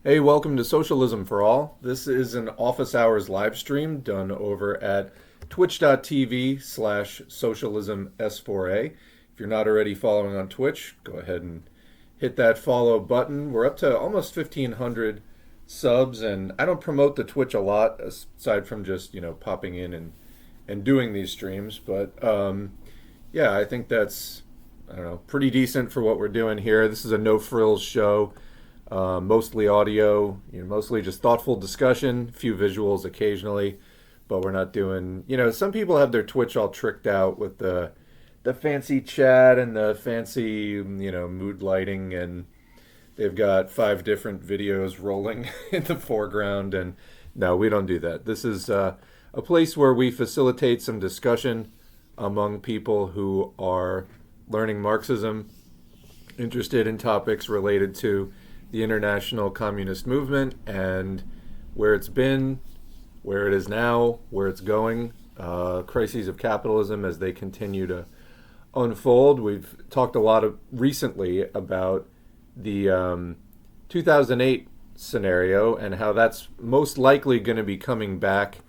Hey, welcome to Socialism for All. This is an office hours live stream done over at twitch.tv/socialism S4A. If you're not already following on Twitch, go ahead and hit that follow button. We're up to almost 1,500 subs, and I don't promote the Twitch a lot aside from just, popping in and doing these streams. But yeah, I think that's, I don't know, pretty decent for what we're doing here. This is a no frills show. Mostly audio, mostly just thoughtful discussion, few visuals occasionally, but we're not doing, some people have their Twitch all tricked out with the fancy chat and the fancy, mood lighting, and they've got 5 different videos rolling in the foreground, and no, we don't do that. This is a place where we facilitate some discussion among people who are learning Marxism, interested in topics related to the international communist movement and where it's been, where it is now, where it's going, crises of capitalism as they continue to unfold. We've talked a lot recently about the 2008 scenario and how that's most likely going to be coming back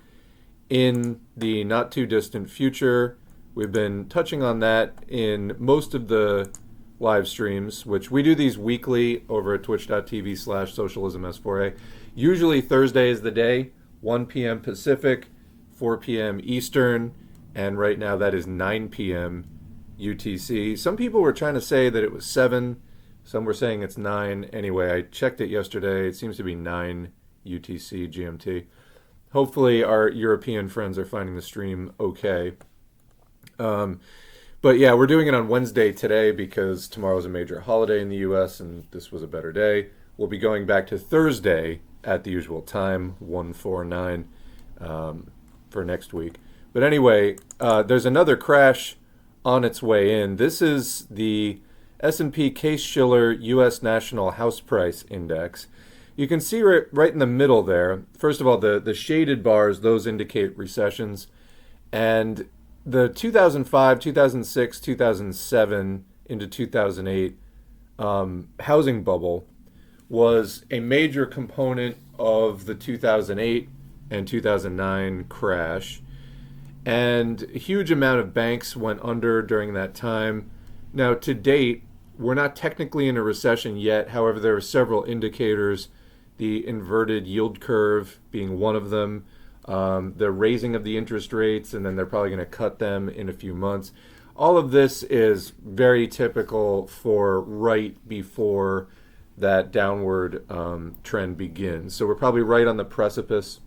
in the not too distant future. We've been touching on that in most of the live streams, which we do these weekly over at twitch.tv/socialisms4a. Usually Thursday is the day, 1 p.m. Pacific, 4 p.m. Eastern, and right now that is 9 p.m. UTC. Some people were trying to say that it was 7. Some were saying it's 9. Anyway, I checked it yesterday. It seems to be 9 UTC GMT. Hopefully our European friends are finding the stream okay. But yeah, we're doing it on Wednesday today because tomorrow's a major holiday in the U.S. and this was a better day. We'll be going back to Thursday at the usual time, 149, for next week. But anyway, there's another crash on its way in. This is the S&P Case-Shiller U.S. National House Price Index. You can see right in the middle there, first of all, the shaded bars, those indicate recessions. And the 2005, 2006, 2007 into 2008 housing bubble was a major component of the 2008 and 2009 crash. And a huge amount of banks went under during that time. Now, to date, we're not technically in a recession yet. However, there are several indicators, the inverted yield curve being one of them. The raising of the interest rates, and then they're probably going to cut them in a few months. All of this is very typical for right before that downward trend begins. So we're probably right on the precipice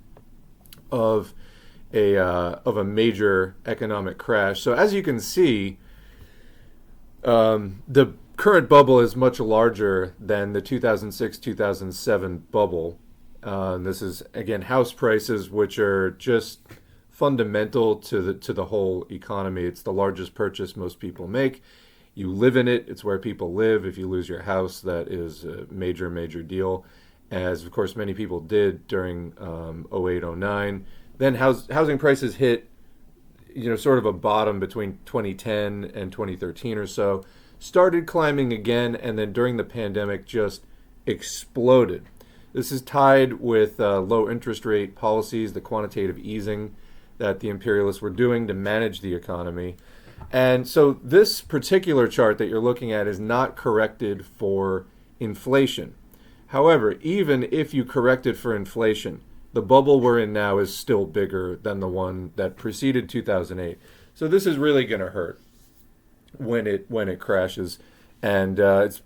of a major economic crash. So as you can see, the current bubble is much larger than the 2006-2007 bubble. This is, again, house prices, which are just fundamental to the whole economy. It's the largest purchase most people make. You live in it. It's where people live. If you lose your house, that is a major, major deal, as, of course, many people did during 08, 09. Then housing prices hit, sort of a bottom between 2010 and 2013 or so, started climbing again, and then during the pandemic just exploded. This is tied with low interest rate policies, the quantitative easing that the imperialists were doing to manage the economy. And so this particular chart that you're looking at is not corrected for inflation. However, even if you corrected for inflation, the bubble we're in now is still bigger than the one that preceded 2008. So this is really going to hurt when it crashes. And it's,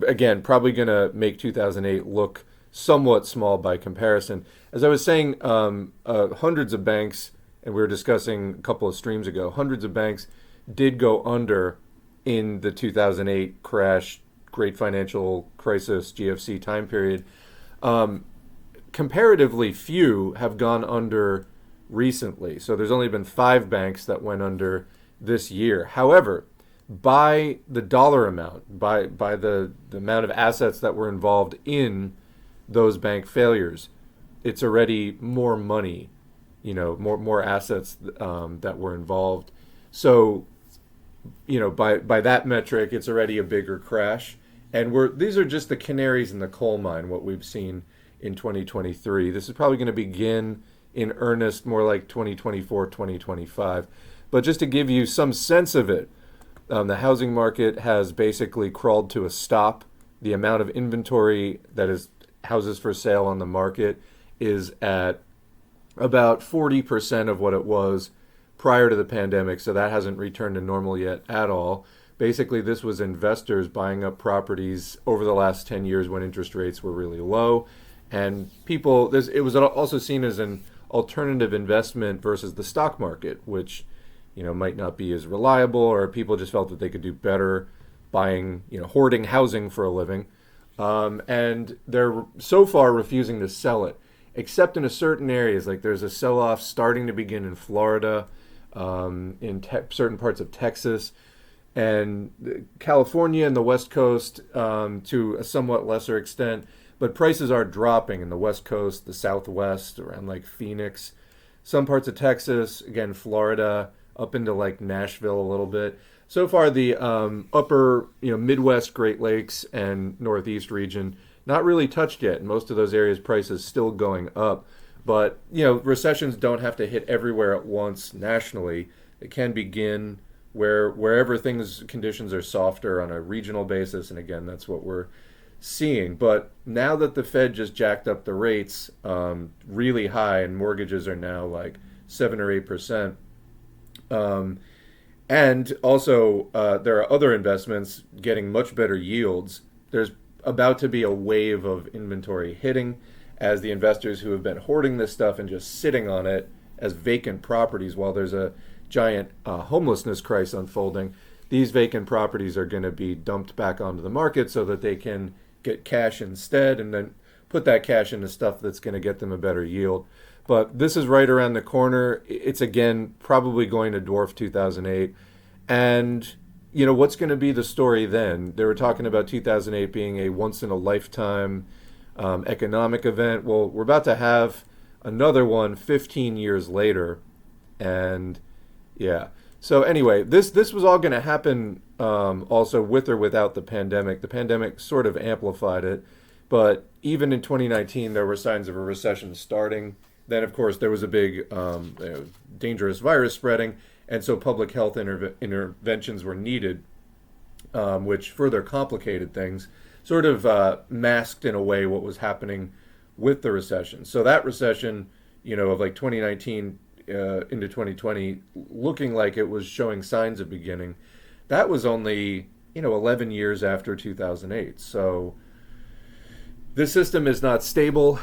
again, probably going to make 2008 look somewhat small by comparison. As I was saying, hundreds of banks, and we were discussing a couple of streams ago, hundreds of banks did go under in the 2008 crash, great financial crisis, GFC time period. Comparatively few have gone under recently. So there's only been 5 banks that went under this year. However, by the dollar amount, by the amount of assets that were involved in those bank failures, it's already more money, more assets that were involved. So, by that metric, it's already a bigger crash. And these are just the canaries in the coal mine, what we've seen in 2023. This is probably going to begin in earnest more like 2024, 2025. But just to give you some sense of it, the housing market has basically crawled to a stop. The amount of inventory that is houses for sale on the market is at about 40% of what it was prior to the pandemic, so that hasn't returned to normal yet at all. Basically, this was investors buying up properties over the last 10 years when interest rates were really low. And people, it was also seen as an alternative investment versus the stock market, which, might not be as reliable, or people just felt that they could do better buying, hoarding housing for a living. And they're so far refusing to sell it, except in certain areas. Like there's a sell-off starting to begin in Florida, in certain parts of Texas, and California and the West Coast to a somewhat lesser extent. But prices are dropping in the West Coast, the Southwest, around like Phoenix, some parts of Texas, again, Florida, up into like Nashville a little bit. So far, the upper, Midwest, Great Lakes, and Northeast region, not really touched yet. In most of those areas, prices still going up. But, recessions don't have to hit everywhere at once nationally. It can begin wherever conditions are softer on a regional basis. And again, that's what we're seeing. But now that the Fed just jacked up the rates really high, and mortgages are now like 7 or 8%. And also, there are other investments getting much better yields. There's about to be a wave of inventory hitting as the investors who have been hoarding this stuff and just sitting on it as vacant properties while there's a giant homelessness crisis unfolding. These vacant properties are going to be dumped back onto the market so that they can get cash instead, and then put that cash into stuff that's going to get them a better yield. But this is right around the corner. It's, again, probably going to dwarf 2008. And, what's going to be the story then? They were talking about 2008 being a once-in-a-lifetime economic event. Well, we're about to have another one 15 years later. And, yeah. So anyway, this was all going to happen also with or without the pandemic. The pandemic sort of amplified it. But even in 2019, there were signs of a recession starting. Then, of course, there was a big dangerous virus spreading, and so public health interventions were needed, which further complicated things, sort of masked in a way what was happening with the recession. So that recession, of like 2019 into 2020, looking like it was showing signs of beginning, that was only, 11 years after 2008. So this system is not stable.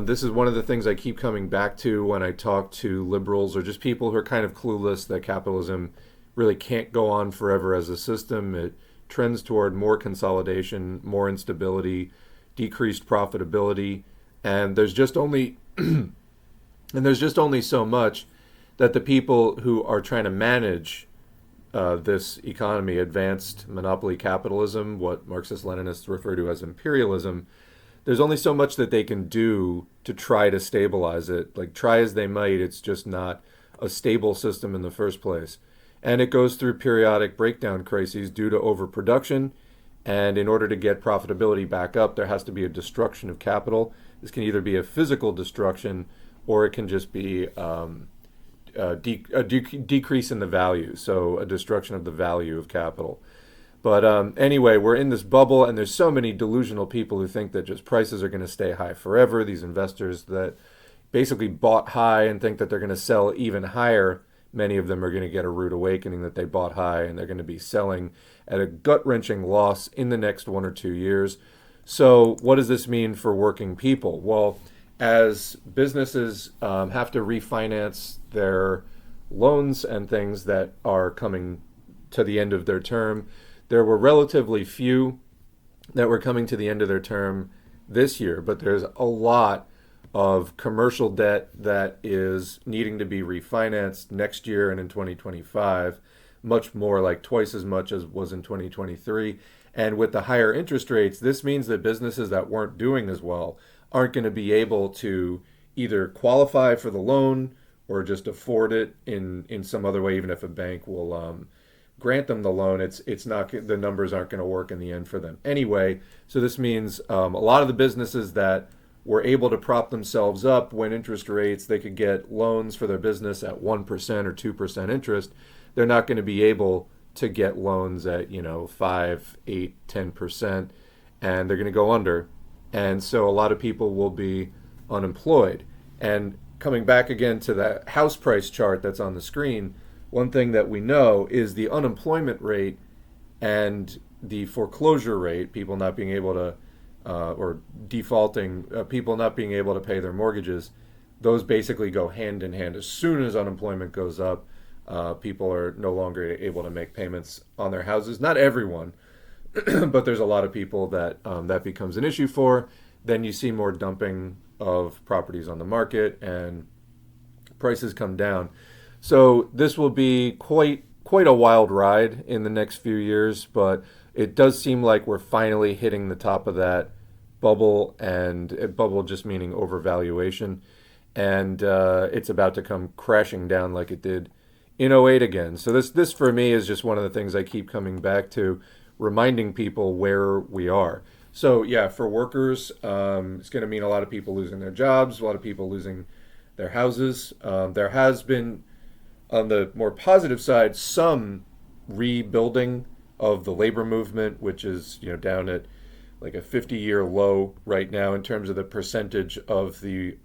This is one of the things I keep coming back to when I talk to liberals or just people who are kind of clueless that capitalism really can't go on forever as a system. It trends toward more consolidation, more instability, decreased profitability, and there's just only so much that the people who are trying to manage this economy, advanced monopoly capitalism, what Marxist-Leninists refer to as imperialism, there's only so much that they can do to try to stabilize it. Like, try as they might, it's just not a stable system in the first place. And it goes through periodic breakdown crises due to overproduction. And in order to get profitability back up, there has to be a destruction of capital. This can either be a physical destruction, or it can just be a decrease in the value, so a destruction of the value of capital. But anyway, we're in this bubble, and there's so many delusional people who think that just prices are going to stay high forever. These investors that basically bought high and think that they're going to sell even higher. Many of them are going to get a rude awakening that they bought high, and they're going to be selling at a gut-wrenching loss in the next 1 or 2 years. So what does this mean for working people? Well, as businesses have to refinance their loans and things that are coming to the end of their term, there were relatively few that were coming to the end of their term this year, but there's a lot of commercial debt that is needing to be refinanced next year and in 2025, much more, like twice as much as was in 2023. And with the higher interest rates, this means that businesses that weren't doing as well aren't going to be able to either qualify for the loan or just afford it in some other way, even if a bank will grant them the loan. It's not, the numbers aren't going to work in the end for them anyway. So this means a lot of the businesses that were able to prop themselves up when interest rates, they could get loans for their business at 1% or 2% interest. They're not going to be able to get loans at, 5, 8, 10%, and they're going to go under. And so a lot of people will be unemployed. And coming back again to that house price chart that's on the screen, one thing that we know is the unemployment rate and the foreclosure rate, people not being able to, or defaulting, people not being able to pay their mortgages, those basically go hand in hand. As soon as unemployment goes up, people are no longer able to make payments on their houses. Not everyone, but there's a lot of people that that becomes an issue for. Then you see more dumping of properties on the market and prices come down. So this will be quite a wild ride in the next few years, but it does seem like we're finally hitting the top of that bubble, and bubble just meaning overvaluation, and it's about to come crashing down like it did in '08 again. So this for me is just one of the things I keep coming back to, reminding people where we are. So yeah, for workers, it's going to mean a lot of people losing their jobs, a lot of people losing their houses. There has been, on the more positive side, some rebuilding of the labor movement, which is down at like a 50-year low right now in terms of the percentage of the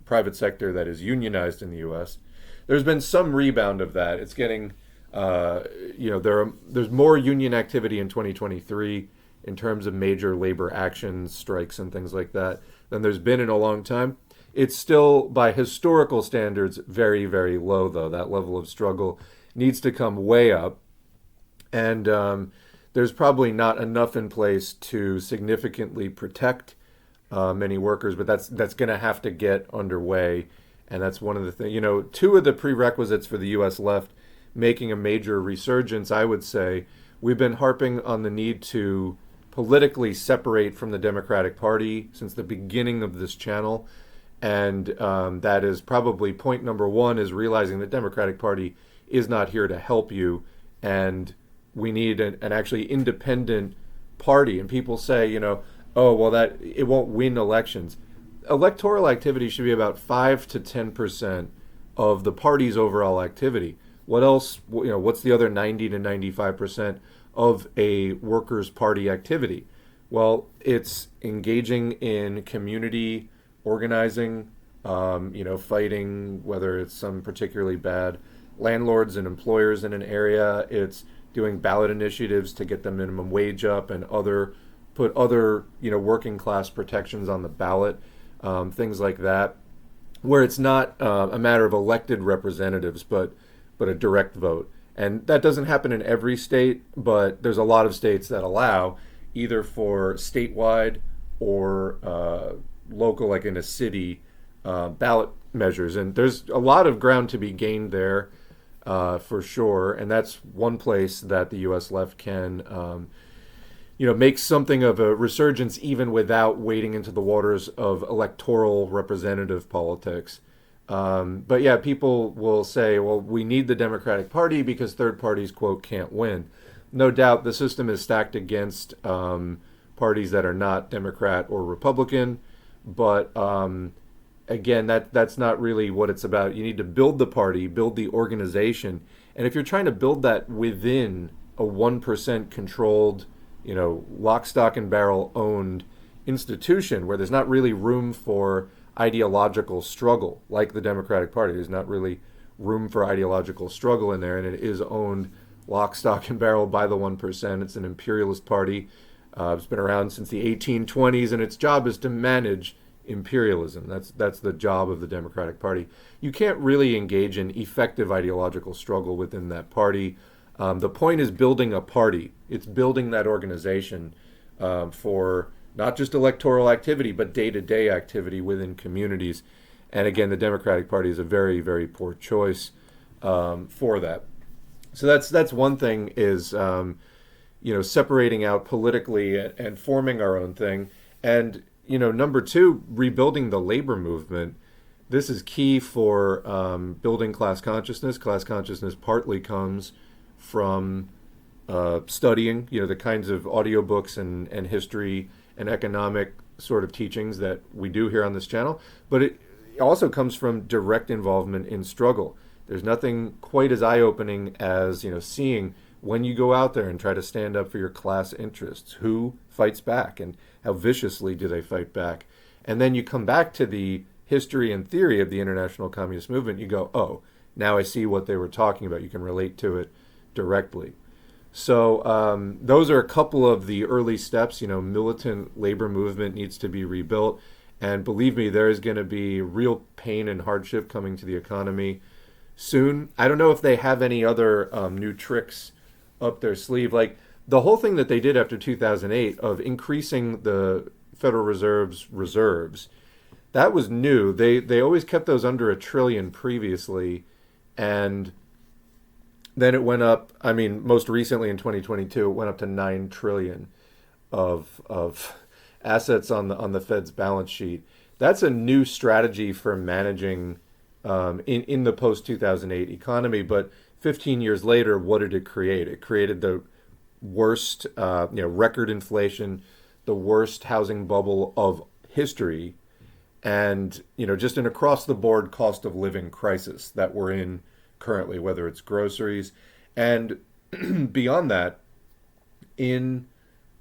private sector that is unionized in the U.S. There's been some rebound of that. It's getting, there's more union activity in 2023 in terms of major labor actions, strikes, and things like that than there's been in a long time. It's still, by historical standards, very, very low, though. That level of struggle needs to come way up. And there's probably not enough in place to significantly protect many workers, but that's going to have to get underway. And that's one of the things, two of the prerequisites for the U.S. left making a major resurgence, I would say. We've been harping on the need to politically separate from the Democratic Party since the beginning of this channel. And that is probably point number one, is realizing the Democratic Party is not here to help you. And we need an actually independent party. And people say, oh, well, that it won't win elections. Electoral activity should be about 5 to 10% of the party's overall activity. What else, what's the other 90 to 95% of a workers' party activity? Well, it's engaging in community organizing, fighting whether it's some particularly bad landlords and employers in an area. It's doing ballot initiatives to get the minimum wage up and put other working class protections on the ballot, things like that, where it's not a matter of elected representatives, but a direct vote. And that doesn't happen in every state, but there's a lot of states that allow either for statewide or local, like in a city, ballot measures. And there's a lot of ground to be gained there for sure. And that's one place that the U.S. left can, make something of a resurgence even without wading into the waters of electoral representative politics. But yeah, people will say, well, we need the Democratic Party because third parties, quote, can't win. No doubt the system is stacked against parties that are not Democrat or Republican. But again, that's not really what it's about. You need to build the party, build the organization. And if you're trying to build that within a 1% controlled, lock, stock, and barrel owned institution where there's not really room for ideological struggle, like the Democratic Party, there's not really room for ideological struggle in there, and it is owned lock, stock, and barrel by the 1%. It's an imperialist party. It's been around since the 1820s, and its job is to manage imperialism. That's the job of the Democratic Party. You can't really engage in effective ideological struggle within that party. The point is building a party. It's building that organization for not just electoral activity, but day-to-day activity within communities. And again, the Democratic Party is a very, very poor choice for that. So that's one thing, is separating out politically and forming our own thing. And number two, rebuilding the labor movement. This is key for building class consciousness. Class consciousness partly comes from studying, the kinds of audiobooks and history and economic sort of teachings that we do here on this channel, but it also comes from direct involvement in struggle. There's nothing quite as eye-opening as, seeing when you go out there and try to stand up for your class interests, who fights back and how viciously do they fight back. And then you come back to the history and theory of the international communist movement, you go, oh, now I see what they were talking about. You can relate to it directly. So those are a couple of the early steps. Militant labor movement needs to be rebuilt. And believe me, there is going to be real pain and hardship coming to the economy soon. I don't know if they have any other new tricks up their sleeve. Like the whole thing that they did after 2008 of increasing the Federal Reserve's reserves, that was new. They always kept those under $1 trillion previously. And then it went up, most recently in 2022, it went up to 9 trillion of assets on the Fed's balance sheet. That's a new strategy for managing in the post-2008 economy. But 15 years later, what did it create? It created the worst, record inflation, the worst housing bubble of history, and, just an across-the-board cost of living crisis that we're in currently, whether it's groceries. And beyond that, in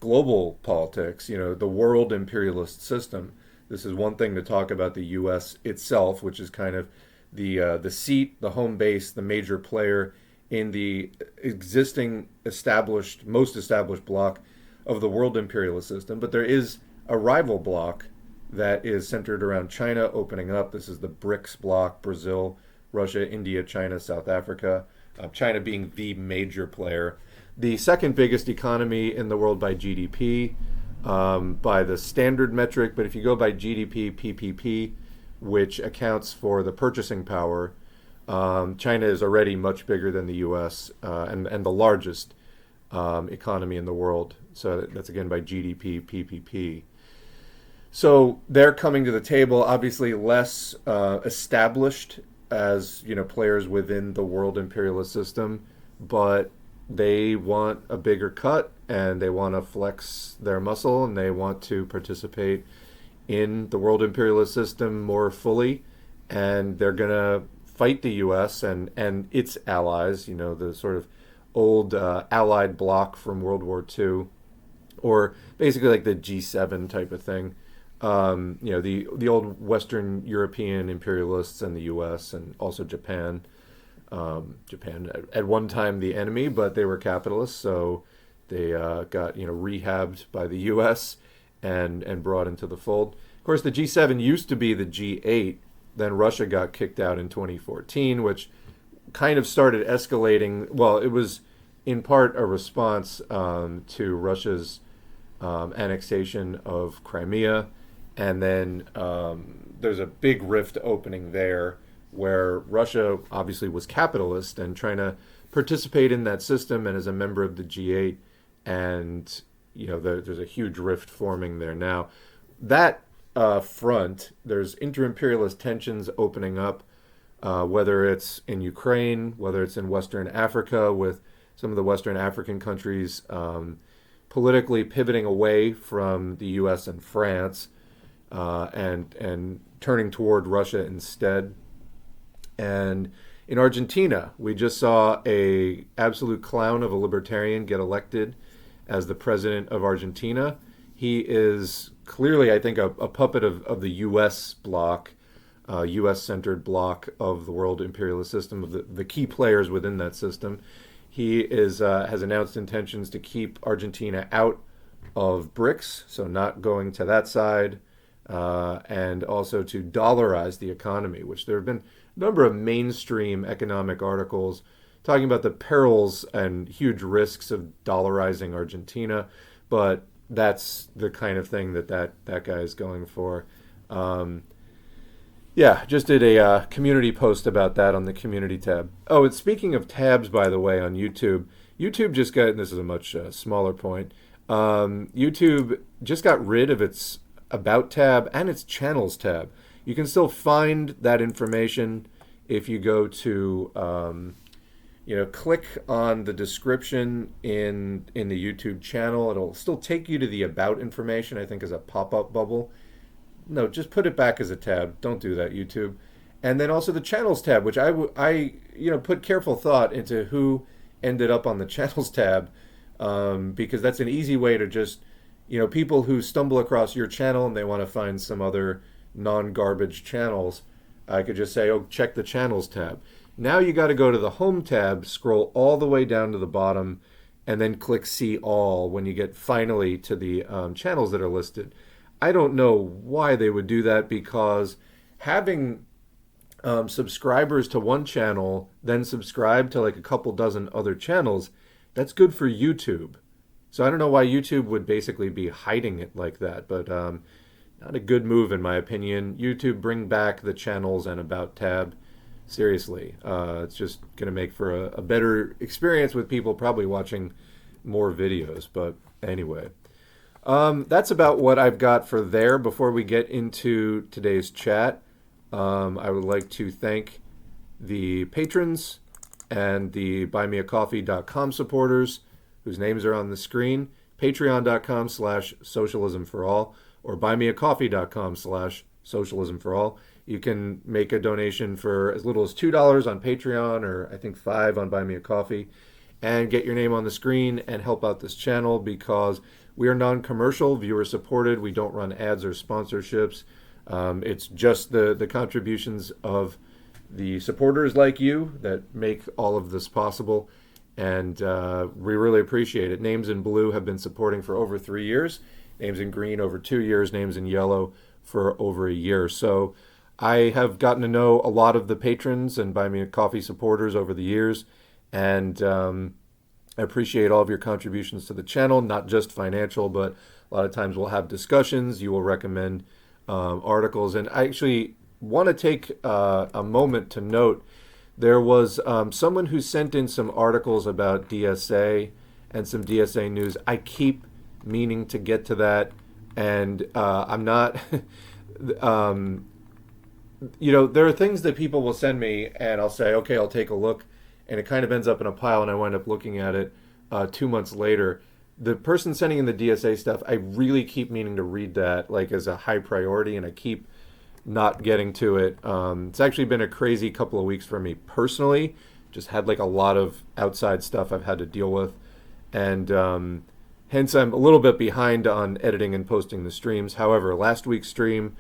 global politics, the world imperialist system, this is one thing to talk about the U.S. itself, which is kind of the seat, the home base, the major player in the existing most established bloc of the world imperialist system. But there is a rival bloc that is centered around China opening up. This is the BRICS bloc: Brazil, Russia, India, China, South Africa, China being the major player. The second biggest economy in the world by GDP, by the standard metric, but if you go by GDP, PPP, which accounts for the purchasing power, China is already much bigger than the U.S. And the largest economy in the world. So that's again by GDP, PPP. So they're coming to the table, obviously less established as players within the world imperialist system, but they want a bigger cut and they want to flex their muscle and they want to participate in the world imperialist system more fully, and they're going to fight the U.S. and its allies, the sort of old allied bloc from World War II, or basically like the G7 type of thing. The old Western European imperialists and the U.S. and also Japan. Japan at one time the enemy, but they were capitalists, so they got rehabbed by the U.S. and brought into the fold. Of course, the G7 used to be the G8. Then Russia got kicked out in 2014, which kind of started escalating. Well, it was in part a response to Russia's annexation of Crimea. And then there's a big rift opening there where Russia obviously was capitalist and trying to participate in that system and as a member of the G8. And, there's a huge rift forming there now. That front, there's inter-imperialist tensions opening up, whether it's in Ukraine, whether it's in Western Africa, with some of the Western African countries politically pivoting away from the U.S. and France, and turning toward Russia instead. And in Argentina, we just saw a absolute clown of a libertarian get elected as the president of Argentina. He is clearly, I think, a puppet of the U.S. bloc, U.S.-centered bloc of the world imperialist system, of the key players within that system. He has announced intentions to keep Argentina out of BRICS, so not going to that side, and also to dollarize the economy, which there have been a number of mainstream economic articles talking about the perils and huge risks of dollarizing Argentina, but that's the kind of thing that guy is going for. Just did a community post about that on the community tab. Oh, and speaking of tabs, by the way, on YouTube just got, and this is a much smaller point, YouTube just got rid of its About tab and its Channels tab. You can still find that information if you go to click on the description in the YouTube channel. It'll still take you to the about information, I think, as a pop-up bubble. No, just put it back as a tab. Don't do that, YouTube. And then also the channels tab, which I put careful thought into who ended up on the channels tab, because that's an easy way to just, people who stumble across your channel and they want to find some other non-garbage channels, I could just say, oh, check the channels tab. Now you got to go to the home tab, scroll all the way down to the bottom, and then click see all when you get finally to the channels that are listed. I don't know why they would do that, because having subscribers to one channel, then subscribe to like a couple dozen other channels, that's good for YouTube. So I don't know why YouTube would basically be hiding it like that, but not a good move in my opinion. YouTube, bring back the channels and about tab. Seriously, it's just going to make for a better experience with people probably watching more videos. But anyway, that's about what I've got for there. Before we get into today's chat, I would like to thank the patrons and the buymeacoffee.com supporters whose names are on the screen. Patreon.com/socialismforall or buymeacoffee.com/socialismforall. You can make a donation for as little as $2 on Patreon, or I think $5 on Buy Me a Coffee, and get your name on the screen and help out this channel, because we are non-commercial, viewer supported. We don't run ads or sponsorships. It's just the contributions of the supporters like you that make all of this possible, and we really appreciate it. Names in blue have been supporting for over 3 years, names in green over 2 years, names in yellow for over a year. So I have gotten to know a lot of the patrons and Buy Me a Coffee supporters over the years, and I appreciate all of your contributions to the channel, not just financial, but a lot of times we'll have discussions. You will recommend articles, and I actually want to take a moment to note there was someone who sent in some articles about DSA and some DSA news. I keep meaning to get to that, and I'm not there are things that people will send me and I'll say, okay, I'll take a look, and it kind of ends up in a pile and I wind up looking at it 2 months later. The person sending in the DSA stuff, I really keep meaning to read that like as a high priority, and I keep not getting to it. It's actually been a crazy couple of weeks for me personally. Just had like a lot of outside stuff I've had to deal with, and hence I'm a little bit behind on editing and posting the streams. However, last week's stream,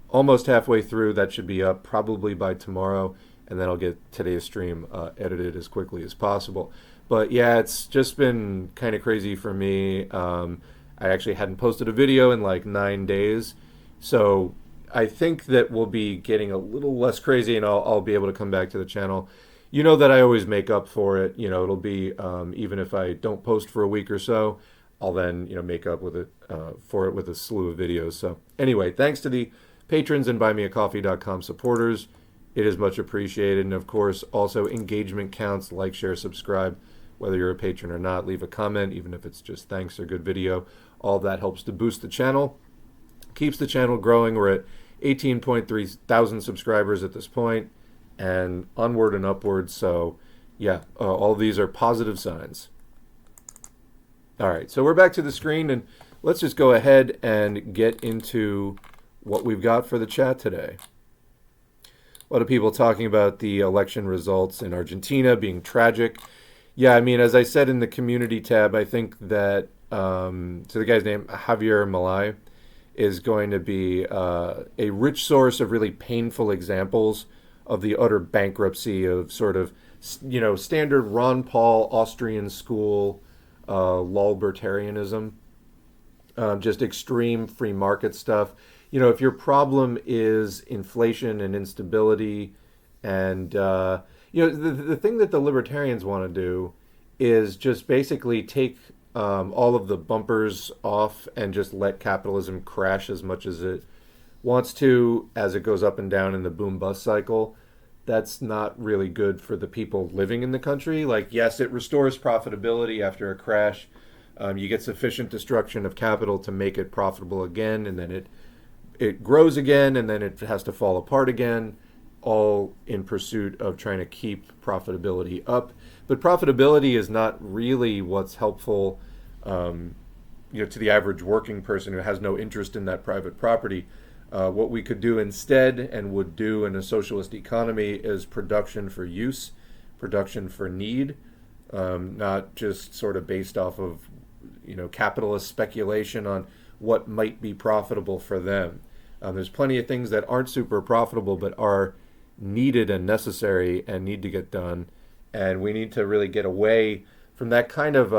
almost halfway through, that should be up probably by tomorrow, and then I'll get today's stream edited as quickly as possible. But yeah, it's just been kind of crazy for me. I actually hadn't posted a video in like 9 days, so I think that we'll be getting a little less crazy, and I'll be able to come back to the channel. You know that I always make up for it. It'll be even if I don't post for a week or so, I'll then make up with it for it with a slew of videos. So anyway, thanks to the patrons and buymeacoffee.com supporters. It is much appreciated. And of course, also engagement counts. Like, share, subscribe, whether you're a patron or not. Leave a comment, even if it's just thanks or good video. All that helps to boost the channel, keeps the channel growing. We're at 18.3 thousand subscribers at this point, and onward and upward. So yeah, all of these are positive signs. All right, so we're back to the screen, and let's just go ahead and get into what we've got for the chat today. A lot of people talking about the election results in Argentina being tragic. Yeah, I mean, as I said in the community tab, I think that so the guy's name, Javier Milei, is going to be a rich source of really painful examples of the utter bankruptcy of sort of, standard Ron Paul Austrian school LOLbertarianism, just extreme free market stuff. If your problem is inflation and instability, and the thing that the libertarians want to do is just basically take all of the bumpers off and just let capitalism crash as much as it wants to as it goes up and down in the boom-bust cycle. That's not really good for the people living in the country. Like, yes, it restores profitability after a crash. You get sufficient destruction of capital to make it profitable again, and then it grows again, and then it has to fall apart again. all in pursuit of trying to keep profitability up. But profitability is not really what's helpful, to the average working person who has no interest in that private property. What we could do instead, and would do in a socialist economy, is production for use, production for need, not just sort of based off of capitalist speculation on what might be profitable for them. There's plenty of things that aren't super profitable but are needed and necessary and need to get done, and we need to really get away from that kind of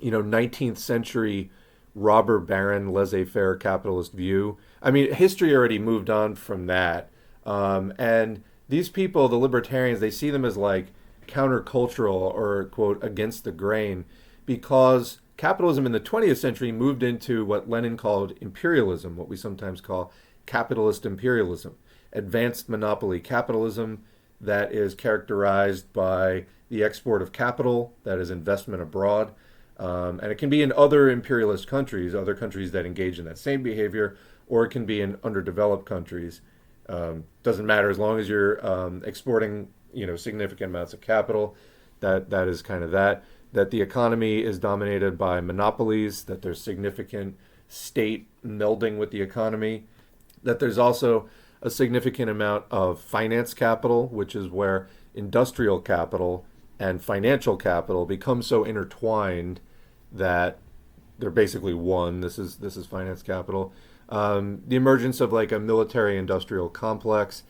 19th century robber baron laissez-faire capitalist view. I mean, history already moved on from that, and these people, the libertarians, they see them as like countercultural or, quote, against the grain, because capitalism in the 20th century moved into what Lenin called imperialism, what we sometimes call capitalist imperialism, advanced monopoly capitalism that is characterized by the export of capital, that is investment abroad. And it can be in other imperialist countries, other countries that engage in that same behavior, or it can be in underdeveloped countries. Doesn't matter, as long as you're exporting significant amounts of capital. That is kind of that the economy is dominated by monopolies, that there's significant state melding with the economy, that there's also a significant amount of finance capital, which is where industrial capital and financial capital become so intertwined that they're basically one. This is finance capital. The emergence of like a military-industrial complex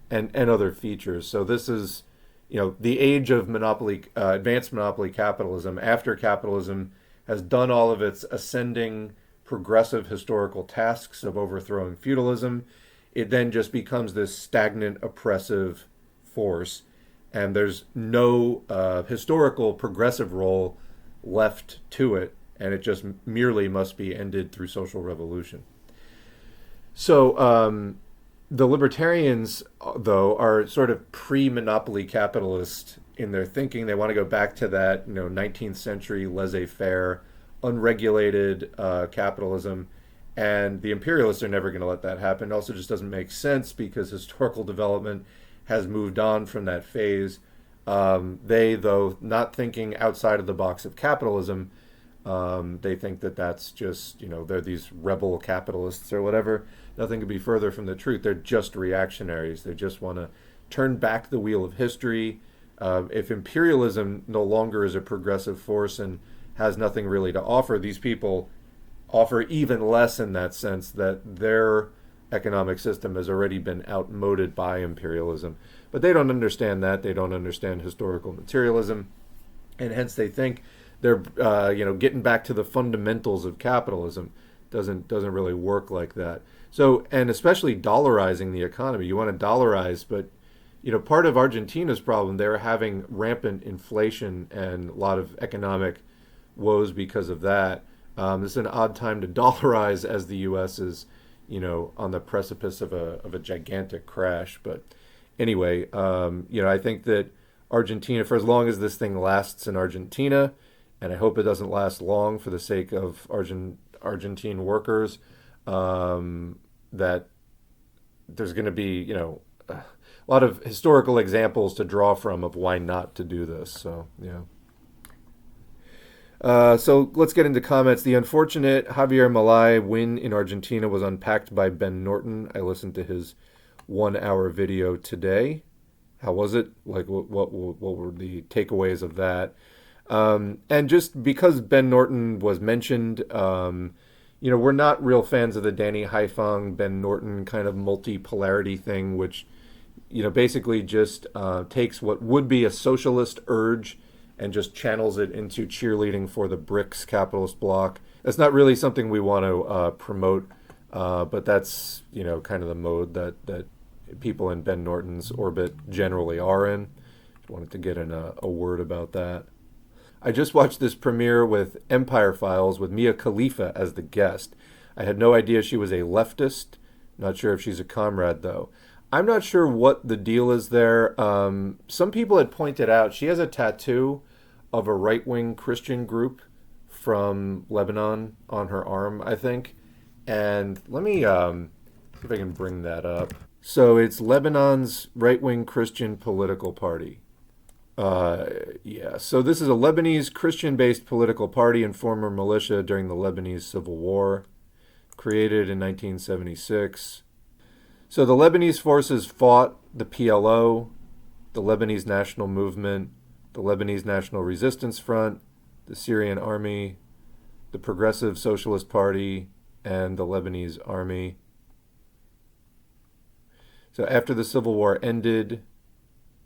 and other features. So this is the age of monopoly, advanced monopoly capitalism, after capitalism has done all of its ascending progressive historical tasks of overthrowing feudalism. It then just becomes this stagnant, oppressive force, and there's no historical progressive role left to it, and it just merely must be ended through social revolution. So the libertarians, though, are sort of pre-monopoly capitalist in their thinking. They want to go back to that 19th century laissez-faire, unregulated capitalism. And the imperialists are never going to let that happen. It also just doesn't make sense because historical development has moved on from that phase. They, though not thinking outside of the box of capitalism, they think that that's just, they're these rebel capitalists or whatever. Nothing could be further from the truth. They're just reactionaries. They just want to turn back the wheel of history. If imperialism no longer is a progressive force and has nothing really to offer, these people offer even less, in that sense that their economic system has already been outmoded by imperialism. But they don't understand that. They don't understand historical materialism, and hence they think they're getting back to the fundamentals of capitalism. Doesn't really work like that. So, and especially dollarizing the economy. You want to dollarize, but part of Argentina's problem, they're having rampant inflation and a lot of economic woes because of that. This is an odd time to dollarize, as the U.S. is, on the precipice of a gigantic crash. But anyway, I think that Argentina, for as long as this thing lasts in Argentina, and I hope it doesn't last long for the sake of Argentine workers, that there's going to be, a lot of historical examples to draw from of why not to do this. So, yeah. So let's get into comments. The unfortunate Javier Milei win in Argentina was unpacked by Ben Norton. I listened to his 1-hour video today. How was it? Like, what were the takeaways of that? And just because Ben Norton was mentioned, we're not real fans of the Danny Haifang, Ben Norton kind of multipolarity thing, which, basically just takes what would be a socialist urge and just channels it into cheerleading for the BRICS capitalist bloc. That's not really something we want to promote, but that's, kind of the mode that people in Ben Norton's orbit generally are in. Just wanted to get in a word about that. I just watched this premiere with Empire Files with Mia Khalifa as the guest. I had no idea she was a leftist. Not sure if she's a comrade, though. I'm not sure what the deal is there. Some people had pointed out she has a tattoo of a right-wing Christian group from Lebanon on her arm, I think. And let me See if I can bring that up. So it's Lebanon's right-wing Christian political party. So this is a Lebanese Christian-based political party and former militia during the Lebanese Civil War, created in 1976. So the Lebanese forces fought the PLO, the Lebanese National Movement, the Lebanese National Resistance Front, the Syrian Army, the Progressive Socialist Party, and the Lebanese Army. So after the Civil War ended,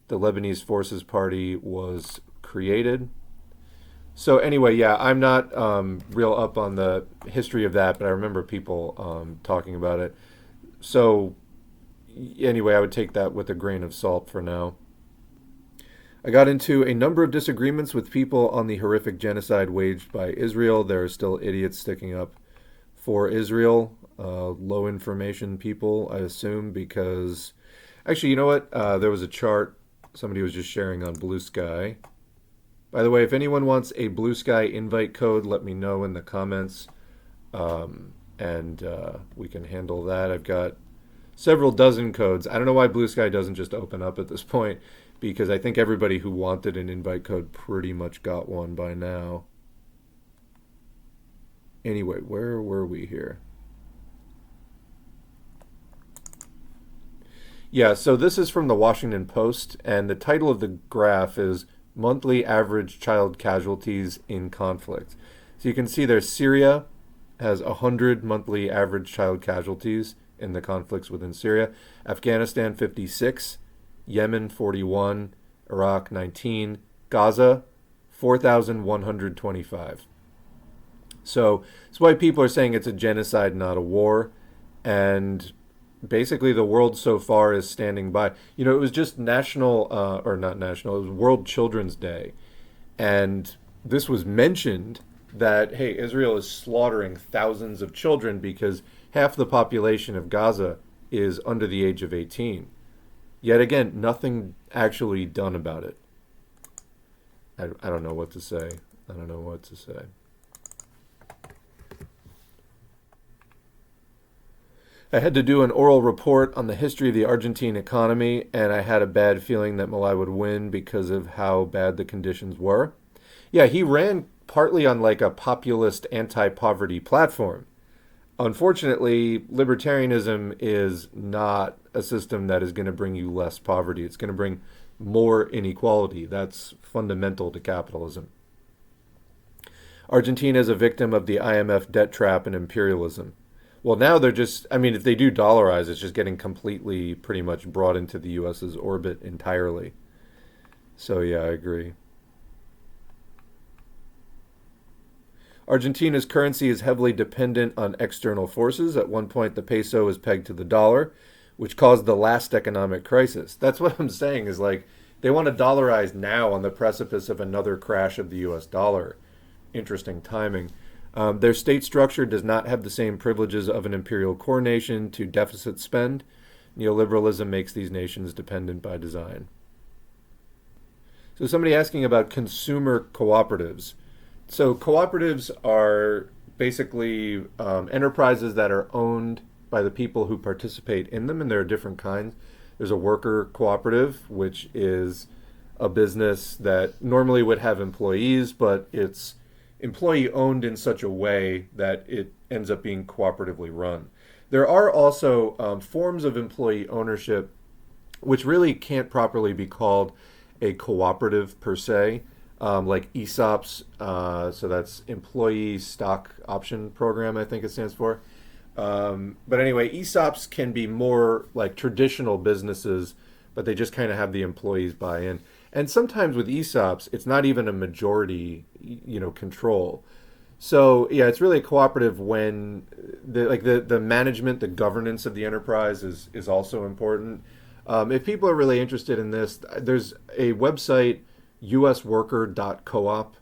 the Lebanese Forces Party was created. So anyway, yeah, I'm not real up on the history of that, but I remember people talking about it. So anyway, I would take that with a grain of salt for now. I got into a number of disagreements with people on the horrific genocide waged by Israel. There are still idiots sticking up for Israel. Low information people, I assume, because actually, you know what? There was a chart somebody was just sharing on Blue Sky. By the way, if anyone wants a Blue Sky invite code, let me know in the comments, and we can handle that. I've got several dozen codes. I don't know why Blue Sky doesn't just open up at this point, because I think everybody who wanted an invite code pretty much got one by now. Anyway, where were we here? Yeah, so this is from the Washington Post, and the title of the graph is Monthly Average Child Casualties in Conflict. So you can see there Syria has 100 monthly average child casualties in the conflicts within Syria. Afghanistan, 56. Yemen, 41. Iraq, 19. Gaza, 4,125. So that's why people are saying it's a genocide, not a war. And basically the world so far is standing by. You know, it was just it was World Children's Day. And this was mentioned that, hey, Israel is slaughtering thousands of children because half the population of Gaza is under the age of 18. Yet again, nothing actually done about it. I don't know what to say. I don't know what to say. I had to do an oral report on the history of the Argentine economy, and I had a bad feeling that Milei would win because of how bad the conditions were. Yeah, he ran partly on like a populist anti-poverty platform. Unfortunately, libertarianism is not a system that is going to bring you less poverty. It's going to bring more inequality. That's fundamental to capitalism. Argentina is a victim of the IMF debt trap and imperialism. Well, now they're just, if they do dollarize, it's just getting completely pretty much brought into the US's orbit entirely. So yeah, I agree. Argentina's currency is heavily dependent on external forces. At one point, the peso was pegged to the dollar, which caused the last economic crisis. That's what I'm saying is like, they want to dollarize now on the precipice of another crash of the US dollar. Interesting timing. Their state structure does not have the same privileges of an imperial core nation to deficit spend. Neoliberalism makes these nations dependent by design. So somebody asking about consumer cooperatives. So cooperatives are basically enterprises that are owned by the people who participate in them, and there are different kinds. There's a worker cooperative, which is a business that normally would have employees, but it's employee owned in such a way that it ends up being cooperatively run. There are also forms of employee ownership which really can't properly be called a cooperative per se, like ESOPs, so that's Employee Stock Option Program, I think it stands for. But anyway, ESOPs can be more like traditional businesses, but they just kind of have the employees buy in. And sometimes with ESOPs, it's not even a majority, control. So yeah, it's really a cooperative when the management, the governance of the enterprise is also important. If people are really interested in this, there's a website, usworker.coop,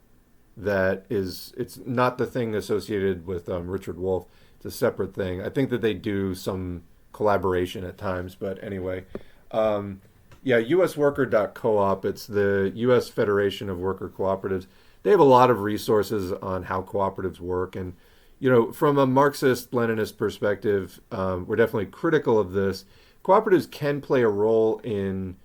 it's not the thing associated with Richard Wolff. It's a separate thing. I think that they do some collaboration at times, but anyway. usworker.coop, it's the U.S. Federation of Worker Cooperatives. They have a lot of resources on how cooperatives work, and From a Marxist-Leninist perspective, we're definitely critical of this. Cooperatives can play a role in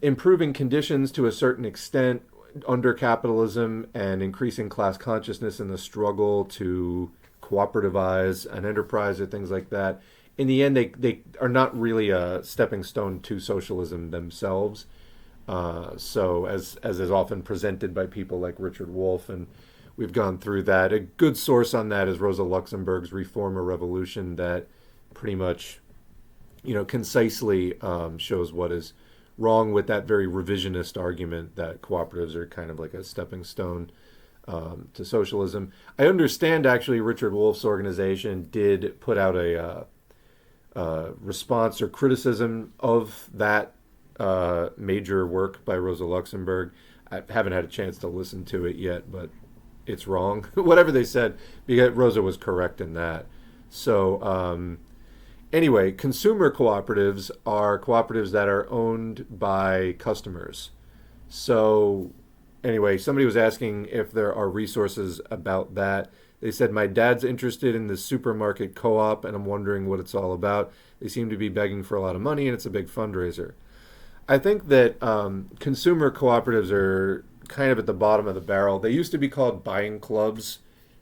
improving conditions to a certain extent under capitalism and increasing class consciousness in the struggle to cooperativize an enterprise or things like that. In the end, they are not really a stepping stone to socialism themselves. So as is often presented by people like Richard Wolff, and we've gone through that. A good source on that is Rosa Luxemburg's Reform or Revolution, that pretty much, concisely shows what is wrong with that very revisionist argument that cooperatives are kind of like a stepping stone to socialism. I understand actually Richard Wolff's organization did put out a response or criticism of that major work by Rosa Luxemburg. I haven't had a chance to listen to it yet, but it's wrong. Whatever they said, because Rosa was correct in that. So anyway, consumer cooperatives are cooperatives that are owned by customers. So anyway, somebody was asking if there are resources about that. They said, my dad's interested in the supermarket co-op, and I'm wondering what it's all about. They seem to be begging for a lot of money, and it's a big fundraiser. I think that consumer cooperatives are kind of at the bottom of the barrel. They used to be called buying clubs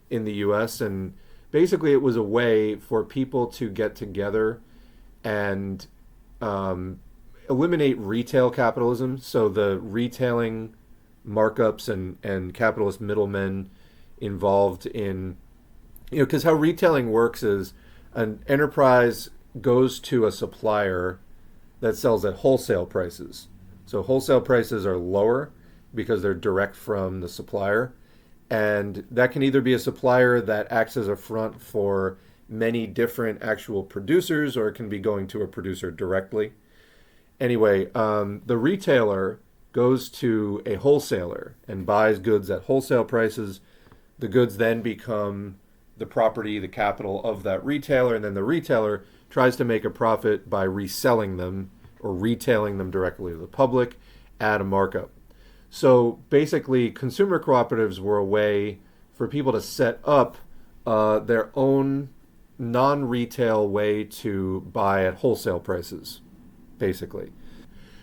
in the U.S., and basically it was a way for people to get together and eliminate retail capitalism, so the retailing markups and capitalist middlemen involved in, because how retailing works is an enterprise goes to a supplier that sells at wholesale prices. So wholesale prices are lower because they're direct from the supplier. And that can either be a supplier that acts as a front for many different actual producers, or it can be going to a producer directly. Anyway, the retailer goes to a wholesaler and buys goods at wholesale prices. The goods then become the property, the capital of that retailer, and then the retailer tries to make a profit by reselling them or retailing them directly to the public at a markup. So basically, consumer cooperatives were a way for people to set up their own non-retail way to buy at wholesale prices, basically.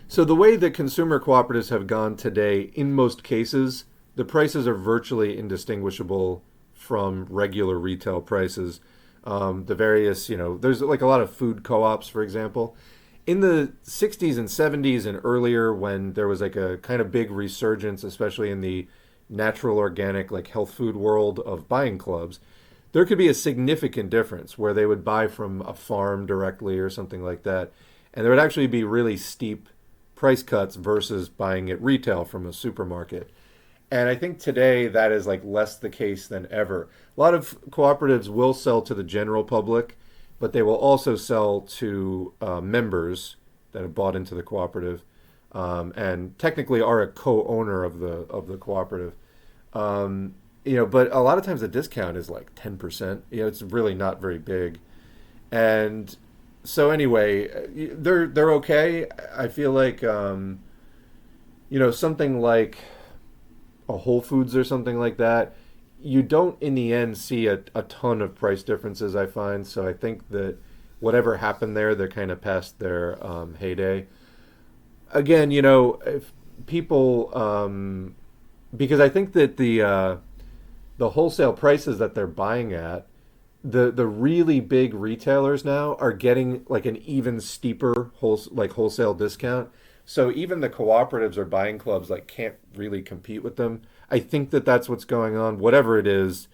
So the way that consumer cooperatives have gone today, in most cases, the prices are virtually indistinguishable from regular retail prices. The various, there's like a lot of food co-ops, for example. In the 60s and 70s and earlier, when there was like a kind of big resurgence, especially in the natural, organic, like health food world of buying clubs, there could be a significant difference where they would buy from a farm directly or something like that. And there would actually be really steep price cuts versus buying at retail from a supermarket. And I think today that is like less the case than ever. A lot of cooperatives will sell to the general public, but they will also sell to members that have bought into the cooperative and technically are a co-owner of the cooperative. But a lot of times the discount is like 10%. It's really not very big. And so anyway, they're okay. I feel like something like a Whole Foods or something like that, you don't in the end see a ton of price differences, I find. So I think that whatever happened there, they're kind of past their heyday. Again, if people, because I think that the wholesale prices that they're buying at, the really big retailers now are getting like an even steeper wholesale discount. So even the cooperatives or buying clubs can't really compete with them. I think that that's what's going on. Whatever it is,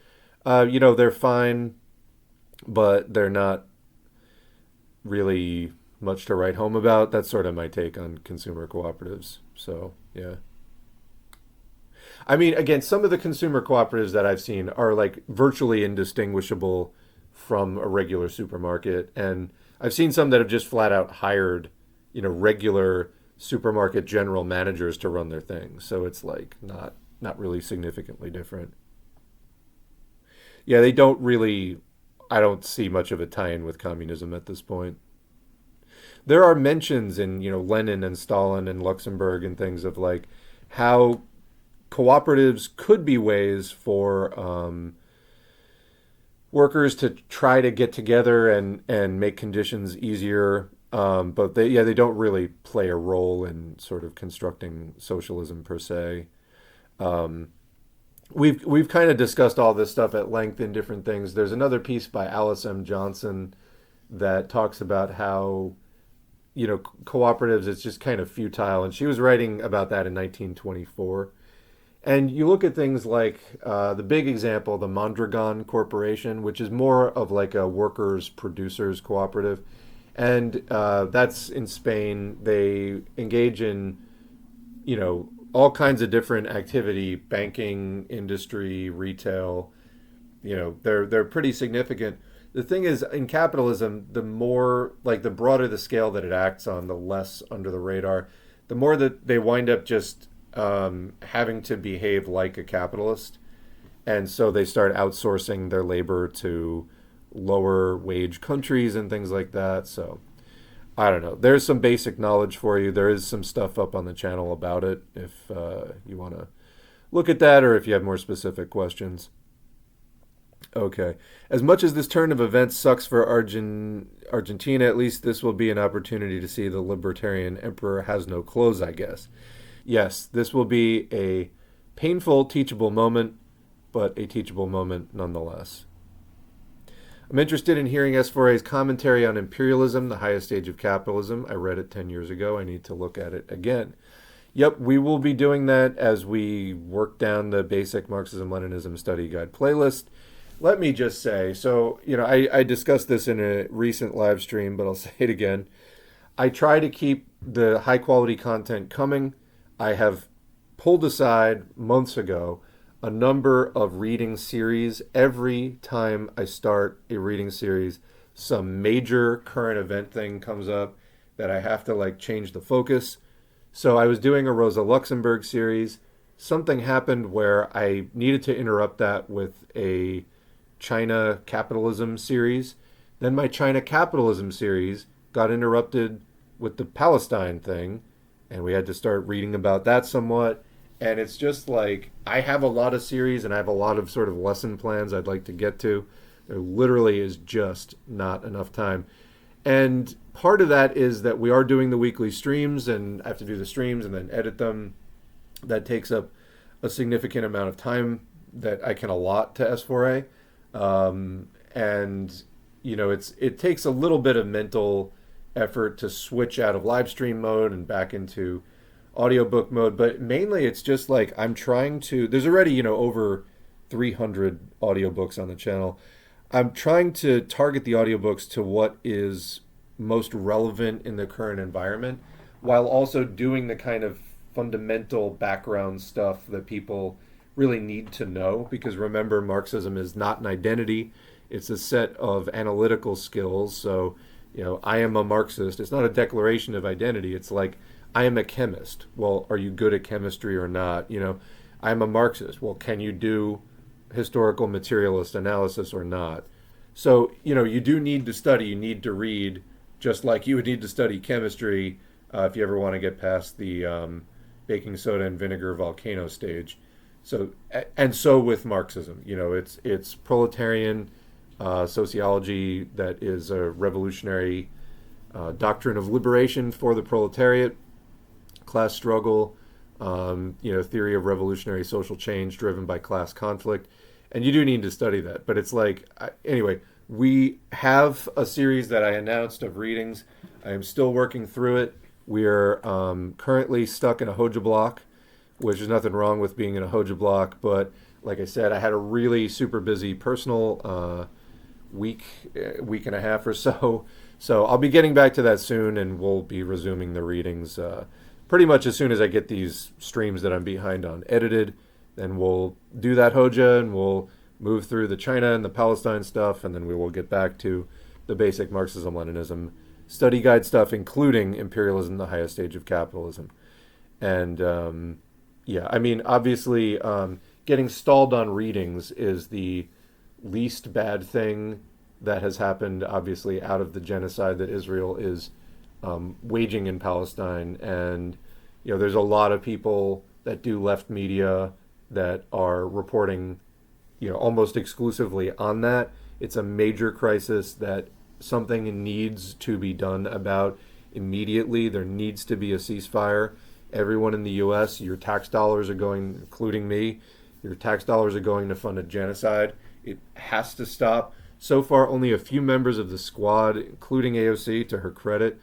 they're fine, but they're not really much to write home about. That's sort of my take on consumer cooperatives. So, yeah. I mean, again, some of the consumer cooperatives that I've seen are like virtually indistinguishable from a regular supermarket. And I've seen some that have just flat out hired, regular supermarket general managers to run their things. So it's like not really significantly different. Yeah, they don't really, I don't see much of a tie-in with communism at this point. There are mentions in, Lenin and Stalin and Luxemburg and things of like how cooperatives could be ways for workers to try to get together and make conditions easier. But they don't really play a role in sort of constructing socialism per se. Um, we've kind of discussed all this stuff at length in different things. There's another piece by Alice M. Johnson that talks about how cooperatives, it's just kind of futile, and she was writing about that in 1924. And you look at things like the big example, the Mondragon Corporation, which is more of like a workers producers cooperative, and that's in Spain. They engage in all kinds of different activity, banking, industry, retail. They're pretty significant. The thing is, in capitalism, the more, like, the broader the scale that it acts on, the less under the radar, the more that they wind up just having to behave like a capitalist. And so they start outsourcing their labor to lower wage countries and things like that. So I don't know. There's some basic knowledge for you. There is some stuff up on the channel about it if you want to look at that, or if you have more specific questions. Okay. As much as this turn of events sucks for Argentina, at least this will be an opportunity to see the libertarian emperor has no clothes, I guess. Yes, this will be a painful, teachable moment, but a teachable moment nonetheless. I'm interested in hearing S4A's commentary on imperialism, the highest stage of capitalism. I read it 10 years ago. I need to look at it again. Yep, we will be doing that as we work down the basic Marxism-Leninism study guide playlist. Let me just say, so, I discussed this in a recent live stream, but I'll say it again. I try to keep the high-quality content coming. I have pulled aside months ago a number of reading series. Every time I start a reading series, some major current event thing comes up that I have to change the focus. So I was doing a Rosa Luxemburg series. Something happened where I needed to interrupt that with a China capitalism series. Then my China capitalism series got interrupted with the Palestine thing, and we had to start reading about that somewhat. And it's just I have a lot of series and I have a lot of sort of lesson plans I'd like to get to. There literally is just not enough time. And part of that is that we are doing the weekly streams, and I have to do the streams and then edit them. That takes up a significant amount of time that I can allot to S4A. It takes a little bit of mental effort to switch out of live stream mode and back into audiobook mode, but mainly it's just I'm trying to, there's already over 300 audiobooks on the channel. I'm trying to target the audiobooks to what is most relevant in the current environment, while also doing the kind of fundamental background stuff that people really need to know. Because remember, Marxism is not an identity, it's a set of analytical skills. So I am a Marxist. It's not a declaration of identity. It's I am a chemist. Well, are you good at chemistry or not? I'm a Marxist. Well, can you do historical materialist analysis or not? So, you do need to study. You need to read, just like you would need to study chemistry if you ever want to get past the baking soda and vinegar volcano stage. So with Marxism, it's proletarian sociology that is a revolutionary doctrine of liberation for the proletariat, class struggle, theory of revolutionary social change driven by class conflict. And you do need to study that. But it's anyway, we have a series that I announced of readings. I am still working through it. We are currently stuck in a Hoja block, which is nothing wrong with being in a Hoja block. But like I said, I had a really super busy personal week and a half or so. So I'll be getting back to that soon, and we'll be resuming the readings pretty much as soon as I get these streams that I'm behind on edited. Then we'll do that Hoja, and we'll move through the China and the Palestine stuff, and then we will get back to the basic Marxism-Leninism study guide stuff, including Imperialism, the highest stage of capitalism. And obviously, getting stalled on readings is the least bad thing that has happened, obviously, out of the genocide that Israel is waging in Palestine. And there's a lot of people that do left media that are reporting almost exclusively on that. It's a major crisis that something needs to be done about immediately. There needs to be a ceasefire. Everyone in the U.S., your tax dollars are going, including me, your tax dollars are going to fund a genocide. It has to stop. So far, only a few members of the squad, including AOC, to her credit.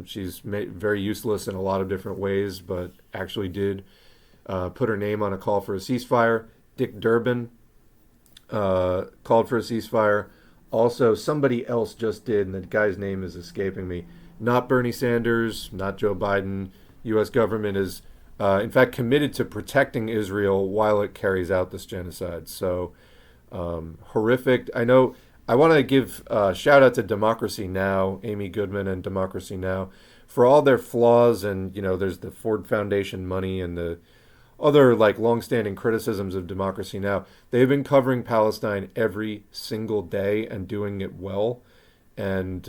She's very useless in a lot of different ways, but actually did put her name on a call for a ceasefire. Dick Durbin called for a ceasefire. Also, somebody else just did, and the guy's name is escaping me. Not Bernie Sanders, not Joe Biden. U.S. government is, in fact, committed to protecting Israel while it carries out this genocide. So, horrific. I know. I want to give a shout out to Democracy Now!, Amy Goodman and Democracy Now!, for all their flaws. And, there's the Ford Foundation money and the other longstanding criticisms of Democracy Now!. They've been covering Palestine every single day and doing it well. And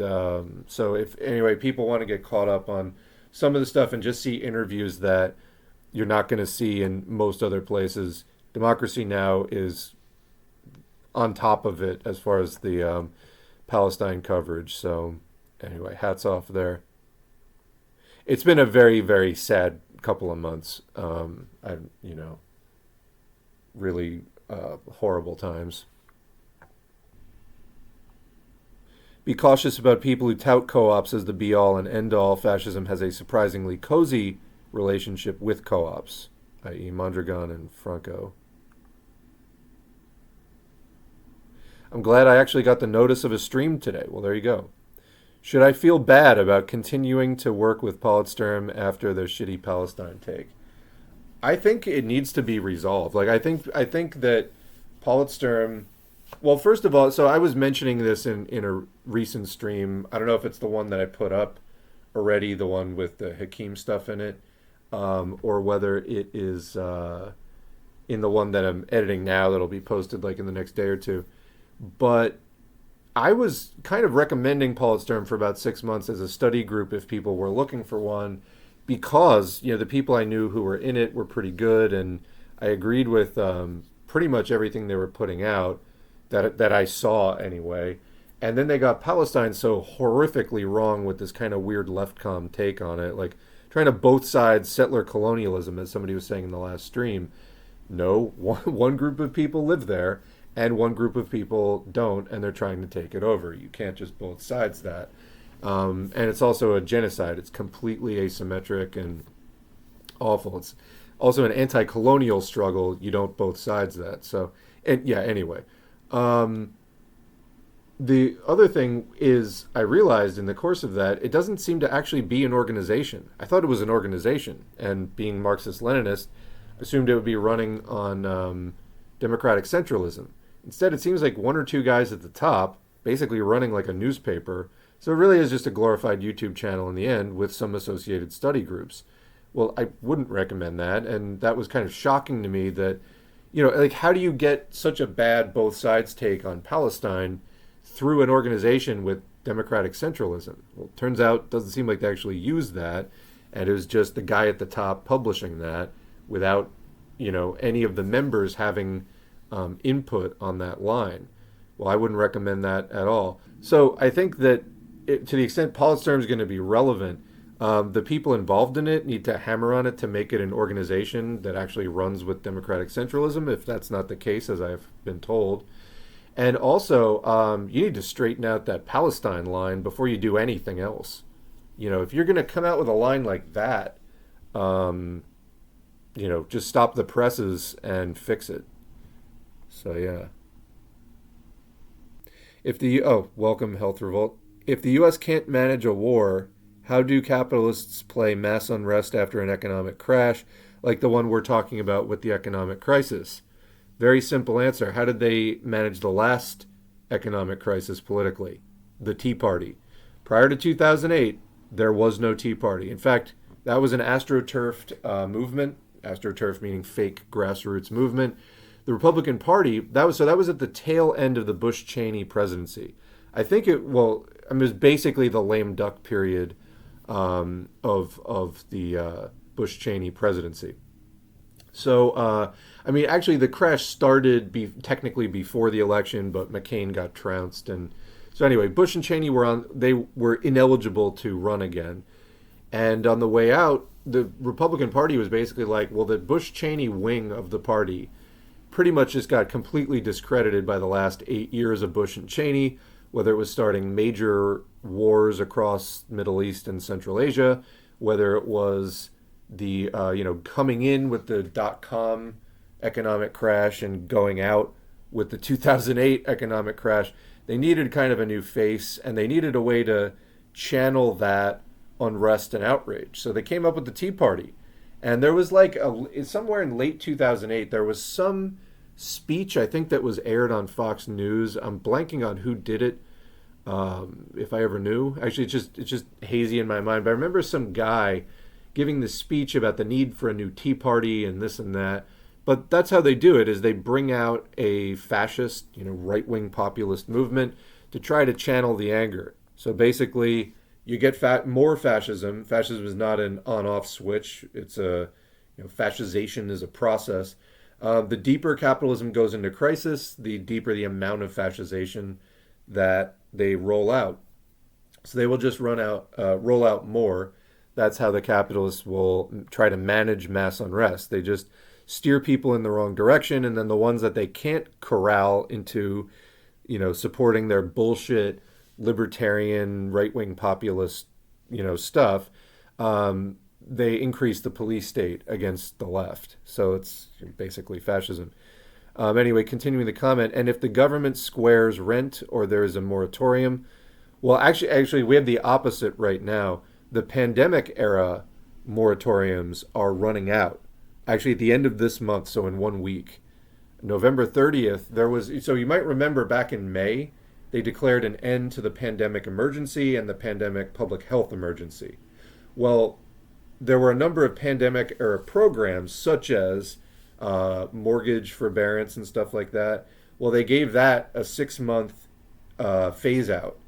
so if people want to get caught up on some of the stuff and just see interviews that you're not going to see in most other places, Democracy Now! Is on top of it as far as the Palestine coverage. So anyway, hats off there. It's been a very, very sad couple of months. Really horrible times. Be cautious about people who tout co-ops as the be-all and end-all. Fascism has a surprisingly cozy relationship with co-ops, i.e. Mondragon and Franco. I'm glad I actually got the notice of a stream today. Well, there you go. Should I feel bad about continuing to work with Politsturm after their shitty Palestine take? I think it needs to be resolved. I think that Politsturm. Well, first of all, so I was mentioning this in a recent stream. I don't know if it's the one that I put up already, the one with the Hakeem stuff in it, or whether it is in the one that I'm editing now that'll be posted in the next day or two. But I was kind of recommending Politsturm for about 6 months as a study group if people were looking for one, because the people I knew who were in it were pretty good, and I agreed with pretty much everything they were putting out that I saw anyway. And then they got Palestine so horrifically wrong with this kind of weird left-com take on it, trying to both sides settler colonialism, as somebody was saying in the last stream. No, one group of people live there, and one group of people don't, and they're trying to take it over. You can't just both sides that. And it's also a genocide. It's completely asymmetric and awful. It's also an anti-colonial struggle. You don't both sides that. So, and yeah, anyway. The other thing is, I realized in the course of that, it doesn't seem to actually be an organization. I thought it was an organization, and being Marxist-Leninist, assumed it would be running on democratic centralism. Instead, it seems like one or two guys at the top, basically running like a newspaper. So it really is just a glorified YouTube channel in the end with some associated study groups. Well, I wouldn't recommend that. And that was kind of shocking to me that, how do you get such a bad both sides take on Palestine through an organization with democratic centralism? Well, it turns out it doesn't seem like they actually used that. And it was just the guy at the top publishing that without, any of the members having input on that line. Well, I wouldn't recommend that at all. So I think that to the extent Politsturm is going to be relevant, the people involved in it need to hammer on it to make it an organization that actually runs with democratic centralism, if that's not the case, as I've been told. And also, you need to straighten out that Palestine line before you do anything else. If you're going to come out with a line like that, just stop the presses and fix it. So, yeah. Welcome, Health Revolt. If the U.S. can't manage a war, how do capitalists play mass unrest after an economic crash, like the one we're talking about with the economic crisis? Very simple answer. How did they manage the last economic crisis politically? The Tea Party. Prior to 2008, there was no Tea Party. In fact, that was an astroturfed movement, astroturf meaning fake grassroots movement. The Republican Party, that was at the tail end of the Bush-Cheney presidency. I think it was basically the lame duck period of the Bush-Cheney presidency. I mean, actually, the crash started technically before the election, but McCain got trounced, and so anyway, Bush and Cheney they were ineligible to run again, and on the way out, the Republican Party was basically like, well, the Bush Cheney wing of the party pretty much just got completely discredited by the last 8 years of Bush and Cheney, whether it was starting major wars across Middle East and Central Asia, whether it was the coming in with the dot-com economic crash and going out with the 2008 economic crash. They needed kind of a new face, and they needed a way to channel that unrest and outrage. So they came up with the Tea Party. And there was somewhere in late 2008, there was some speech, I think, that was aired on Fox News. I'm blanking on who did it, if I ever knew. Actually, it's just hazy in my mind. But I remember some guy giving this speech about the need for a new Tea Party and this and that. But that's how they do it, is they bring out a fascist, right-wing populist movement to try to channel the anger. So basically, you get more fascism. Fascism is not an on-off switch. It's fascization is a process. The deeper capitalism goes into crisis, the deeper the amount of fascization that they roll out. So they will just roll out more. That's how the capitalists will try to manage mass unrest. They just steer people in the wrong direction, and then the ones that they can't corral into, supporting their bullshit libertarian right-wing populist, stuff, they increase the police state against the left. So it's basically fascism. Anyway, continuing the comment, and if the government squares rent or there is a moratorium, well, actually, we have the opposite right now. The pandemic era moratoriums are running out. Actually, at the end of this month, so in 1 week, November 30th, so you might remember back in May, they declared an end to the pandemic emergency and the pandemic public health emergency. Well, there were a number of pandemic era programs, such as mortgage forbearance and stuff like that. Well, they gave that a 6-month phase out.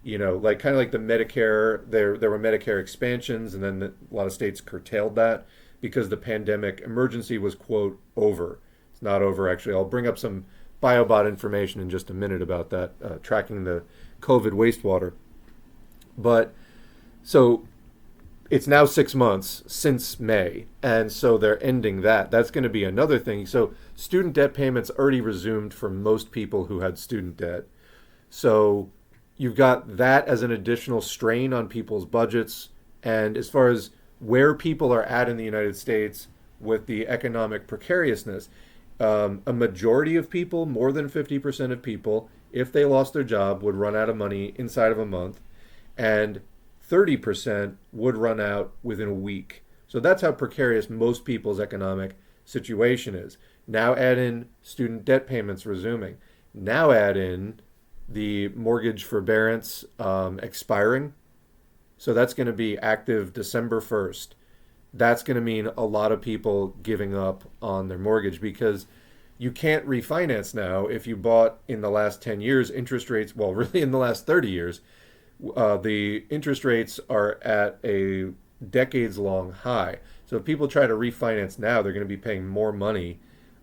Kind of like the Medicare, there were Medicare expansions, and then a lot of states curtailed that because the pandemic emergency was, quote, over. It's not over, actually. I'll bring up some BioBot information in just a minute about that, tracking the COVID wastewater. But so it's now 6 months since May, and so they're ending that. That's going to be another thing. So student debt payments already resumed for most people who had student debt. So you've got that as an additional strain on people's budgets. And as far as where people are at in the United States with the economic precariousness, a majority of people, more than 50% of people, if they lost their job, would run out of money inside of a month, and 30% would run out within a week. So that's how precarious most people's economic situation is. Now add in student debt payments resuming. Now add in the mortgage forbearance expiring. So that's going to be active December 1st. That's going to mean a lot of people giving up on their mortgage, because you can't refinance now. If you bought in the last 10 years, interest rates, well, really in the last 30 years, the interest rates are at a decades-long high. So if people try to refinance now, they're going to be paying more money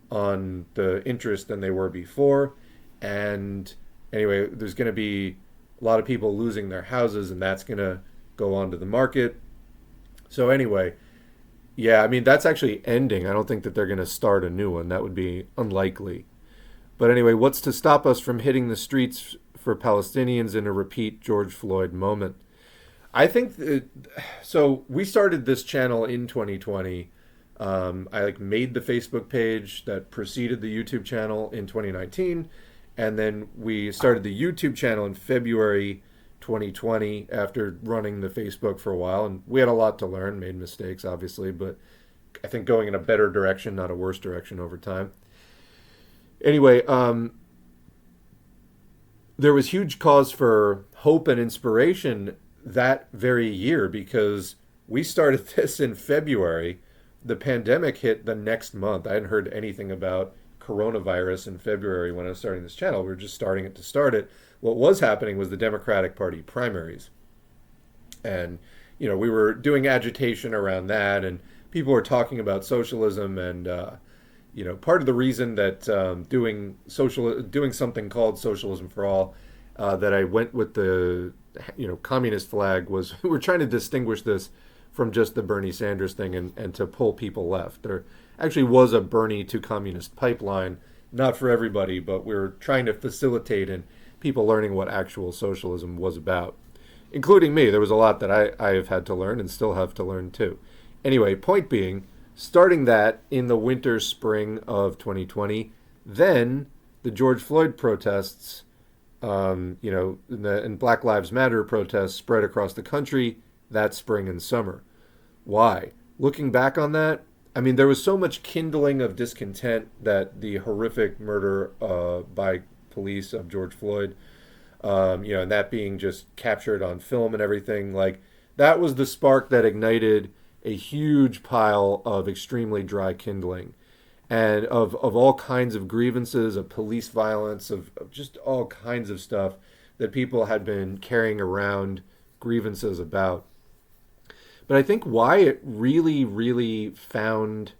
on the interest than they were before. And anyway, there's going to be a lot of people losing their houses, and that's going to go onto the market. So anyway, yeah, I mean, that's actually ending. I don't think that they're going to start a new one. That would be unlikely. But anyway, what's to stop us from hitting the streets for Palestinians in a repeat George Floyd moment? I think so we started this channel in 2020. I made the Facebook page that preceded the YouTube channel in 2019. And then we started the YouTube channel in February 2020 after running the Facebook for a while. And we had a lot to learn, made mistakes, obviously, but I think going in a better direction, not a worse direction over time. Anyway, there was huge cause for hope and inspiration that very year, because we started this in February. The pandemic hit the next month. I hadn't heard anything about coronavirus in February when I was starting this channel. We were just starting it to start it. What was happening was the Democratic Party primaries. And, we were doing agitation around that. And people were talking about socialism, and part of the reason that doing something called socialism for all, that I went with the communist flag was we're trying to distinguish this from just the Bernie Sanders thing, and to pull people left. There actually was a Bernie to communist pipeline, not for everybody, but we were trying to facilitate in people learning what actual socialism was about, including me. There was a lot that I have had to learn and still have to learn too. Anyway, point being, starting that in the winter, spring of 2020, then the George Floyd protests, and Black Lives Matter protests spread across the country that spring and summer. Why? Looking back on that, I mean, there was so much kindling of discontent that the horrific murder by police of George Floyd, and that being just captured on film and everything, like that was the spark that ignited a huge pile of extremely dry kindling, and of all kinds of grievances, of police violence, of just all kinds of stuff that people had been carrying around grievances about. But I think why it really, really found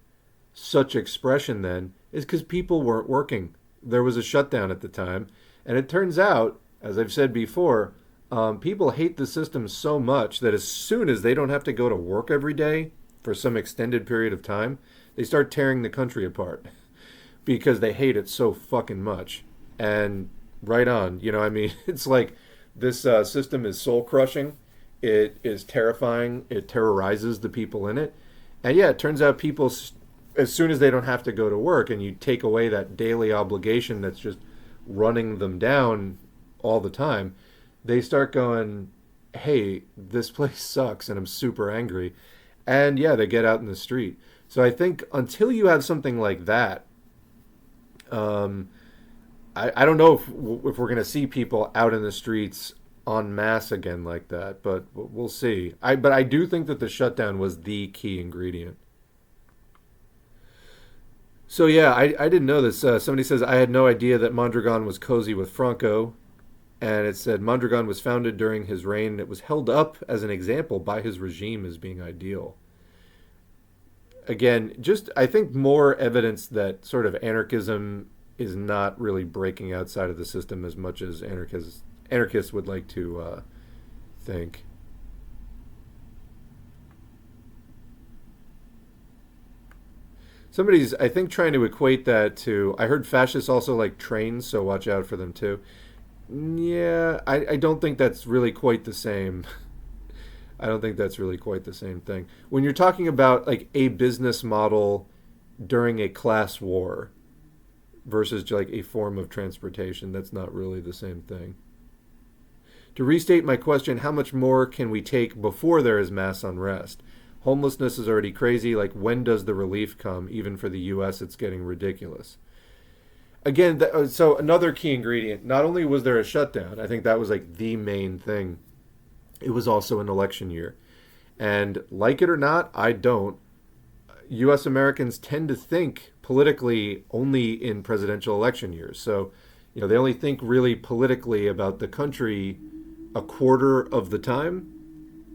such expression then is because people weren't working. There was a shutdown at the time. And it turns out, as I've said before, people hate the system so much that as soon as they don't have to go to work every day for some extended period of time, they start tearing the country apart because they hate it so fucking much. And right on, it's like this system is soul crushing. It is terrifying. It terrorizes the people in it. And yeah, it turns out people, as soon as they don't have to go to work and you take away that daily obligation that's just running them down all the time, they start going, hey, this place sucks and I'm super angry. And yeah, they get out in the street. So I think until you have something like that, I don't know if we're going to see people out in the streets en masse again like that, but we'll see. But I do think that the shutdown was the key ingredient. So yeah, I didn't know this. Somebody says, I had no idea that Mondragon was cozy with Franco. And it said Mondragon was founded during his reign. It was held up as an example by his regime as being ideal. Again, just I think more evidence that sort of anarchism is not really breaking outside of the system as much as anarchists would like to think. Somebody's, I think, trying to equate that to, I heard fascists also like trains, so watch out for them too. Yeah, I don't think that's really quite the same. I don't think that's really quite the same thing. When you're talking about like a business model during a class war versus like a form of transportation, that's not really the same thing. To restate my question, how much more can we take before there is mass unrest? Homelessness is already crazy. Like, when does the relief come? Even for the U.S., it's getting ridiculous. Again, so another key ingredient, not only was there a shutdown, I think that was like the main thing, it was also an election year. And like it or not, I don't, U.S. Americans tend to think politically only in presidential election years. So, they only think really politically about the country a quarter of the time.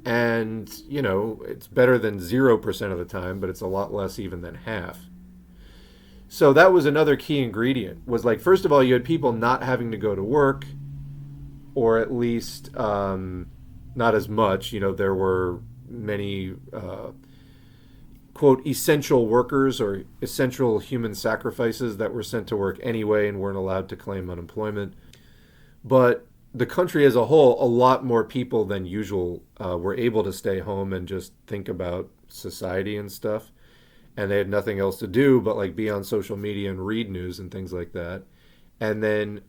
And, it's better than 0% of the time, but it's a lot less even than half. So that was another key ingredient, was like, first of all, you had people not having to go to work, or at least not as much. There were many, quote, essential workers or essential human sacrifices that were sent to work anyway and weren't allowed to claim unemployment. But the country as a whole, a lot more people than usual were able to stay home and just think about society and stuff. And they had nothing else to do but like be on social media and read news and things like that. And then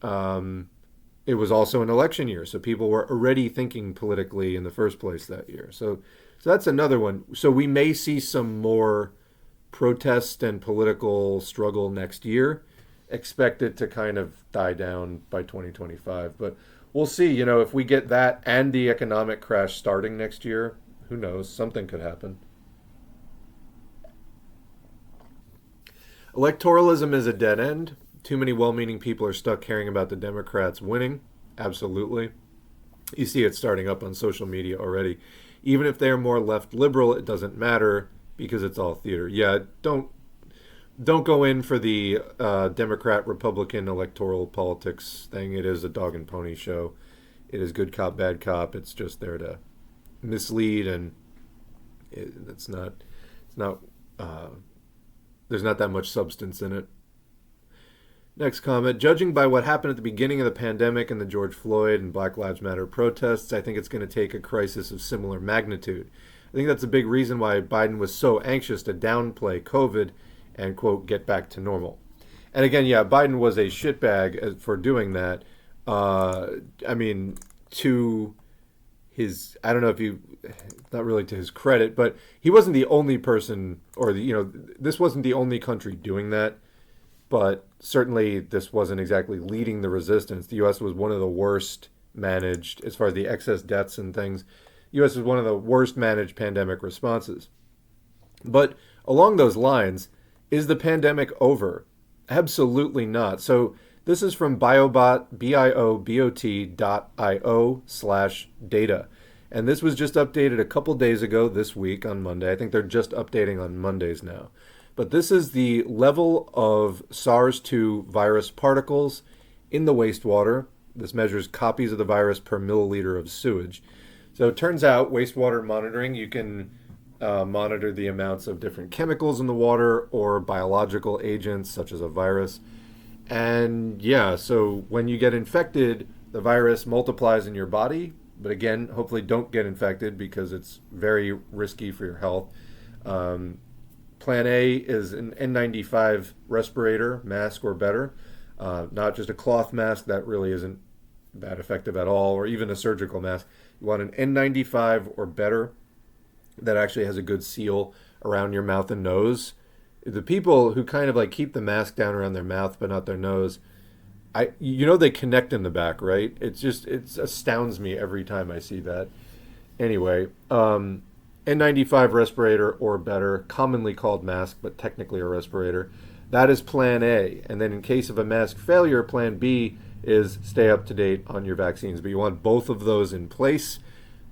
it was also an election year, so people were already thinking politically in the first place that year. So that's another one. So we may see some more protest and political struggle next year. Expect it to kind of die down by 2025. But we'll see, if we get that and the economic crash starting next year, who knows? Something could happen. Electoralism is a dead end. Too many well-meaning people are stuck caring about the Democrats winning. Absolutely. You see it starting up on social media already. Even if they are more left liberal, it doesn't matter. because it's all theater. Yeah, don't go in for the Democrat Republican electoral politics thing. It is a dog and pony show. It is good cop, bad cop. It's just there to mislead, and it's not. It's not. There's not that much substance in it. Next comment. Judging by what happened at the beginning of the pandemic and the George Floyd and Black Lives Matter protests, I think it's going to take a crisis of similar magnitude. I think that's a big reason why Biden was so anxious to downplay COVID and, quote, get back to normal. And again, yeah, Biden was a shitbag for doing that. I mean, to his, I don't know if you, not really to his credit, but he wasn't the only person, or, this wasn't the only country doing that. But certainly this wasn't exactly leading the resistance. The U.S. was one of the worst managed, as far as the excess deaths and things. The U.S. was one of the worst managed pandemic responses. But along those lines, is the pandemic over? Absolutely not. So this is from biobot, biobot.io/data. And this was just updated a couple days ago this week on Monday. I think they're just updating on Mondays now. But this is the level of SARS-2 virus particles in the wastewater. This measures copies of the virus per milliliter of sewage. So it turns out wastewater monitoring, you can monitor the amounts of different chemicals in the water or biological agents such as a virus. And yeah, so when you get infected, the virus multiplies in your body. But again, hopefully don't get infected because it's very risky for your health. Plan A is an N95 respirator, mask or better, not just a cloth mask. That really isn't that effective at all, or even a surgical mask. You want an N95 or better that actually has a good seal around your mouth and nose. The people who kind of like keep the mask down around their mouth but not their nose, they connect in the back, right? It astounds me every time I see that. Anyway, N95 respirator or better, commonly called mask, but technically a respirator. That is plan A. And then in case of a mask failure, plan B is stay up to date on your vaccines. But you want both of those in place.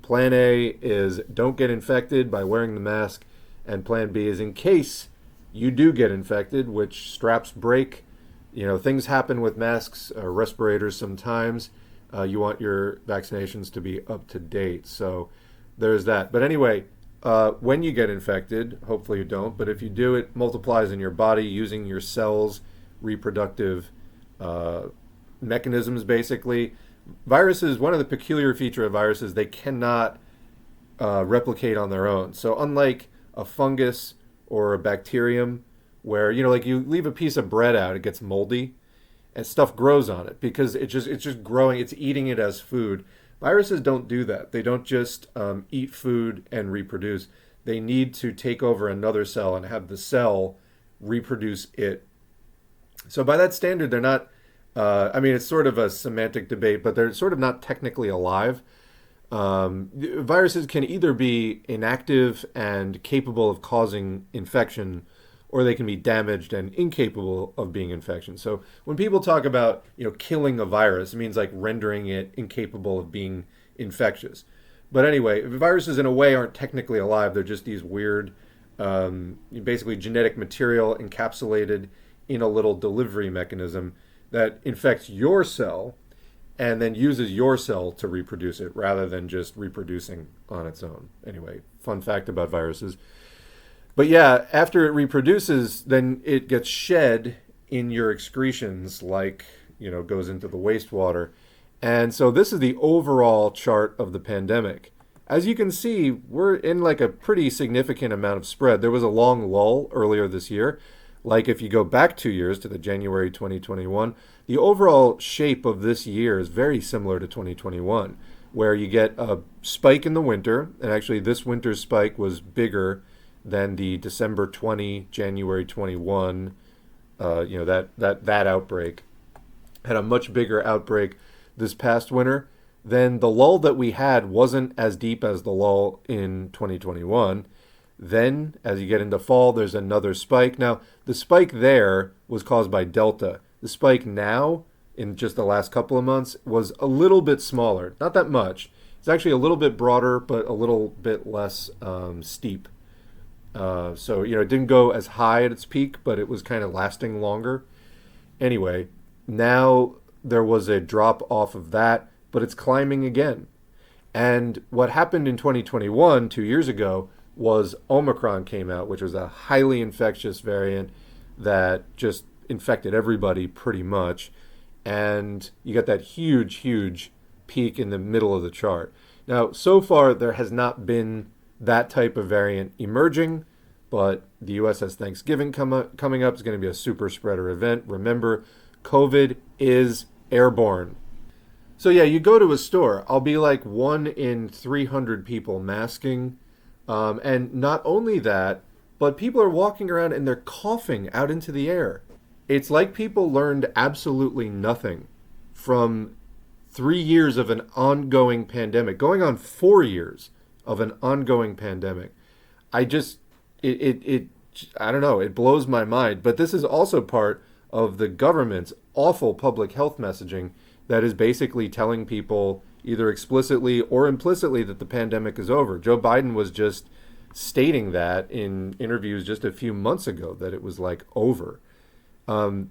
Plan A is don't get infected by wearing the mask. And plan B is in case you do get infected, which straps break. Things happen with masks or respirators sometimes. You want your vaccinations to be up to date. So there's that. But anyway, when you get infected, hopefully you don't, but if you do, it multiplies in your body using your cells, reproductive mechanisms, basically. Viruses, one of the peculiar features of viruses, they cannot replicate on their own. So unlike a fungus or a bacterium, where, like you leave a piece of bread out, it gets moldy, and stuff grows on it because it's just growing, it's eating it as food. Viruses don't do that. They don't just eat food and reproduce. They need to take over another cell and have the cell reproduce it. So by that standard, they're not, it's sort of a semantic debate, but they're sort of not technically alive. Viruses can either be inactive and capable of causing infection, or they can be damaged and incapable of being infection. So when people talk about, killing a virus, it means like rendering it incapable of being infectious. But anyway, viruses in a way aren't technically alive. They're just these weird, basically genetic material encapsulated in a little delivery mechanism that infects your cell and then uses your cell to reproduce it rather than just reproducing on its own. Anyway, fun fact about viruses. But yeah, after it reproduces, then it gets shed in your excretions, like, goes into the wastewater. And so this is the overall chart of the pandemic. As you can see, we're in like a pretty significant amount of spread. There was a long lull earlier this year. Like if you go back 2 years to the January 2021, the overall shape of this year is very similar to 2021, where you get a spike in the winter. And actually this winter's spike was bigger than the December 20, January 21, that outbreak. Had a much bigger outbreak this past winter. Then the lull that we had wasn't as deep as the lull in 2021. Then, as you get into fall, there's another spike. Now, the spike there was caused by Delta. The spike now, in just the last couple of months, was a little bit smaller. Not that much. It's actually a little bit broader, but a little bit less steep. So, it didn't go as high at its peak, but it was kind of lasting longer. Anyway, now there was a drop off of that, but it's climbing again. And what happened in 2021, 2 years ago, was Omicron came out, which was a highly infectious variant that just infected everybody pretty much. And you got that huge, huge peak in the middle of the chart. Now, so far, there has not been that type of variant emerging, but the US has Thanksgiving coming up. It's going to be a super spreader event. Remember, COVID is airborne. So yeah, you go to a store, I'll be like 1 in 300 people masking. And not only that, but people are walking around and they're coughing out into the air. It's like people learned absolutely nothing from 3 years of an ongoing pandemic, going on 4 years of an ongoing pandemic. I just, I don't know, it blows my mind. But this is also part of the government's awful public health messaging that is basically telling people either explicitly or implicitly that the pandemic is over. Joe Biden was just stating that in interviews just a few months ago, that it was like over. How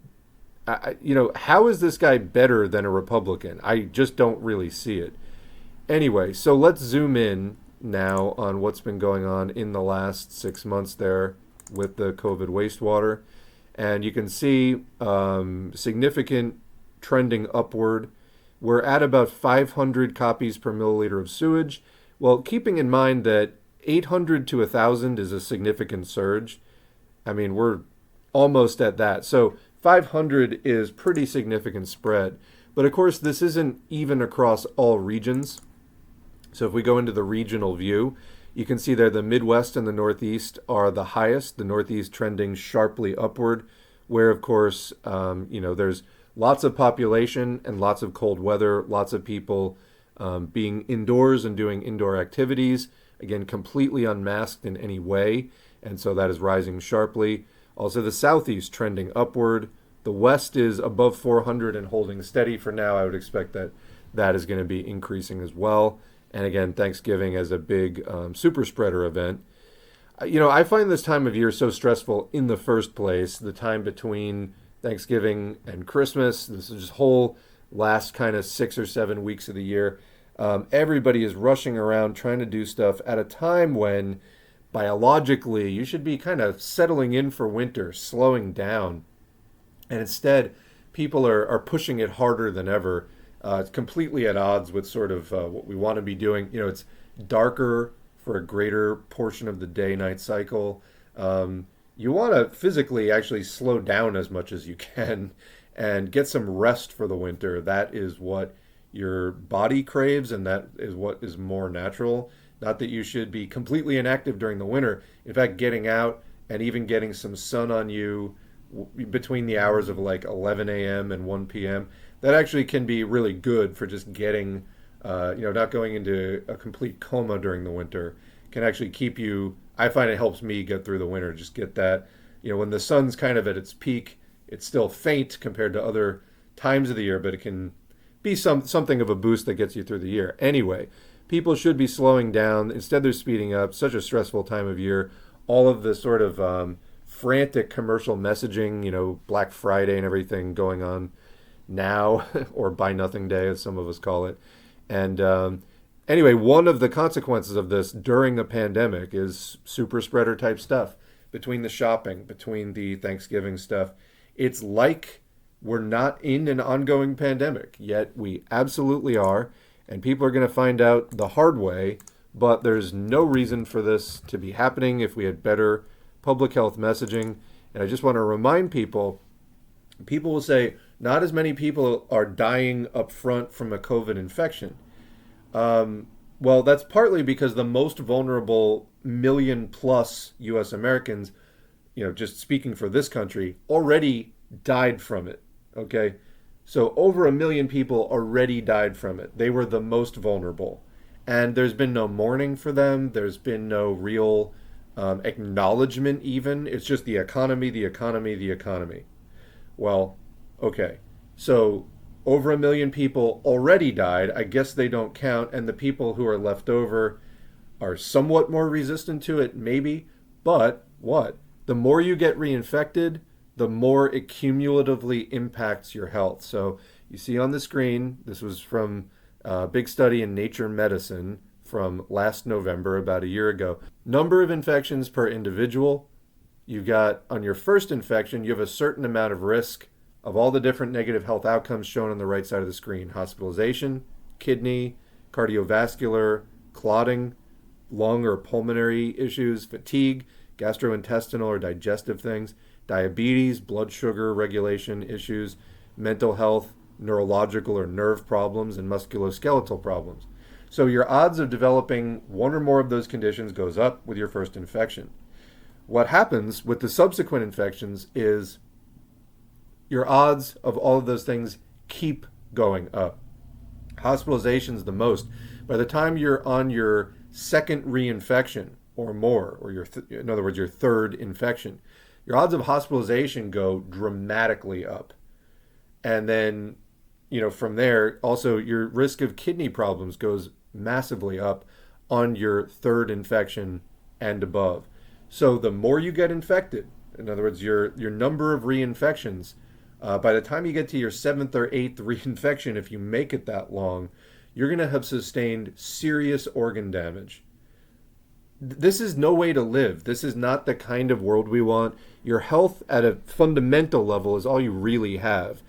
is this guy better than a Republican? I just don't really see it. Anyway, so let's zoom in now on what's been going on in the last 6 months there with the COVID wastewater. And you can see significant trending upward. We're at about 500 copies per milliliter of sewage. Well, keeping in mind that 800 to 1,000 is a significant surge. I mean, we're almost at that. So 500 is pretty significant spread. But of course, this isn't even across all regions. So if we go into the regional view, you can see there the Midwest and the Northeast are the highest, the Northeast trending sharply upward, where of course, there's lots of population and lots of cold weather, lots of people being indoors and doing indoor activities, again, completely unmasked in any way. And so that is rising sharply. Also, the Southeast trending upward. The West is above 400 and holding steady for now. I would expect that that is going to be increasing as well. And again, Thanksgiving as a big super spreader event. I find this time of year so stressful in the first place, the time between Thanksgiving and Christmas. This is just whole last kind of 6 or 7 weeks of the year. Everybody is rushing around trying to do stuff at a time when biologically you should be kind of settling in for winter, slowing down. And instead, people are pushing it harder than ever. It's completely at odds with sort of what we want to be doing. It's darker for a greater portion of the day-night cycle. You want to physically actually slow down as much as you can and get some rest for the winter. That is what your body craves, and that is what is more natural. Not that you should be completely inactive during the winter. In fact, getting out and even getting some sun on you between the hours of like 11 a.m. and 1 p.m., that actually can be really good for just getting, not going into a complete coma during the winter. Can actually keep you, I find it helps me get through the winter. Just get that, when the sun's kind of at its peak, it's still faint compared to other times of the year, but it can be something of a boost that gets you through the year. Anyway, people should be slowing down. Instead, they're speeding up. Such a stressful time of year. All of the sort of frantic commercial messaging, Black Friday and everything going on now, or Buy Nothing Day, as some of us call it. And anyway, one of the consequences of this during the pandemic is super spreader type stuff. Between the shopping, between the Thanksgiving stuff, it's like we're not in an ongoing pandemic, yet we absolutely are. And people are going to find out the hard way, but there's no reason for this to be happening if we had better public health messaging. And I just want to remind people will say not as many people are dying up front from a COVID infection. Well, that's partly because the most vulnerable million plus U.S. Americans, just speaking for this country, already died from it. Okay. So over 1 million people already died from it. They were the most vulnerable. And there's been no mourning for them. There's been no real acknowledgement even. It's just the economy, the economy, the economy. Well, okay. So over 1 million people already died. I guess they don't count. And the people who are left over are somewhat more resistant to it, maybe. But what? The more you get reinfected, the more it cumulatively impacts your health. So you see on the screen, this was from a big study in Nature Medicine from last November, about a year ago. Number of infections per individual. You've got, on your first infection, you have a certain amount of risk of all the different negative health outcomes shown on the right side of the screen. Hospitalization, kidney, cardiovascular, clotting, lung or pulmonary issues, fatigue, gastrointestinal or digestive things, diabetes, blood sugar regulation issues, mental health, neurological or nerve problems, and musculoskeletal problems. So your odds of developing one or more of those conditions goes up with your first infection. What happens with the subsequent infections is your odds of all of those things keep going up. Hospitalizations the most. By the time you're on your second reinfection or more, or in other words, your third infection, your odds of hospitalization go dramatically up. And then, from there, also your risk of kidney problems goes massively up on your third infection and above. So the more you get infected, in other words, your number of reinfections, by the time you get to your seventh or eighth reinfection, if you make it that long, you're going to have sustained serious organ damage. This is no way to live. This is not the kind of world we want. Your health at a fundamental level is all you really have.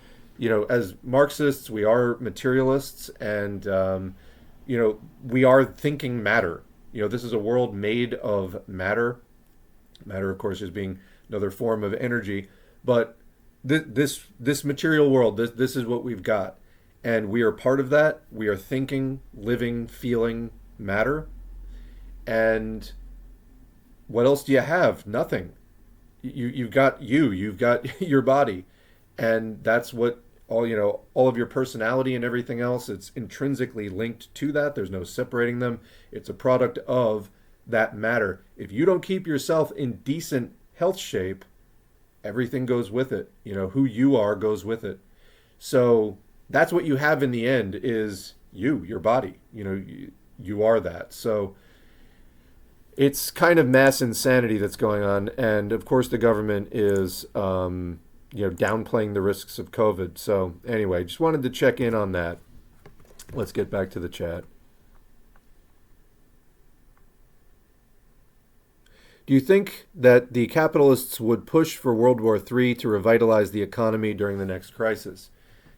As Marxists, we are materialists, and we are thinking matter. This is a world made of matter. Matter, of course, is being another form of energy, but this material world, this is what we've got, and we are part of that. We are thinking, living, feeling matter. And what else do you have? Nothing. You've got you've got your body, and that's what all of your personality and everything else, it's intrinsically linked to that. There's no separating them. It's a product of that matter. If you don't keep yourself in decent health shape, everything goes with it. Who you are goes with it. So that's what you have in the end is your body. You are that. So it's kind of mass insanity that's going on. And of course the government is, downplaying the risks of COVID. So anyway, just wanted to check in on that. Let's get back to the chat. Do you think that the capitalists would push for World War III to revitalize the economy during the next crisis?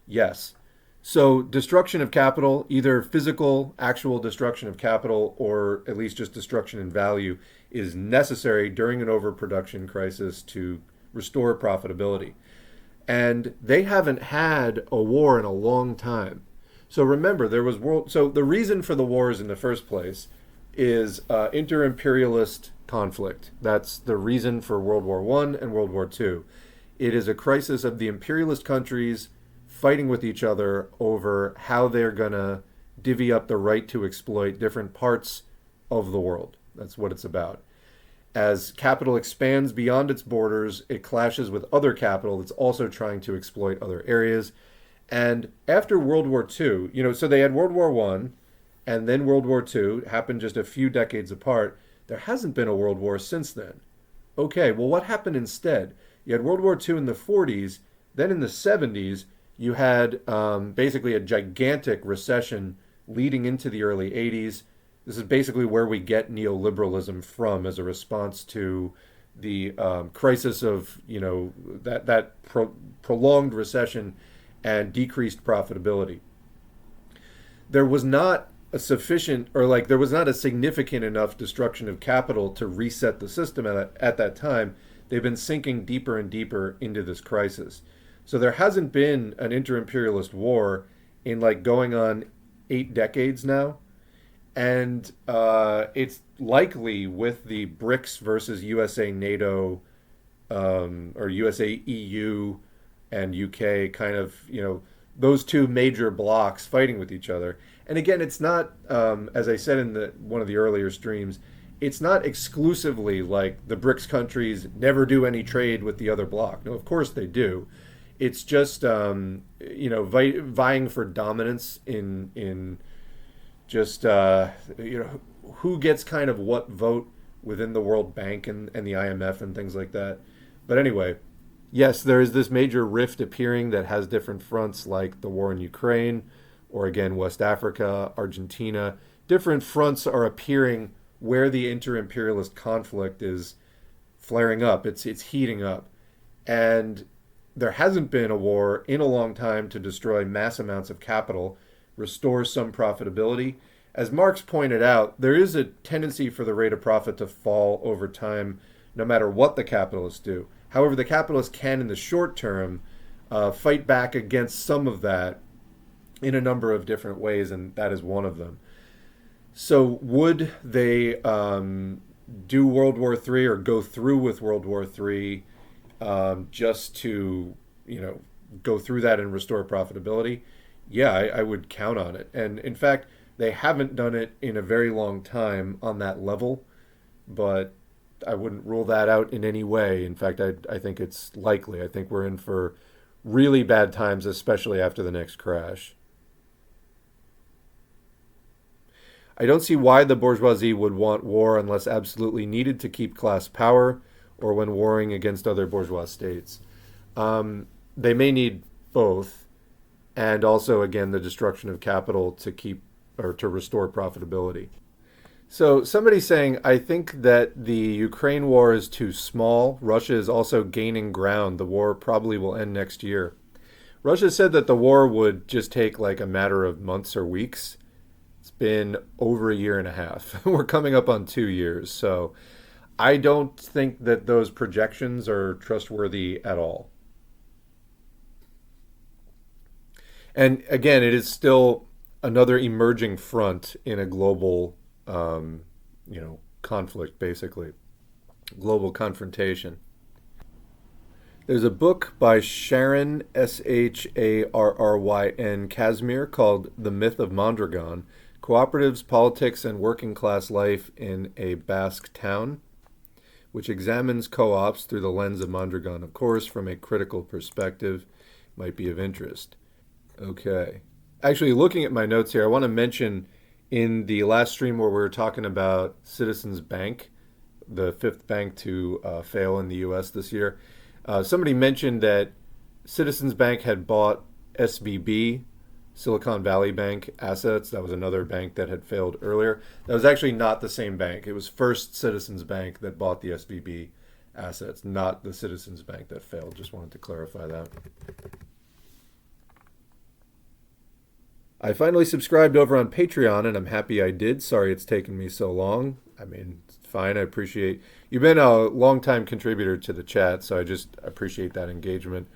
Yes. So destruction of capital, either physical, actual destruction of capital, or at least just destruction in value, is necessary during an overproduction crisis to restore profitability. And they haven't had a war in a long time. So remember, so the reason for the wars in the first place is inter-imperialist conflict. That's the reason for World War I and World War II. It is a crisis of the imperialist countries fighting with each other over how they're going to divvy up the right to exploit different parts of the world. That's what it's about. As capital expands beyond its borders, it clashes with other capital that's also trying to exploit other areas. And after World War II, so they had World War I and then World War II, happened just a few decades apart. There hasn't been a world war since then. Okay, well, what happened instead? You had World War II in the 40s. Then in the 70s, you had basically a gigantic recession leading into the early 80s. This is basically where we get neoliberalism from as a response to the crisis of, prolonged recession and decreased profitability. There was not a significant enough destruction of capital to reset the system at that time. They've been sinking deeper and deeper into this crisis. So there hasn't been an inter-imperialist war in going on 8 decades now. And it's likely with the BRICS versus USA NATO or USA EU and UK kind of, those two major blocks fighting with each other. And again, it's not, as I said in one of the earlier streams, it's not exclusively like the BRICS countries never do any trade with the other bloc. No, of course they do. It's just, vying for dominance in just, who gets kind of what vote within the World Bank and the IMF and things like that. But anyway, yes, there is this major rift appearing that has different fronts, like the war in Ukraine, or again, West Africa, Argentina. Different fronts are appearing where the inter-imperialist conflict is flaring up. It's heating up. And there hasn't been a war in a long time to destroy mass amounts of capital, restore some profitability. As Marx pointed out, there is a tendency for the rate of profit to fall over time, no matter what the capitalists do. However, the capitalists can, in the short term, fight back against some of that in a number of different ways, and that is one of them. So would they do World War III or go through with World War III just to, go through that and restore profitability? Yeah, I would count on it. And in fact, they haven't done it in a very long time on that level, but I wouldn't rule that out in any way. In fact, I think it's likely. I think we're in for really bad times, especially after the next crash. I don't see why the bourgeoisie would want war unless absolutely needed to keep class power or when warring against other bourgeois states. They may need both, and also, again, the destruction of capital to keep or to restore profitability. So somebody's saying, I think that the Ukraine war is too small. Russia is also gaining ground. The war probably will end next year. Russia said that the war would just take like a matter of months or weeks. It's been over a year and a half. We're coming up on 2 years. So I don't think that those projections are trustworthy at all. And again, it is still another emerging front in a global, conflict, basically. Global confrontation. There's a book by Sharon, Sharryn Casimir, called The Myth of Mondragon, Cooperatives, Politics, and Working Class Life in a Basque Town, which examines co-ops through the lens of Mondragon, of course, from a critical perspective. Might be of interest. Okay. Actually, looking at my notes here, I want to mention in the last stream where we were talking about Citizens Bank, the fifth bank to fail in the U.S. this year, somebody mentioned that Citizens Bank had bought SVB, Silicon Valley Bank assets. That was another bank that had failed earlier. That was actually not the same bank. It was first Citizens Bank that bought the SVB assets, not the Citizens Bank that failed. Just wanted to clarify that. I finally subscribed over on Patreon, and I'm happy I did. Sorry it's taken me so long. I mean, it's fine. I appreciate... You've been a long-time contributor to the chat, so I just appreciate that engagement.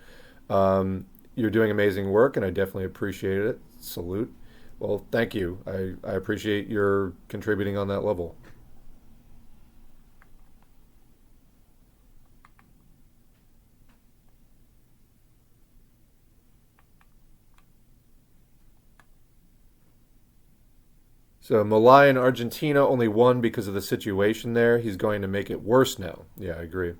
You're doing amazing work, and I definitely appreciate it. Salute. Well, thank you. I appreciate your contributing on that level. So Milei in Argentina only won because of the situation there. He's going to make it worse now. Yeah, I agree.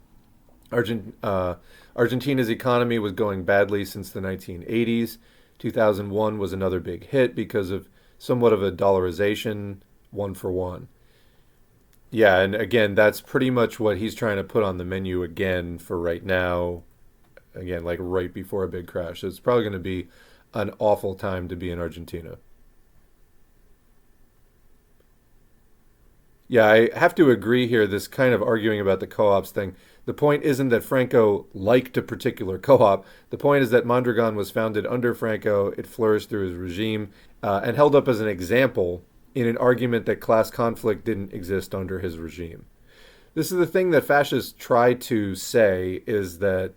Argentina's economy was going badly since the 1980s. 2001 was another big hit because of somewhat of a dollarization, 1-for-1. Yeah, and again, that's pretty much what he's trying to put on the menu again for right now. Again, like right before a big crash. So it's probably going to be an awful time to be in Argentina. Yeah, I have to agree here, this kind of arguing about the co-ops thing. The point isn't that Franco liked a particular co-op. The point is that Mondragon was founded under Franco, it flourished through his regime, and held up as an example in an argument that class conflict didn't exist under his regime. This is the thing that fascists try to say, is that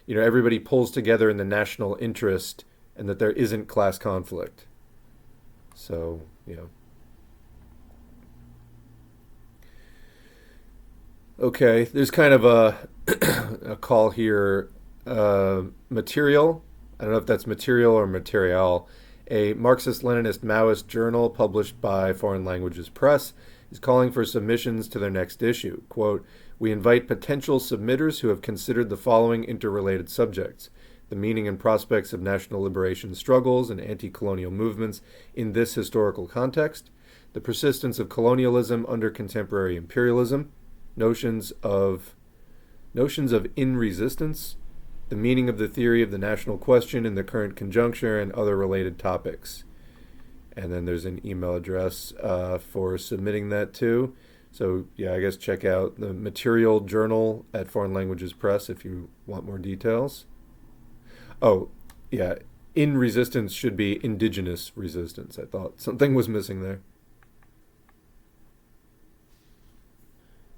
everybody pulls together in the national interest and that there isn't class conflict. So, Okay, there's kind of a call here. Material, I don't know if that's material or material, a Marxist-Leninist Maoist journal published by Foreign Languages Press, is calling for submissions to their next issue. Quote, "We invite potential submitters who have considered the following interrelated subjects: the meaning and prospects of national liberation struggles and anti-colonial movements in this historical context, the persistence of colonialism under contemporary imperialism, notions of in resistance, the meaning of the theory of the national question in the current conjuncture, and other related topics. And then there's an email address for submitting that too. So yeah, I guess check out the Material Journal at Foreign Languages Press if you want more details. Oh, yeah, in resistance should be indigenous resistance. I thought something was missing there.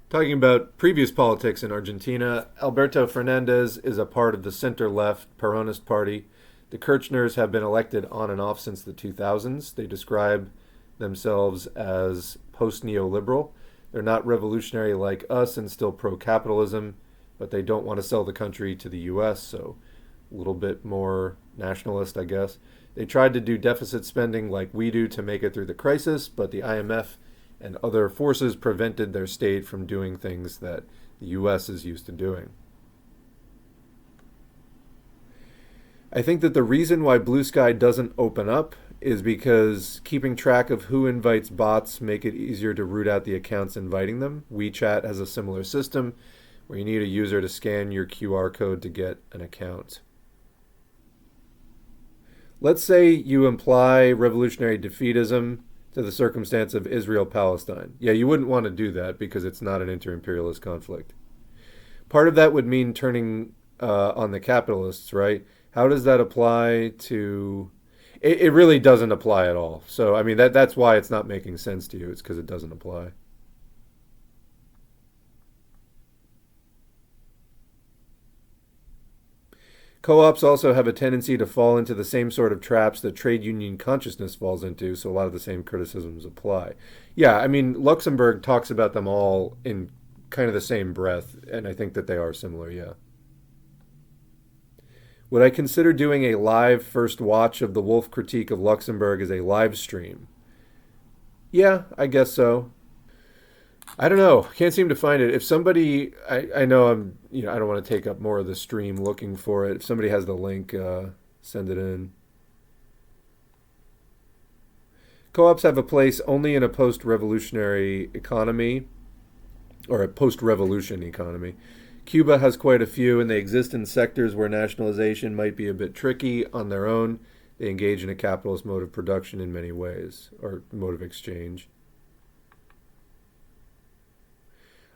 Talking about previous politics in Argentina, Alberto Fernandez is a part of the center-left Peronist Party. The Kirchners have been elected on and off since the 2000s. They describe themselves as post-neoliberal. They're not revolutionary like us and still pro-capitalism, but they don't want to sell the country to the U.S., so a little bit more nationalist, I guess. They tried to do deficit spending like we do to make it through the crisis, but the IMF and other forces prevented their state from doing things that the U.S. is used to doing. I think that the reason why Blue Sky doesn't open up is because keeping track of who invites bots make it easier to root out the accounts inviting them. WeChat has a similar system where you need a user to scan your QR code to get an account. Let's say you imply revolutionary defeatism to the circumstance of Israel-Palestine. Yeah, you wouldn't want to do that because it's not an inter-imperialist conflict. Part of that would mean turning on the capitalists, right? How does that apply to... It really doesn't apply at all. So, I mean, that's why it's not making sense to you. It's because it doesn't apply. Co-ops also have a tendency to fall into the same sort of traps that trade union consciousness falls into, so a lot of the same criticisms apply. Yeah, I mean, Luxembourg talks about them all in kind of the same breath, and I think that they are similar, yeah. Would I consider doing a live first watch of the Wolf critique of Luxembourg as a live stream? Yeah, I guess so. I don't know. Can't seem to find it. If somebody, I know I don't want to take up more of the stream looking for it. If somebody has the link, send it in. Co-ops have a place only in a post-revolutionary economy, or a post-revolution economy. Cuba has quite a few, and they exist in sectors where nationalization might be a bit tricky on their own. They engage in a capitalist mode of production in many ways, or mode of exchange.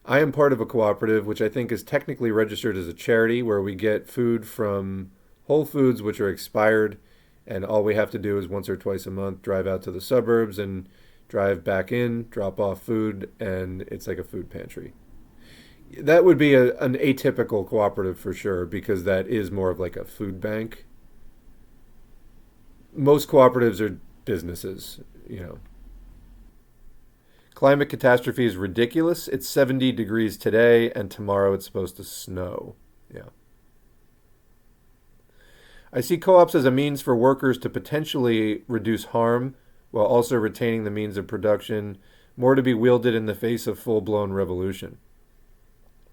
I am part of a cooperative, which I think is technically registered as a charity, where we get food from Whole Foods, which are expired, and all we have to do is once or twice a month drive out to the suburbs and drive back in, drop off food, and it's like a food pantry. That would be an atypical cooperative for sure, because that is more of like a food bank. Most cooperatives are businesses, Climate catastrophe is ridiculous. It's 70 degrees today, and tomorrow it's supposed to snow. Yeah. I see co-ops as a means for workers to potentially reduce harm while also retaining the means of production, more to be wielded in the face of full-blown revolution.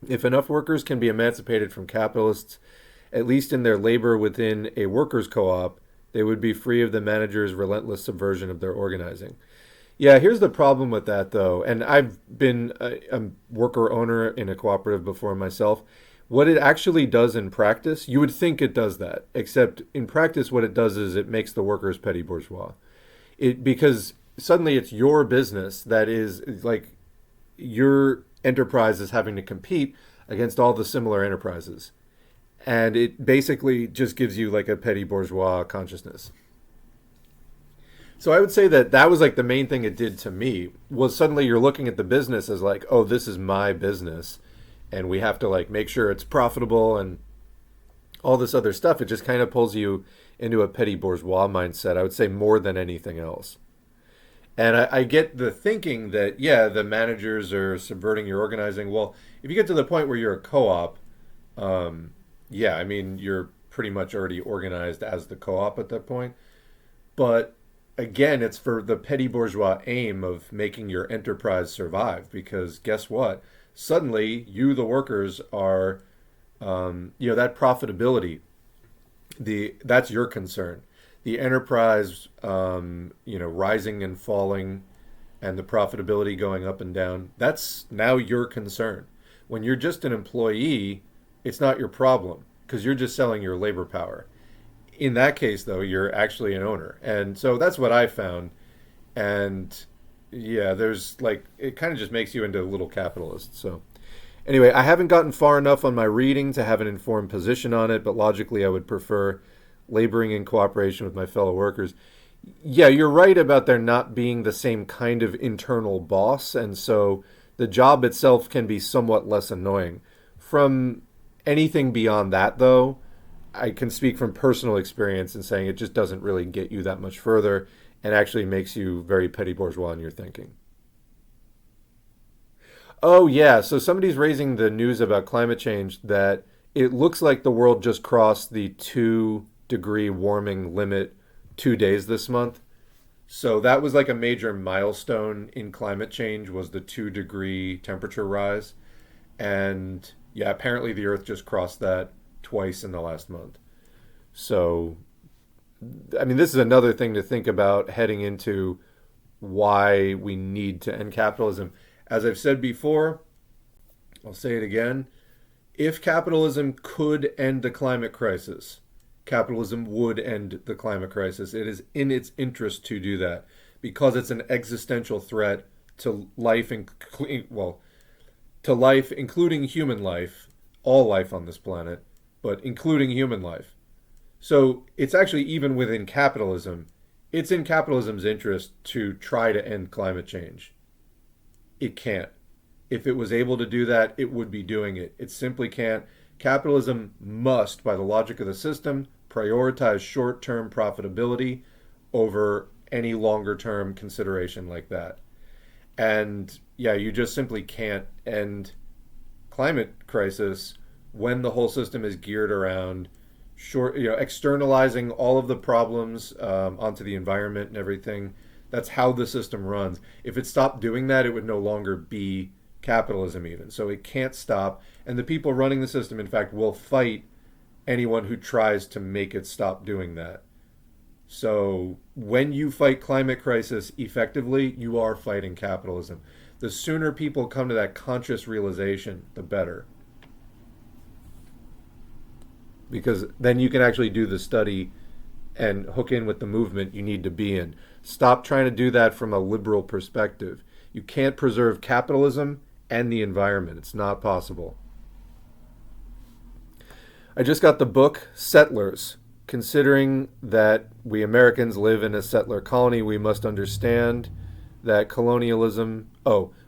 If enough workers can be emancipated from capitalists, at least in their labor within a workers' co-op, they would be free of the manager's relentless subversion of their organizing. Yeah, here's the problem with that, though, and I've been a worker owner in a cooperative before myself. What it actually does in practice, you would think it does that, except in practice what it does is it makes the workers petty bourgeois. Because suddenly it's your business that is like your enterprise is having to compete against all the similar enterprises. And it basically just gives you like a petty bourgeois consciousness. So I would say that was like the main thing it did to me, was suddenly you're looking at the business as like, oh, this is my business, and we have to like make sure it's profitable and all this other stuff. It just kind of pulls you into a petty bourgeois mindset, I would say, more than anything else. And I get the thinking that, yeah, the managers are subverting your organizing. Well, if you get to the point where you're a co-op, yeah, I mean, you're pretty much already organized as the co-op at that point. But again, it's for the petty bourgeois aim of making your enterprise survive, because guess what? Suddenly, you, the workers, are, that profitability, that's your concern. The enterprise, rising and falling and the profitability going up and down, that's now your concern. When you're just an employee, it's not your problem because you're just selling your labor power. In that case, though, you're actually an owner. And so that's what I found. And yeah, there's like, it kind of just makes you into a little capitalist. So anyway, I haven't gotten far enough on my reading to have an informed position on it, but logically I would prefer laboring in cooperation with my fellow workers. Yeah, you're right about there not being the same kind of internal boss, and so the job itself can be somewhat less annoying. From anything beyond that, though, I can speak from personal experience in saying it just doesn't really get you that much further and actually makes you very petty bourgeois in your thinking. Oh, yeah, so somebody's raising the news about climate change that it looks like the world just crossed the 2-degree warming limit 2 days this month. So that was like a major milestone in climate change, was the 2-degree temperature rise. And yeah, apparently the Earth just crossed that twice in the last month. So, I mean, this is another thing to think about heading into why we need to end capitalism. As I've said before, I'll say it again. If capitalism could end the climate crisis, capitalism would end the climate crisis. It is in its interest to do that because it's an existential threat to life, to life, including human life, all life on this planet, but including human life. So it's actually, even within capitalism, it's in capitalism's interest to try to end climate change. It can't. If it was able to do that, it would be doing it. It simply can't. Capitalism must, by the logic of the system, prioritize short-term profitability over any longer-term consideration like that. And yeah, you just simply can't end climate crisis when the whole system is geared around externalizing all of the problems onto the environment and everything. That's how the system runs. If it stopped doing that, it would no longer be capitalism even. So it can't stop. And the people running the system, in fact, will fight anyone who tries to make it stop doing that. So when you fight climate crisis effectively, you are fighting capitalism. The sooner people come to that conscious realization, the better. Because then you can actually do the study and hook in with the movement you need to be in. Stop trying to do that from a liberal perspective. You can't preserve capitalism and the environment. It's not possible. I just got the book Settlers. Considering that we Americans live in a settler colony, we must understand that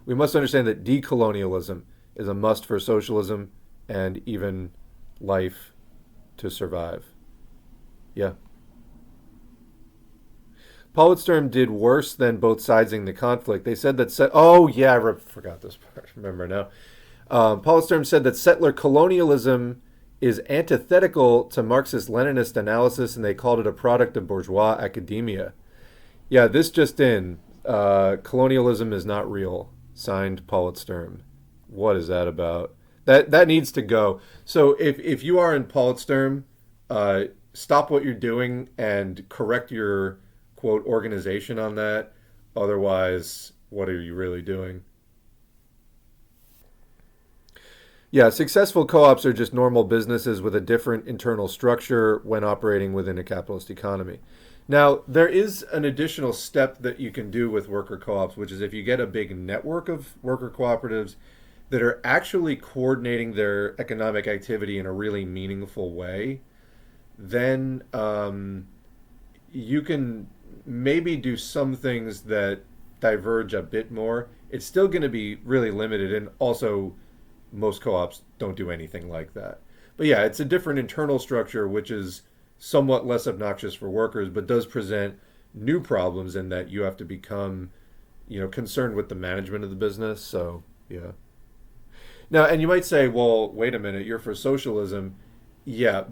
we must understand that decolonialism is a must for socialism and even life to survive. Yeah. Politsturm did worse than both sides in the conflict. They said that I forgot this part. Remember now. Politsturm said that settler colonialism is antithetical to Marxist-Leninist analysis, and they called it a product of bourgeois academia. Yeah, this just in. Colonialism is not real. Signed, Politsturm. What is that about? That needs to go. So if you are in Politsturm, stop what you're doing and correct your, quote, organization on that. Otherwise, what are you really doing? Yeah, successful co-ops are just normal businesses with a different internal structure when operating within a capitalist economy. Now, there is an additional step that you can do with worker co-ops, which is if you get a big network of worker cooperatives that are actually coordinating their economic activity in a really meaningful way, then you can maybe do some things that diverge a bit more. It's still going to be really limited, and also most co-ops don't do anything like that. But yeah, it's a different internal structure, which is somewhat less obnoxious for workers, but does present new problems in that you have to become, concerned with the management of the business. So, yeah. Now, and you might say, well, wait a minute, you're for socialism. Yeah,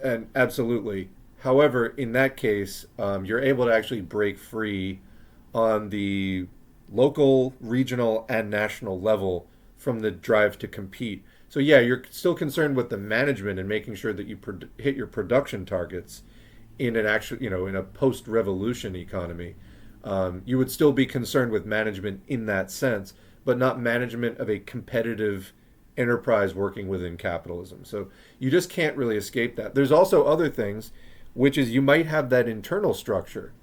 and absolutely. However, in that case, you're able to actually break free on the local, regional, and national level from the drive to compete. So yeah, you're still concerned with the management and making sure that you hit your production targets in an actual, in a post-revolution economy. You would still be concerned with management in that sense, but not management of a competitive enterprise working within capitalism. So you just can't really escape that. There's also other things, which is you might have that internal structure,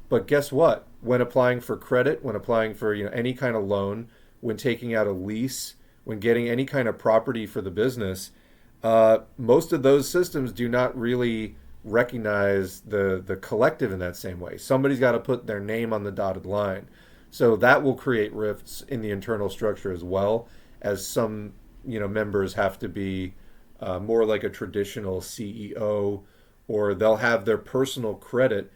but guess what? When applying for credit, when applying for any kind of loan, when taking out a lease, when getting any kind of property for the business, most of those systems do not really recognize the collective in that same way. Somebody's got to put their name on the dotted line. So that will create rifts in the internal structure as well, as some members have to be more like a traditional CEO, or they'll have their personal credit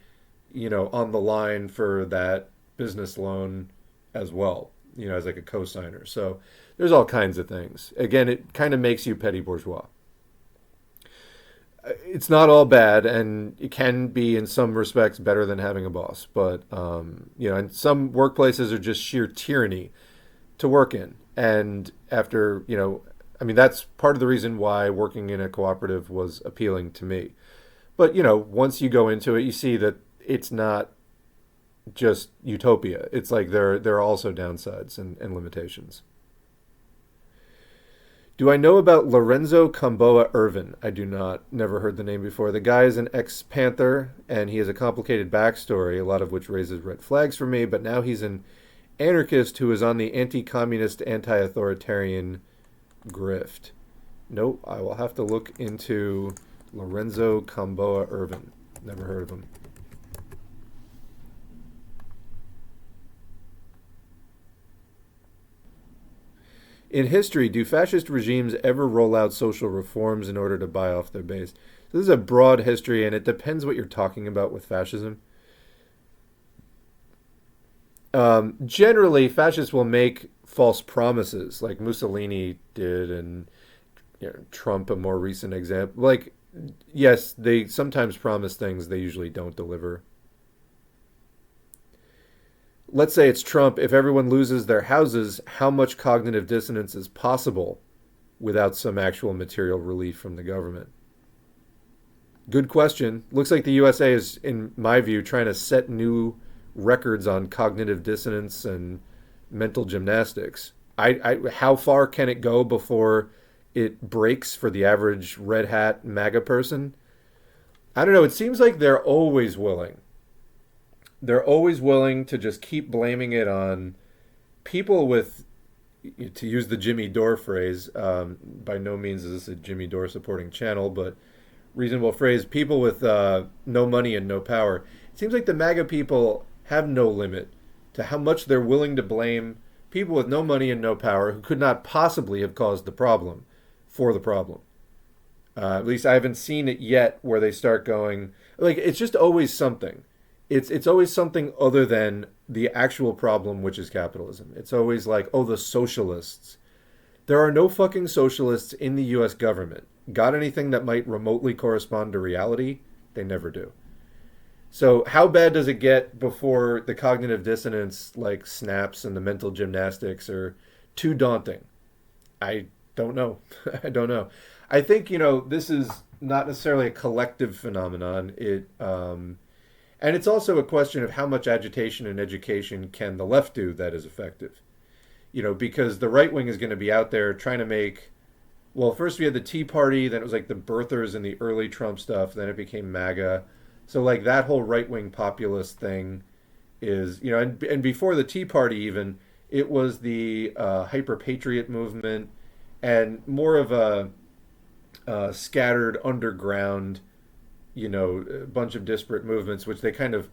on the line for that business loan as well, as like a cosigner. So there's all kinds of things. Again, it kind of makes you petty bourgeois. It's not all bad, and it can be in some respects better than having a boss. But and some workplaces are just sheer tyranny to work in. And after that's part of the reason why working in a cooperative was appealing to me. But once you go into it, you see that it's not just utopia. It's like there are also downsides and limitations. Do I know about Lorenzo Kom'boa Ervin? I do not. Never heard the name before. The guy is an ex-Panther, and he has a complicated backstory, a lot of which raises red flags for me, but now he's an anarchist who is on the anti-communist, anti-authoritarian grift. Nope, I will have to look into Lorenzo Kom'boa Ervin. Never heard of him. In history, do fascist regimes ever roll out social reforms in order to buy off their base? So this is a broad history, and it depends what you're talking about with fascism. Generally, fascists will make false promises, like Mussolini did, and Trump, a more recent example. Like, yes, they sometimes promise things they usually don't deliver. Let's say it's Trump. If everyone loses their houses, how much cognitive dissonance is possible without some actual material relief from the government? Good question. Looks like the USA is, in my view, trying to set new records on cognitive dissonance and mental gymnastics. How far can it go before it breaks for the average red hat MAGA person? I don't know. It seems like they're always willing. They're always willing to just keep blaming it on people with, to use the Jimmy Dore phrase, by no means is this a Jimmy Dore supporting channel, but reasonable phrase, people with no money and no power. It seems like the MAGA people have no limit to how much they're willing to blame people with no money and no power who could not possibly have caused the problem for the problem. At least I haven't seen it yet where they start going, like, it's just always something. It's always something other than the actual problem, which is capitalism. It's always like, oh, the socialists. There are no fucking socialists in the U.S. government. Got anything that might remotely correspond to reality? They never do. So how bad does it get before the cognitive dissonance like snaps and the mental gymnastics are too daunting? I don't know. I don't know. I think, this is not necessarily a collective phenomenon. And it's also a question of how much agitation and education can the left do that is effective. Because the right wing is going to be out there trying to make, well, first we had the Tea Party, then it was like the birthers and the early Trump stuff, then it became MAGA. So like that whole right wing populist thing is, and before the Tea Party even, it was the hyper patriot movement and more of a scattered underground, a bunch of disparate movements, which they kind of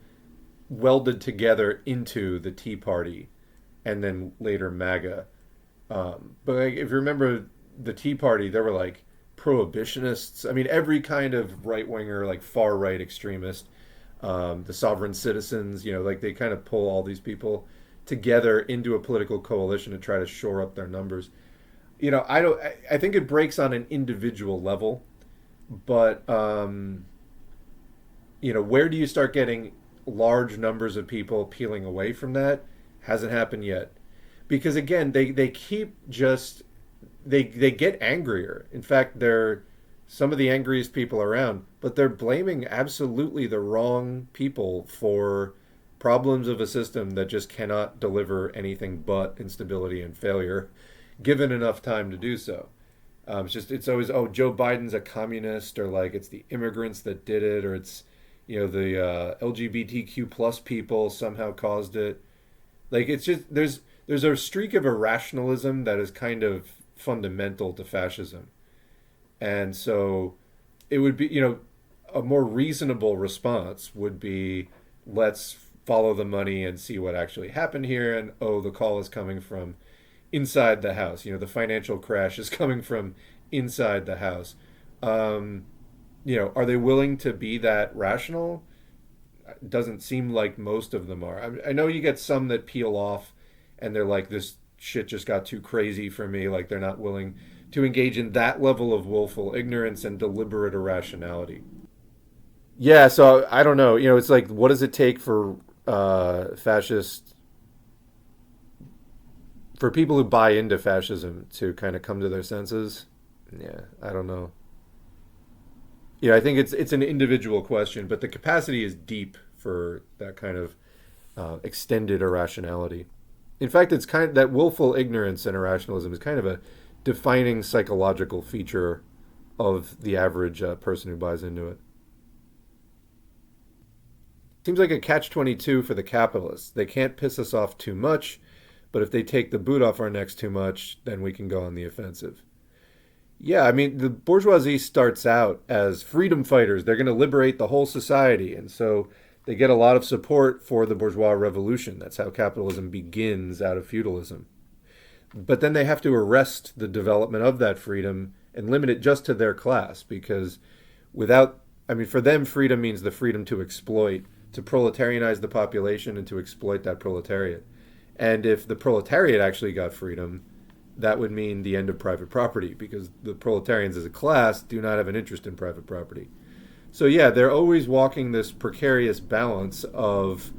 welded together into the Tea Party and then later MAGA. But like, if you remember the Tea Party, there were like prohibitionists. I mean, every kind of right-winger, like far-right extremist, the sovereign citizens, like they kind of pull all these people together into a political coalition to try to shore up their numbers. I think it breaks on an individual level, but where do you start getting large numbers of people peeling away from that? Hasn't happened yet. Because again, they keep just, they get angrier. In fact, they're some of the angriest people around, but they're blaming absolutely the wrong people for problems of a system that just cannot deliver anything but instability and failure, given enough time to do so. It's always, oh, Joe Biden's a communist, or like it's the immigrants that did it, or it's, the LGBTQ plus people somehow caused it. Like it's just there's a streak of irrationalism that is kind of fundamental to fascism, and so it would be, a more reasonable response would be, let's follow the money and see what actually happened here, and oh, the call is coming from inside the house. The financial crash is coming from inside the house. Are they willing to be that rational? Doesn't seem like most of them are. I know you get some that peel off and they're like, this shit just got too crazy for me. Like they're not willing to engage in that level of willful ignorance and deliberate irrationality. Yeah, so I don't know. It's like, what does it take for fascist, for people who buy into fascism to kind of come to their senses? Yeah, I don't know. I think it's an individual question, but the capacity is deep for that kind of extended irrationality. In fact, it's kind of that willful ignorance and irrationalism is kind of a defining psychological feature of the average person who buys into it. Seems like a catch-22 for the capitalists. They can't piss us off too much, but if they take the boot off our necks too much, then we can go on the offensive. Yeah, I mean, the bourgeoisie starts out as freedom fighters. They're going to liberate the whole society. And so they get a lot of support for the bourgeois revolution. That's how capitalism begins, out of feudalism. But then they have to arrest the development of that freedom and limit it just to their class, because for them, freedom means the freedom to exploit, to proletarianize the population and to exploit that proletariat. And if the proletariat actually got freedom, that would mean the end of private property, because the proletarians as a class do not have an interest in private property. So yeah, they're always walking this precarious balance of,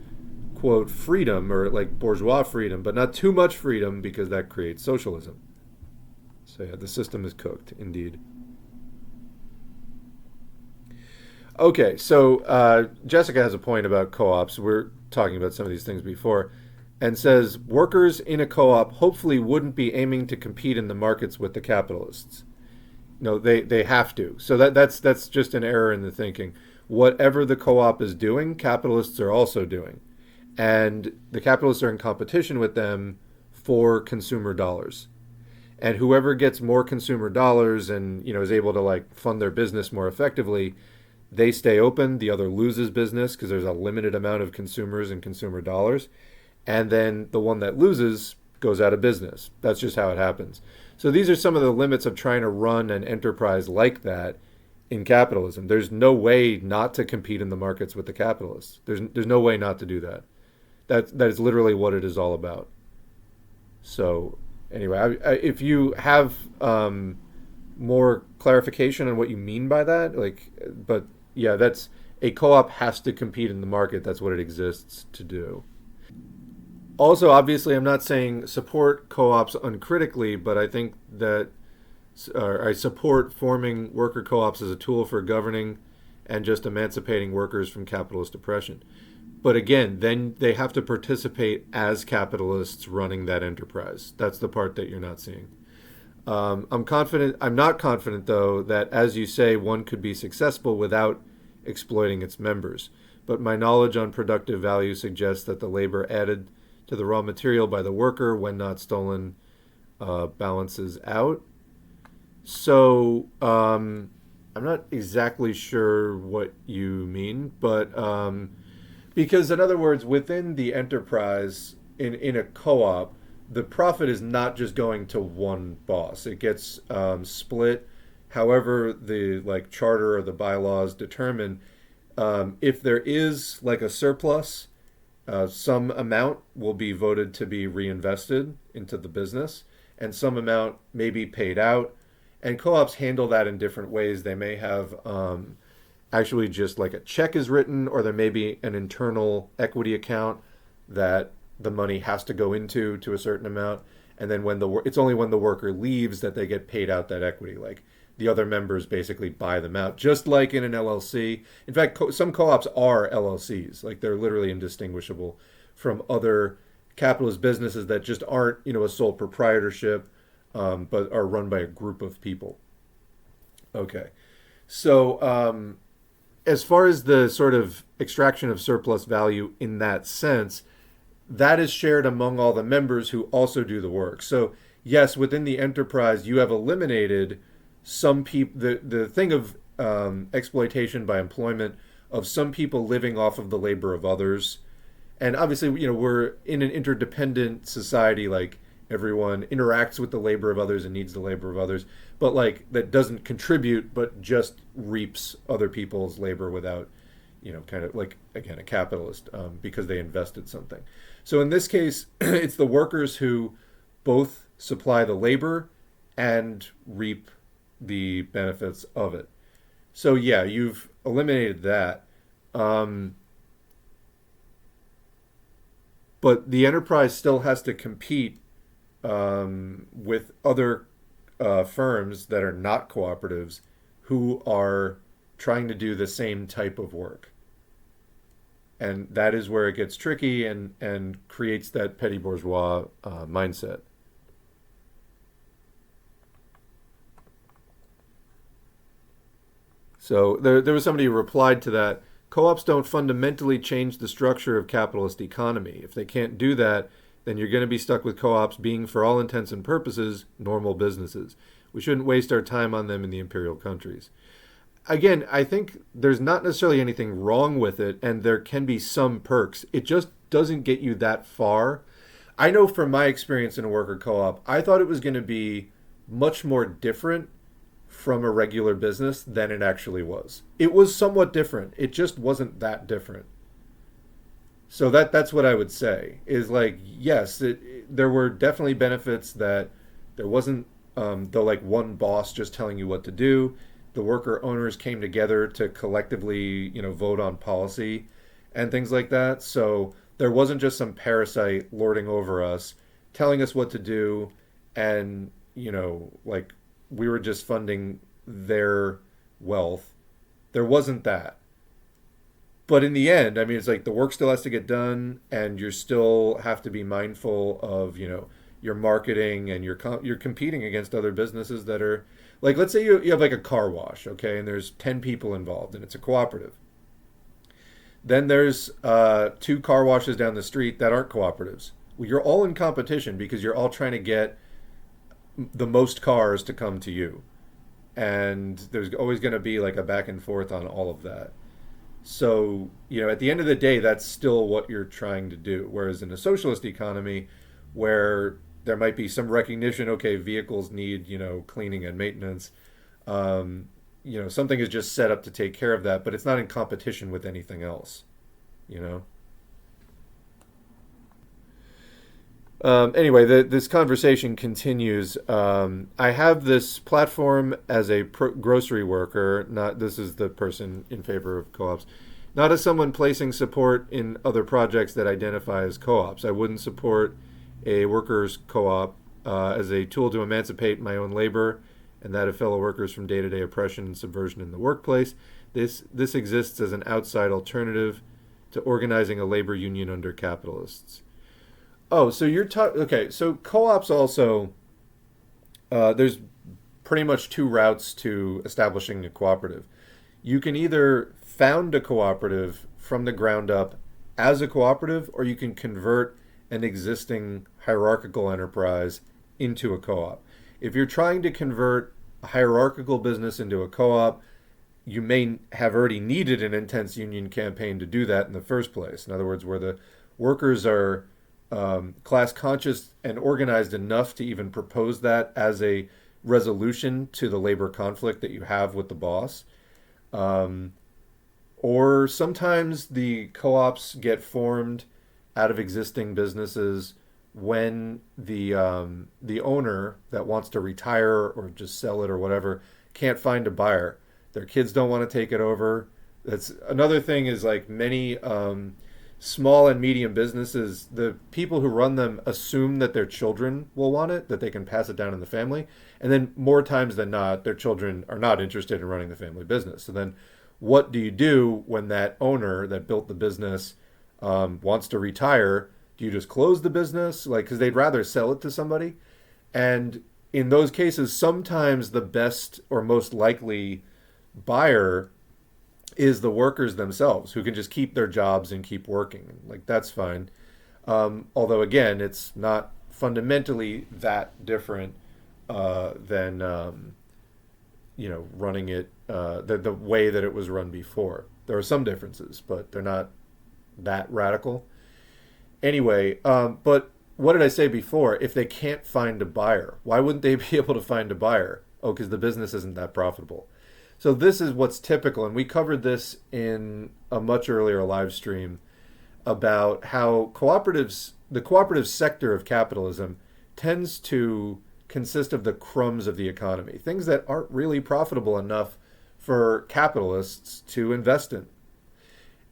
quote, freedom, or like bourgeois freedom, but not too much freedom, because that creates socialism. So yeah, the system is cooked, indeed. Okay, so Jessica has a point about co-ops. We're talking about some of these things before. And says workers in a co-op hopefully wouldn't be aiming to compete in the markets with the capitalists. No, they have to. So that's just an error in the thinking. Whatever the co-op is doing, capitalists are also doing. And the capitalists are in competition with them for consumer dollars. And whoever gets more consumer dollars and is able to like fund their business more effectively, they stay open. The other loses business because there's a limited amount of consumers and consumer dollars. And then the one that loses goes out of business. That's just how it happens. So these are some of the limits of trying to run an enterprise like that in capitalism. There's no way not to compete in the markets with the capitalists. There's no way not to do that. That is literally what it is all about. So anyway, if you have more clarification on what you mean by that, but yeah, that's a co-op has to compete in the market. That's what it exists to do. Also, obviously, I'm not saying support co-ops uncritically, but I think that I support forming worker co-ops as a tool for governing and just emancipating workers from capitalist oppression. But again, then they have to participate as capitalists running that enterprise. That's the part that you're not seeing. I'm not confident, though, that, as you say, one could be successful without exploiting its members. But my knowledge on productive value suggests that the labor added to the raw material by the worker, when not stolen, balances out. So I'm not exactly sure what you mean, but because in other words, within the enterprise, in a co-op, the profit is not just going to one boss. It gets split however the charter or the bylaws determine. If there is a surplus, some amount will be voted to be reinvested into the business, and some amount may be paid out. And co-ops handle that in different ways. They may have actually just a check is written, or there may be an internal equity account that the money has to go into to a certain amount. And then it's only when the worker leaves that they get paid out that equity. the other members basically buy them out, just like in an LLC. In fact, some co-ops are LLCs, like they're literally indistinguishable from other capitalist businesses that just aren't, a sole proprietorship, but are run by a group of people. Okay, so as far as the sort of extraction of surplus value in that sense, that is shared among all the members who also do the work. So yes, within the enterprise, you have eliminated some people, the thing of exploitation by employment of some people living off of the labor of others. And obviously, we're in an interdependent society, like everyone interacts with the labor of others and needs the labor of others, but like that doesn't contribute, but just reaps other people's labor without, kind of like, again, a capitalist, because they invested something. So in this case, it's the workers who both supply the labor and reap the benefits of it. So yeah, you've eliminated that. But the enterprise still has to compete with other firms that are not cooperatives who are trying to do the same type of work. And that is where it gets tricky and creates that petty bourgeois mindset. So there was somebody who replied to that. Co-ops don't fundamentally change the structure of capitalist economy. If they can't do that, then you're going to be stuck with co-ops being, for all intents and purposes, normal businesses. We shouldn't waste our time on them in the imperial countries. Again, I think there's not necessarily anything wrong with it, and there can be some perks. It just doesn't get you that far. I know from my experience in a worker co-op, I thought it was going to be much more different from a regular business than it actually was. It was somewhat different. It just wasn't that different. So that's what I would say is like, yes, there were definitely benefits that there wasn't the like one boss just telling you what to do. The worker owners came together to collectively, vote on policy and things like that. So there wasn't just some parasite lording over us, telling us what to do, and, like we were just funding their wealth. There wasn't that. But in the end, I mean, it's like the work still has to get done, and you still have to be mindful of, your marketing, and you're competing against other businesses that are, like, let's say you have like a car wash, okay, and there's 10 people involved, and it's a cooperative. Then there's 2 car washes down the street that aren't cooperatives. Well, you're all in competition because you're all trying to get the most cars to come to you. And there's always going to be like a back and forth on all of that. So, at the end of the day, that's still what you're trying to do. Whereas in a socialist economy, where there might be some recognition, okay, vehicles need, cleaning and maintenance, something is just set up to take care of that, but it's not in competition with anything else, Anyway, this conversation continues. I have this platform as a grocery worker. This is the person in favor of co-ops. Not as someone placing support in other projects that identify as co-ops. I wouldn't support a workers' co-op as a tool to emancipate my own labor and that of fellow workers from day-to-day oppression and subversion in the workplace. This exists as an outside alternative to organizing a labor union under capitalists. Oh, so you're okay. So co-ops also, there's pretty much 2 routes to establishing a cooperative. You can either found a cooperative from the ground up as a cooperative, or you can convert an existing hierarchical enterprise into a co-op. If you're trying to convert a hierarchical business into a co-op, you may have already needed an intense union campaign to do that in the first place. In other words, where the workers are class conscious and organized enough to even propose that as a resolution to the labor conflict that you have with the boss. Or sometimes the co-ops get formed out of existing businesses when the owner that wants to retire or just sell it or whatever can't find a buyer. Their kids don't want to take it over. That's another thing is like many small and medium businesses, the people who run them assume that their children will want it, that they can pass it down in the family. And then more times than not, their children are not interested in running the family business. So then what do you do when that owner that built the business wants to retire? Do you just close the business? Like, because they'd rather sell it to somebody. And in those cases, sometimes the best or most likely buyer is the workers themselves who can just keep their jobs and keep working. Like, that's fine. Although, again, it's not fundamentally that different than, running it the way that it was run before. There are some differences, but they're not that radical. Anyway, but what did I say before? If they can't find a buyer, why wouldn't they be able to find a buyer? Oh, because the business isn't that profitable. So this is what's typical, and we covered this in a much earlier live stream about how the cooperative sector of capitalism tends to consist of the crumbs of the economy, things that aren't really profitable enough for capitalists to invest in.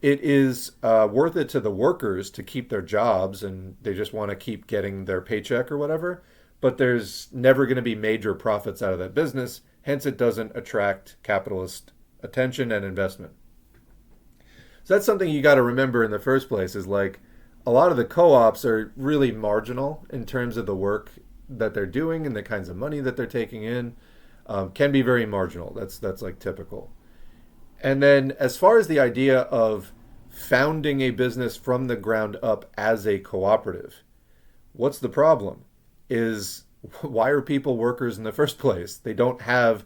It is worth it to the workers to keep their jobs, and they just want to keep getting their paycheck or whatever, but there's never going to be major profits out of that business. Hence, it doesn't attract capitalist attention and investment. So that's something you got to remember in the first place, is like a lot of the co-ops are really marginal in terms of the work that they're doing and the kinds of money that they're taking in, can be very marginal. That's like typical. And then as far as the idea of founding a business from the ground up as a cooperative, what's the problem? Is why are people workers in the first place? They don't have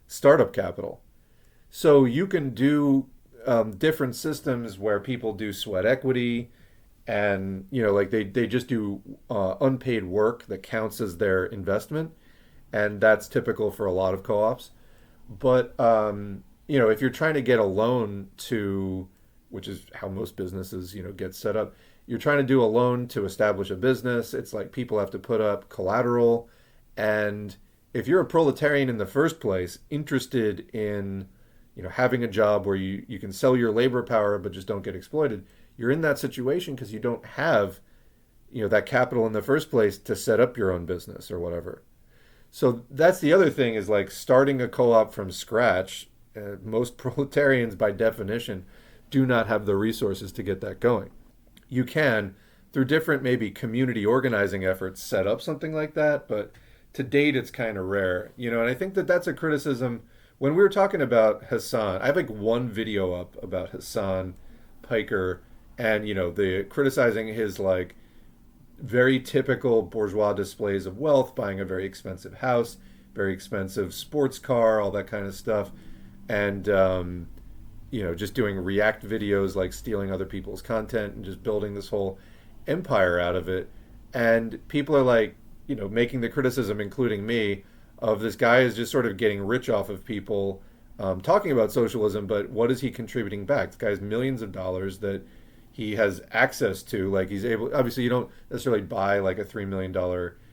startup capital. So you can do different systems where people do sweat equity, and like they just do unpaid work that counts as their investment, and that's typical for a lot of co-ops. But if you're trying to get a loan to, which is how most businesses get set up, you're trying to do a loan to establish a business. It's like people have to put up collateral. And if you're a proletarian in the first place, interested in having a job where you can sell your labor power but just don't get exploited, you're in that situation because you don't have that capital in the first place to set up your own business or whatever. So that's the other thing, is like starting a co-op from scratch. Most proletarians by definition do not have the resources to get that going. You can, through different maybe community organizing efforts, set up something like that, but to date it's kind of rare. And I think that that's a criticism. When we were talking about Hassan, I have like one video up about Hassan Piker, and the criticizing his like very typical bourgeois displays of wealth, buying a very expensive house, very expensive sports car, all that kind of stuff, and just doing react videos, like stealing other people's content and just building this whole empire out of it. And people are like, making the criticism, including me, of this guy is just sort of getting rich off of people talking about socialism, but what is he contributing back? This guy has millions of dollars that he has access to. Like, he's able, obviously you don't necessarily buy like a $3 million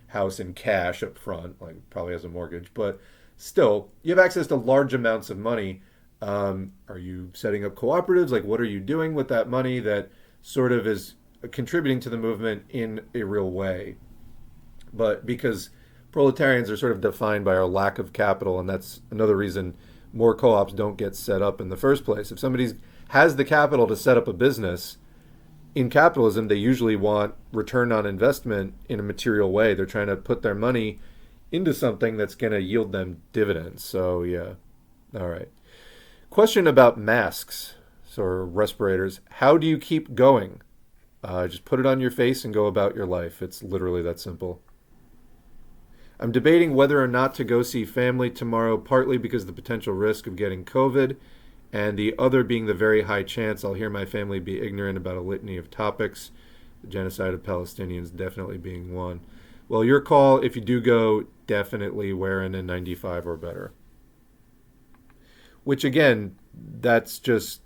house in cash up front, like probably has a mortgage, but still you have access to large amounts of money. Are you setting up cooperatives? Like, what are you doing with that money that sort of is contributing to the movement in a real way? But because proletarians are sort of defined by our lack of capital, and that's another reason more co-ops don't get set up in the first place. If somebody has the capital to set up a business, in capitalism, they usually want return on investment in a material way. They're trying to put their money into something that's going to yield them dividends. So, yeah. All right. Question about masks or respirators. How do you keep going? Just put it on your face and go about your life. It's literally that simple. I'm debating whether or not to go see family tomorrow, partly because of the potential risk of getting COVID, and the other being the very high chance I'll hear my family be ignorant about a litany of topics, the genocide of Palestinians definitely being one. Well, your call. If you do go, definitely wear an N95 or better. Which, again, that's just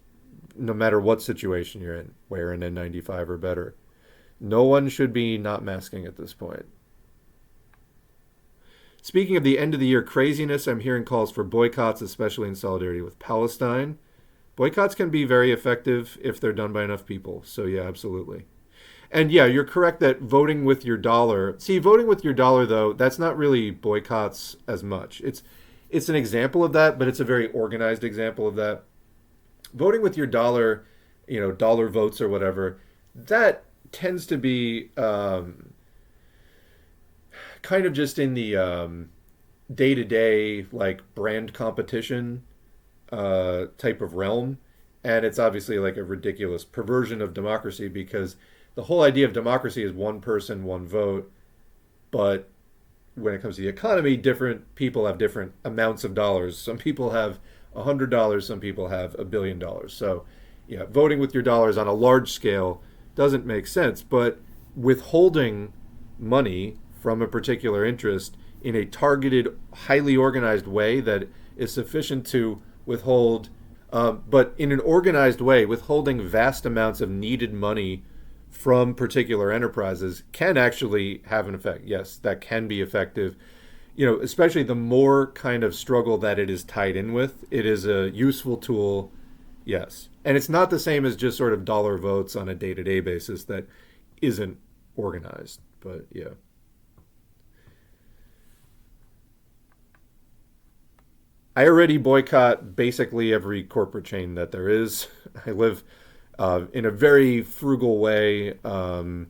no matter what situation you're in, wear an N95 or better. No one should be not masking at this point. Speaking of the end of the year craziness, I'm hearing calls for boycotts, especially in solidarity with Palestine. Boycotts can be very effective if they're done by enough people. So yeah, absolutely. And yeah, you're correct that voting with your dollar. See, voting with your dollar though, that's not really boycotts as much. It's an example of that, but it's a very organized example of that. Voting with your dollar, dollar votes or whatever, that tends to be kind of just in the day-to-day like brand competition type of realm. And it's obviously like a ridiculous perversion of democracy because the whole idea of democracy is one person, one vote. But when it comes to the economy, different people have different amounts of dollars. Some people have $100, some people have $1 billion. So, yeah, voting with your dollars on a large scale doesn't make sense. But withholding money from a particular interest in a targeted, highly organized way that is sufficient to withhold, but in an organized way, withholding vast amounts of needed money from particular enterprises can actually have an effect. Yes, that can be effective. Especially the more kind of struggle that it is tied in with, it is a useful tool. Yes. And it's not the same as just sort of dollar votes on a day-to-day basis that isn't organized. But yeah. I already boycott basically every corporate chain that there is. I live in a very frugal way. I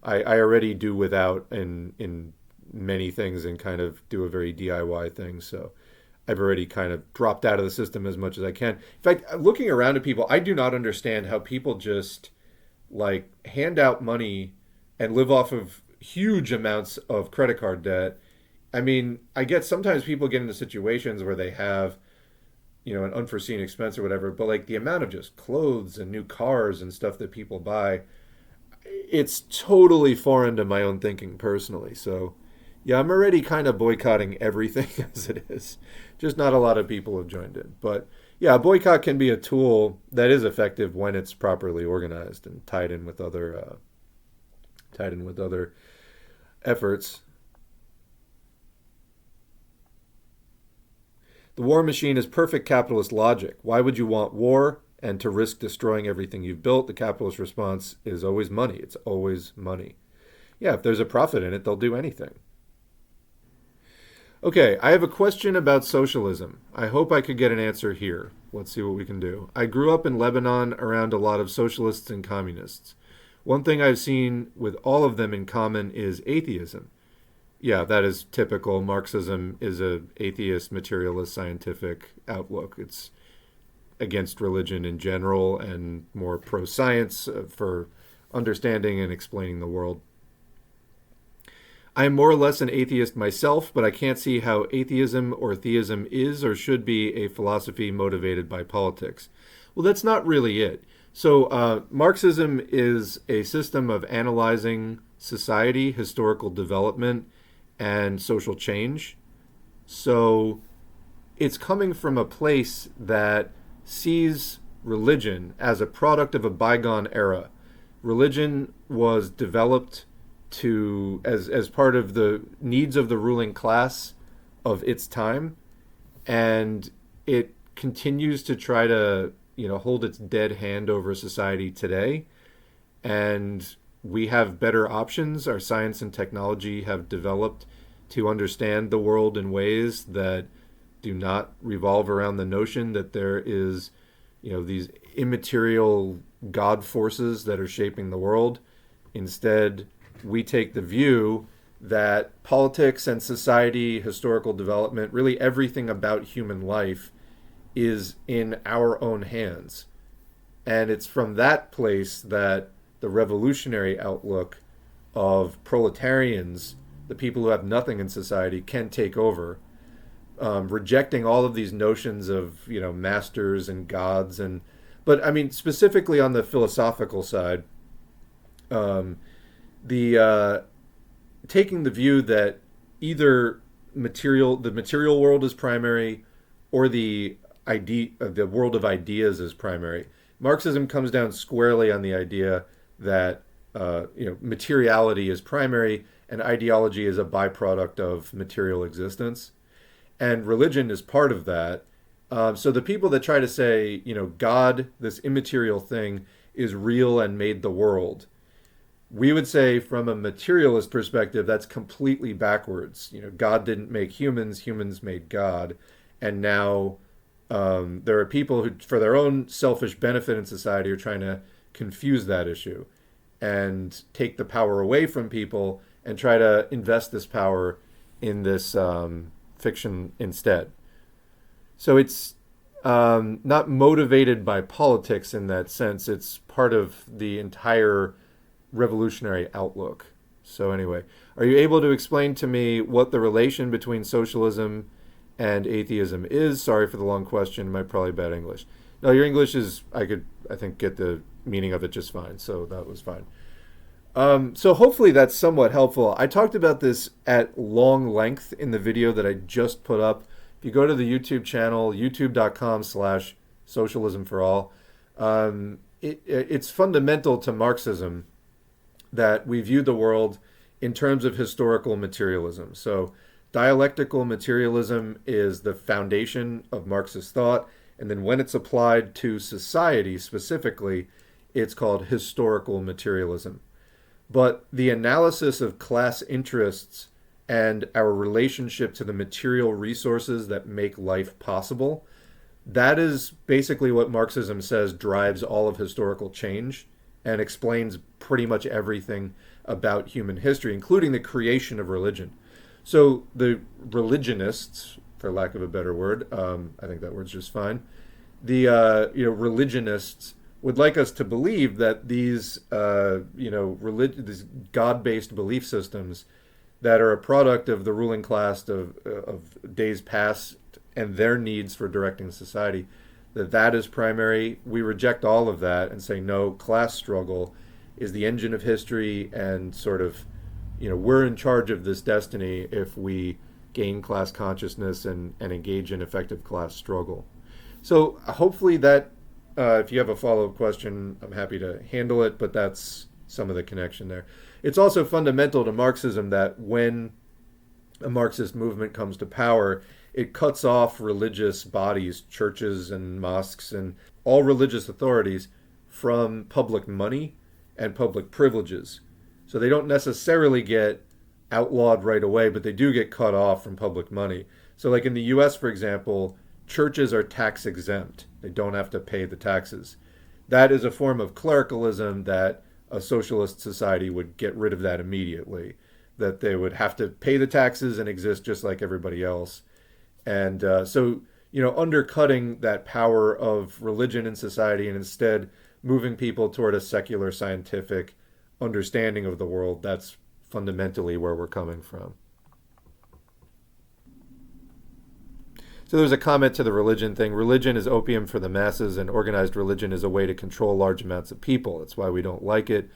already do without in many things and kind of do a very DIY thing. So I've already kind of dropped out of the system as much as I can. In fact, looking around at people, I do not understand how people just like hand out money and live off of huge amounts of credit card debt. I mean, I get sometimes people get into situations where they have, an unforeseen expense or whatever, but like the amount of just clothes and new cars and stuff that people buy, it's totally foreign to my own thinking personally. So yeah, I'm already kind of boycotting everything as it is. Just not a lot of people have joined in. But yeah, a boycott can be a tool that is effective when it's properly organized and tied in with other efforts. The war machine is perfect capitalist logic. Why would you want war and to risk destroying everything you've built? The capitalist response is always money. It's always money. Yeah, if there's a profit in it, they'll do anything. Okay, I have a question about socialism. I hope I could get an answer here. Let's see what we can do. I grew up in Lebanon around a lot of socialists and communists. One thing I've seen with all of them in common is atheism. Yeah, that is typical. Marxism is an atheist, materialist, scientific outlook. It's against religion in general and more pro-science for understanding and explaining the world. I am more or less an atheist myself, but I can't see how atheism or theism is or should be a philosophy motivated by politics. Well, that's not really it. So Marxism is a system of analyzing society, historical development, and social change. So it's coming from a place that sees religion as a product of a bygone era. Religion was developed as part of the needs of the ruling class of its time, and it continues to try to hold its dead hand over society today. And we have better options. Our science and technology have developed to understand the world in ways that do not revolve around the notion that there is, these immaterial God forces that are shaping the world. Instead, we take the view that politics and society, historical development, really everything about human life is in our own hands. And it's from that place that the revolutionary outlook of proletarians, the people who have nothing in society, can take over, rejecting all of these notions of masters and gods. But I mean, specifically on the philosophical side, the taking the view that either the material world is primary or the world of ideas is primary. Marxism comes down squarely on the idea that materiality is primary and ideology is a byproduct of material existence, and religion is part of that. So the people that try to say, God, this immaterial thing, is real and made the world, we would say from a materialist perspective, that's completely backwards. God didn't make humans, humans made God. And now there are people who, for their own selfish benefit in society, are trying to confuse that issue and take the power away from people and try to invest this power in this fiction instead. So it's not motivated by politics in that sense. It's part of the entire revolutionary outlook. So anyway, are you able to explain to me what the relation between socialism and atheism is? Sorry for the long question. My probably bad English. No, your English is, I think, get the meaning of it just fine. So that was fine. So hopefully that's somewhat helpful. I talked about this at long length in the video that I just put up. If you go to the YouTube channel, youtube.com/socialismforall, it's fundamental to Marxism that we view the world in terms of historical materialism. So dialectical materialism is the foundation of Marxist thought, and then when it's applied to society specifically, it's called historical materialism. But the analysis of class interests and our relationship to the material resources that make life possible, that is basically what Marxism says drives all of historical change and explains pretty much everything about human history, including the creation of religion. So the religionists, for lack of a better word, I think that word's just fine, the religionists would like us to believe that these these God-based belief systems that are a product of the ruling class of days past and their needs for directing society, that is primary. We reject all of that and say, no, class struggle is the engine of history, and sort of, we're in charge of this destiny if we gain class consciousness and engage in effective class struggle. So hopefully that, if you have a follow-up question, I'm happy to handle it, but that's some of the connection there. It's also fundamental to Marxism that when a Marxist movement comes to power, it cuts off religious bodies, churches and mosques and all religious authorities from public money and public privileges. So they don't necessarily get outlawed right away, but they do get cut off from public money. So like in the US, for example, churches are tax exempt. They don't have to pay the taxes. That is a form of clericalism that a socialist society would get rid of that immediately, that they would have to pay the taxes and exist just like everybody else. And so, undercutting that power of religion in society and instead moving people toward a secular scientific understanding of the world, that's fundamentally where we're coming from. So there's a comment to the religion thing. Religion is opium for the masses, and organized religion is a way to control large amounts of people. That's why we don't like it.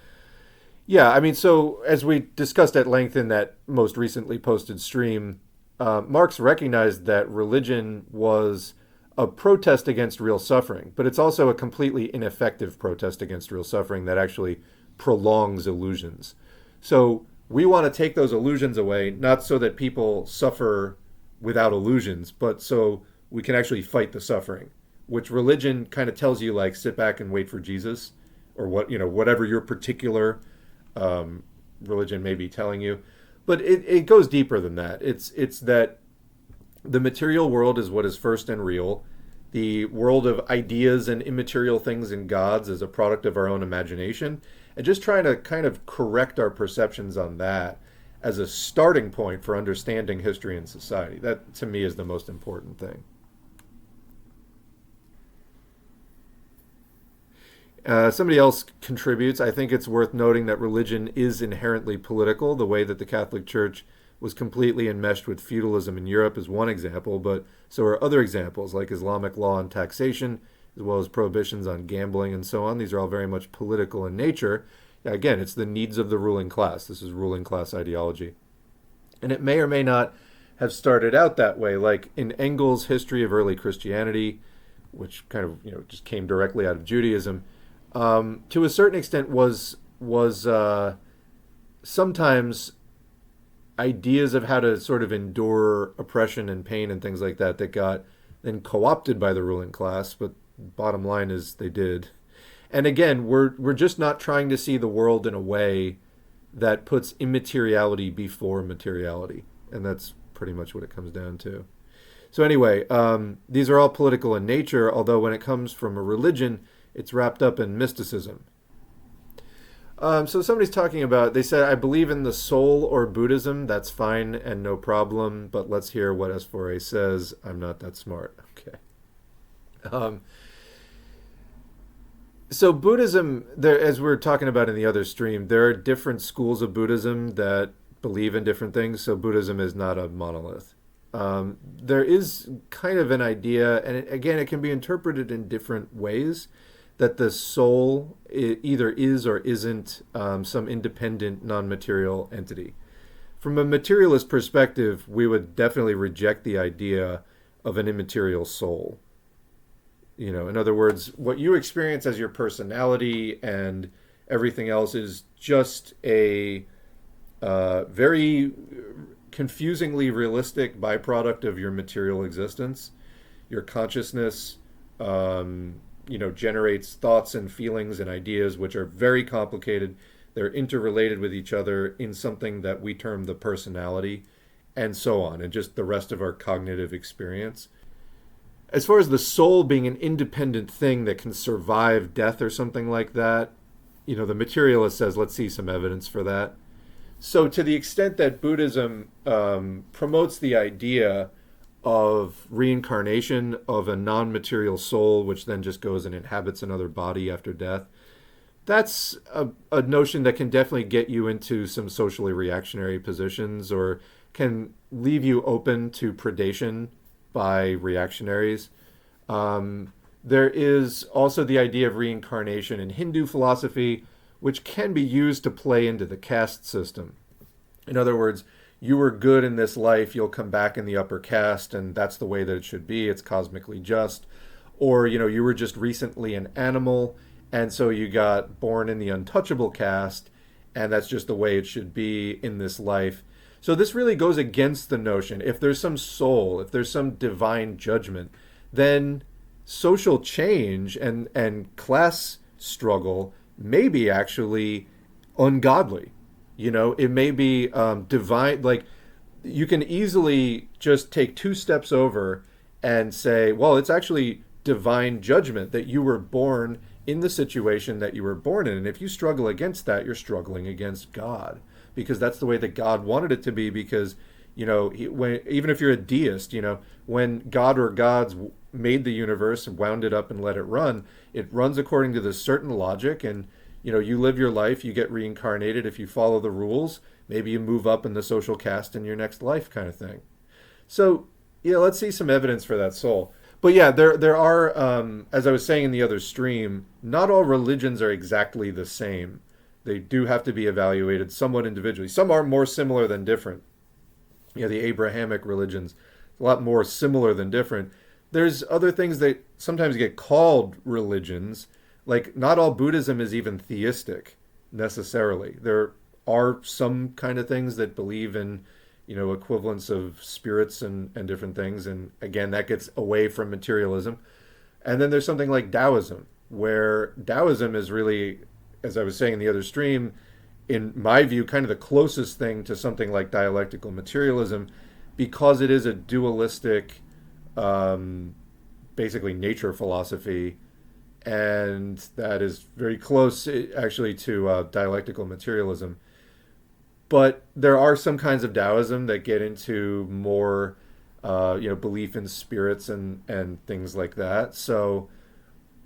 Yeah, so as we discussed at length in that most recently posted stream, Marx recognized that religion was a protest against real suffering, but it's also a completely ineffective protest against real suffering that actually prolongs illusions. So we want to take those illusions away, not so that people suffer without illusions, but so we can actually fight the suffering, which religion kind of tells you, like, sit back and wait for Jesus, or whatever your particular religion may be telling you. But it goes deeper than that. It's that the material world is what is first and real. The world of ideas and immaterial things and gods is a product of our own imagination. And just trying to kind of correct our perceptions on that as a starting point for understanding history and society. That, to me, is the most important thing. Somebody else contributes. I think it's worth noting that religion is inherently political. The way that the Catholic Church was completely enmeshed with feudalism in Europe is one example, but so are other examples like Islamic law and taxation, as well as prohibitions on gambling and so on. These are all very much political in nature. Again, it's the needs of the ruling class. This is ruling class ideology. And it may or may not have started out that way, like in Engels' History of Early Christianity, which kind of just came directly out of Judaism. To a certain extent was sometimes ideas of how to sort of endure oppression and pain and things like that got then co-opted by the ruling class, but bottom line is they did. And again, we're just not trying to see the world in a way that puts immateriality before materiality. And that's pretty much what it comes down to. So anyway, these are all political in nature, although when it comes from a religion, it's wrapped up in mysticism. So somebody's talking about, they said, I believe in the soul or Buddhism. That's fine and no problem, but let's hear what S4A says. I'm not that smart. Okay. So Buddhism, there, as we were talking about in the other stream, there are different schools of Buddhism that believe in different things. So Buddhism is not a monolith. There is kind of an idea, and again, it can be interpreted in different ways, that the soul either is or isn't some independent, non-material entity. From a materialist perspective, we would definitely reject the idea of an immaterial soul. You know, in other words, what you experience as your personality and everything else is just a very confusingly realistic byproduct of your material existence. Your consciousness, generates thoughts and feelings and ideas which are very complicated. They're interrelated with each other in something that we term the personality, and so on, and just the rest of our cognitive experience. As far as the soul being an independent thing that can survive death or something like that, the materialist says, let's see some evidence for that. So to the extent that Buddhism promotes the idea of reincarnation of a non-material soul, which then just goes and inhabits another body after death, that's a notion that can definitely get you into some socially reactionary positions, or can leave you open to predation by reactionaries. There is also the idea of reincarnation in Hindu philosophy, which can be used to play into the caste system. In other words, you were good in this life, you'll come back in the upper caste, and that's the way that it should be. It's cosmically just. Or, you were just recently an animal, and so you got born in the untouchable caste, and that's just the way it should be in this life. So this really goes against the notion. If there's some soul, if there's some divine judgment, then social change and class struggle may be actually ungodly. It may be divine. Like, you can easily just take two steps over and say, well, it's actually divine judgment that you were born in the situation that you were born in. And if you struggle against that, you're struggling against God, because that's the way that God wanted it to be. Because, even if you're a deist, when God or gods made the universe and wound it up and let it runs according to this certain logic. And, you live your life, you get reincarnated. If you follow the rules, maybe you move up in the social caste in your next life, kind of thing. So, let's see some evidence for that soul. But yeah, there are, as I was saying in the other stream, not all religions are exactly the same. They do have to be evaluated somewhat individually. Some are more similar than different. The Abrahamic religions, a lot more similar than different. There's other things that sometimes get called religions. Like, not all Buddhism is even theistic, necessarily. There are some kind of things that believe in, equivalence of spirits and different things. And again, that gets away from materialism. And then there's something like Taoism, where Taoism is really, as I was saying in the other stream, in my view, kind of the closest thing to something like dialectical materialism, because it is a dualistic, basically nature philosophy, and that is very close actually to dialectical materialism. But there are some kinds of Taoism that get into more, belief in spirits and things like that. So,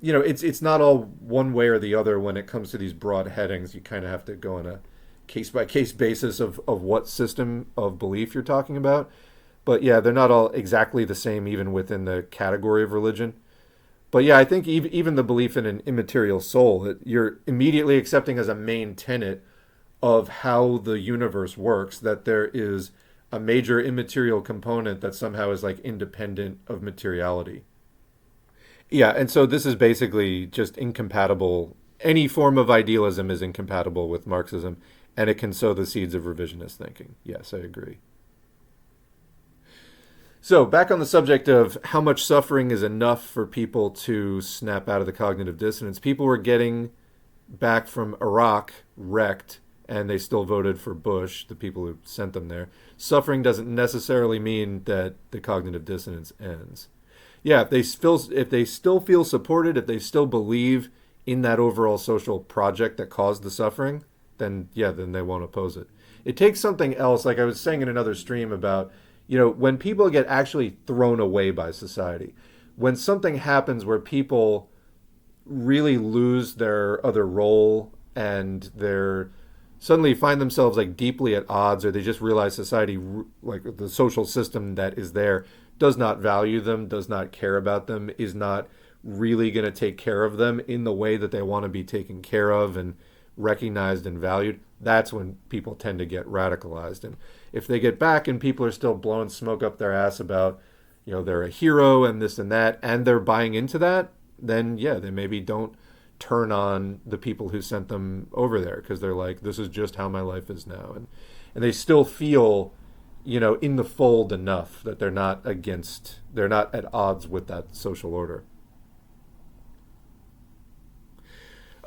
it's not all one way or the other when it comes to these broad headings. You kind of have to go on a case-by-case basis of what system of belief you're talking about. But yeah, they're not all exactly the same, even within the category of religion. But yeah, I think even the belief in an immaterial soul, that you're immediately accepting as a main tenet of how the universe works, that there is a major immaterial component that somehow is like independent of materiality. Yeah, and so this is basically just incompatible. Any form of idealism is incompatible with Marxism, and it can sow the seeds of revisionist thinking. Yes, I agree. So, back on the subject of how much suffering is enough for people to snap out of the cognitive dissonance, people were getting back from Iraq wrecked, and they still voted for Bush, the people who sent them there. Suffering doesn't necessarily mean that the cognitive dissonance ends. Yeah, if they still feel supported, if they still believe in that overall social project that caused the suffering, then yeah, then they won't oppose it. It takes something else, like I was saying in another stream about, when people get actually thrown away by society, when something happens where people really lose their other role and they're suddenly find themselves like deeply at odds, or they just realize society, like the social system that is there, does not value them, does not care about them, is not really going to take care of them in the way that they want to be taken care of and recognized and valued. That's when people tend to get radicalized. And if they get back and people are still blowing smoke up their ass about, they're a hero and this and that, and they're buying into that, then yeah, they maybe don't turn on the people who sent them over there, because they're like, this is just how my life is now. And they still feel, in the fold enough that they're not at odds with that social order.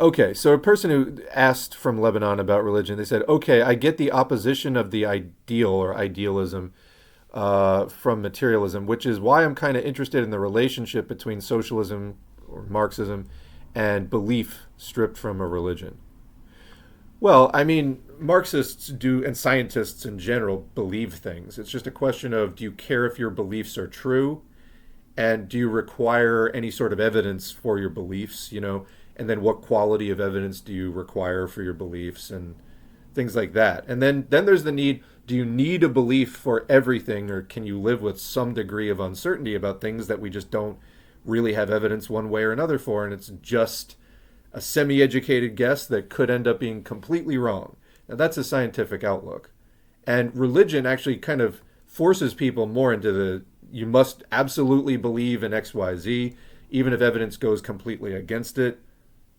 Okay, so a person who asked from Lebanon about religion, they said, okay, I get the opposition of the ideal or idealism from materialism, which is why I'm kind of interested in the relationship between socialism or Marxism and belief stripped from a religion. Well, I mean, Marxists do, and scientists in general, believe things. It's just a question of, do you care if your beliefs are true? And do you require any sort of evidence for your beliefs, And then what quality of evidence do you require for your beliefs and things like that? And then there's the need, do you need a belief for everything, or can you live with some degree of uncertainty about things that we just don't really have evidence one way or another for, and it's just a semi-educated guess that could end up being completely wrong? Now, that's a scientific outlook. And religion actually kind of forces people more into the, you must absolutely believe in X, Y, Z, even if evidence goes completely against it.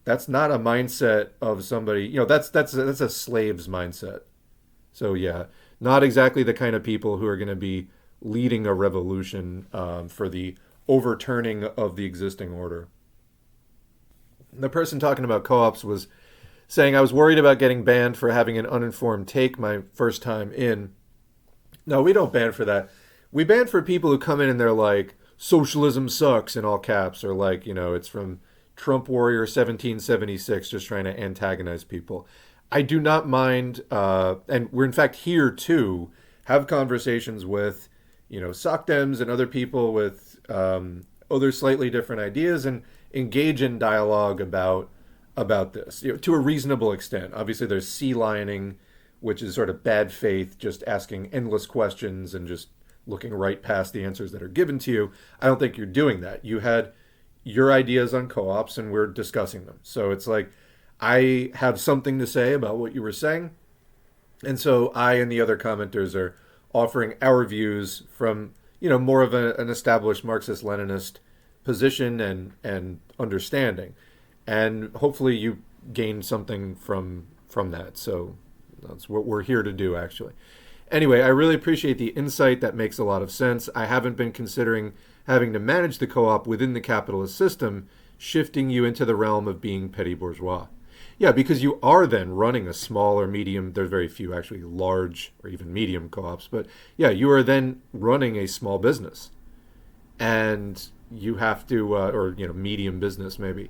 That's not a mindset of somebody, that's a slave's mindset. So yeah, not exactly the kind of people who are going to be leading a revolution for the overturning of the existing order. The person talking about co-ops was saying, I was worried about getting banned for having an uninformed take my first time in. No, we don't ban for that. We ban for people who come in and they're like, socialism sucks in all caps, or like, it's from Trump Warrior 1776, just trying to antagonize people. I do not mind, and we're in fact here to have conversations with, SOCDEMs and other people with other slightly different ideas, and engage in dialogue about this, to a reasonable extent. Obviously, there's sea lioning, which is sort of bad faith, just asking endless questions and just looking right past the answers that are given to you. I don't think you're doing that. You had your ideas on co-ops and we're discussing them. So it's like, I have something to say about what you were saying. And so I and the other commenters are offering our views from, more of an established Marxist-Leninist position and understanding. And hopefully you gain something from that. So that's what we're here to do, actually. Anyway, I really appreciate the insight. That makes a lot of sense. I haven't been considering having to manage the co-op within the capitalist system, shifting you into the realm of being petty bourgeois. Yeah, because you are then running a small or medium, there's very few actually large or even medium co-ops, but yeah, you are then running a small business. And you have to, or medium business maybe,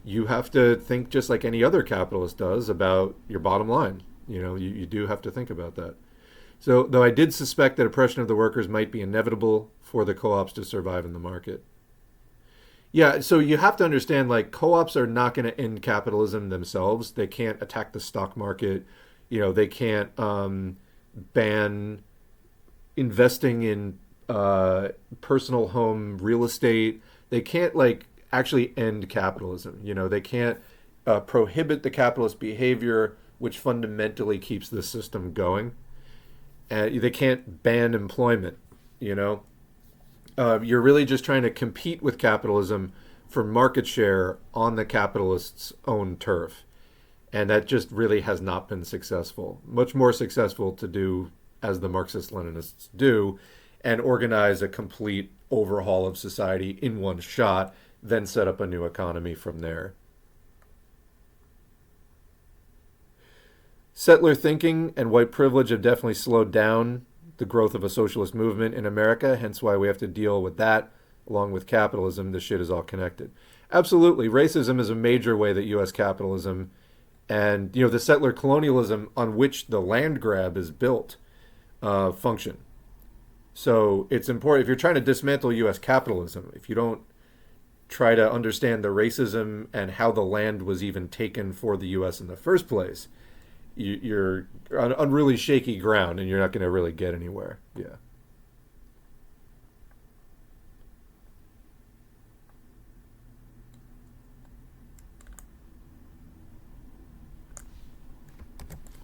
you have to think just like any other capitalist does about your bottom line. You do have to think about that. So, though I did suspect that oppression of the workers might be inevitable for the co-ops to survive in the market. Yeah, so you have to understand, like, co-ops are not going to end capitalism themselves. They can't attack the stock market. They can't ban investing in personal home real estate. They can't, actually end capitalism. They can't prohibit the capitalist behavior, which fundamentally keeps the system going. They can't ban employment, You're really just trying to compete with capitalism for market share on the capitalist's own turf. And that just really has not been successful. Much more successful to do as the Marxist-Leninists do, and organize a complete overhaul of society in one shot, then set up a new economy from there. Settler thinking and white privilege have definitely slowed down the growth of a socialist movement in America, hence why we have to deal with that along with capitalism. This shit is all connected. Absolutely, racism is a major way that U.S. capitalism and the settler colonialism on which the land grab is built function. So it's important, if you're trying to dismantle U.S. capitalism, if you don't try to understand the racism and how the land was even taken for the U.S. in the first place, you're on really shaky ground and you're not going to really get anywhere. Yeah.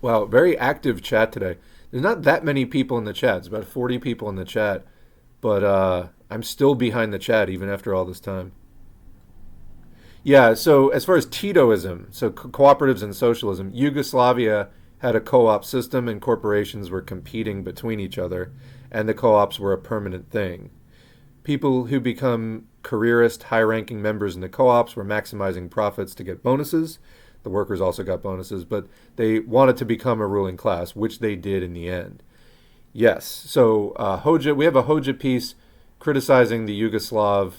Wow, very active chat today. There's not that many people in the chat. It's about 40 people in the chat. But I'm still behind the chat even after all this time. Yeah, so as far as Titoism, so cooperatives and socialism, Yugoslavia had a co-op system and corporations were competing between each other, and the co-ops were a permanent thing. People who become careerist, high-ranking members in the co-ops were maximizing profits to get bonuses. The workers also got bonuses, but they wanted to become a ruling class, which they did in the end. Yes, so we have a Hoja piece criticizing the Yugoslav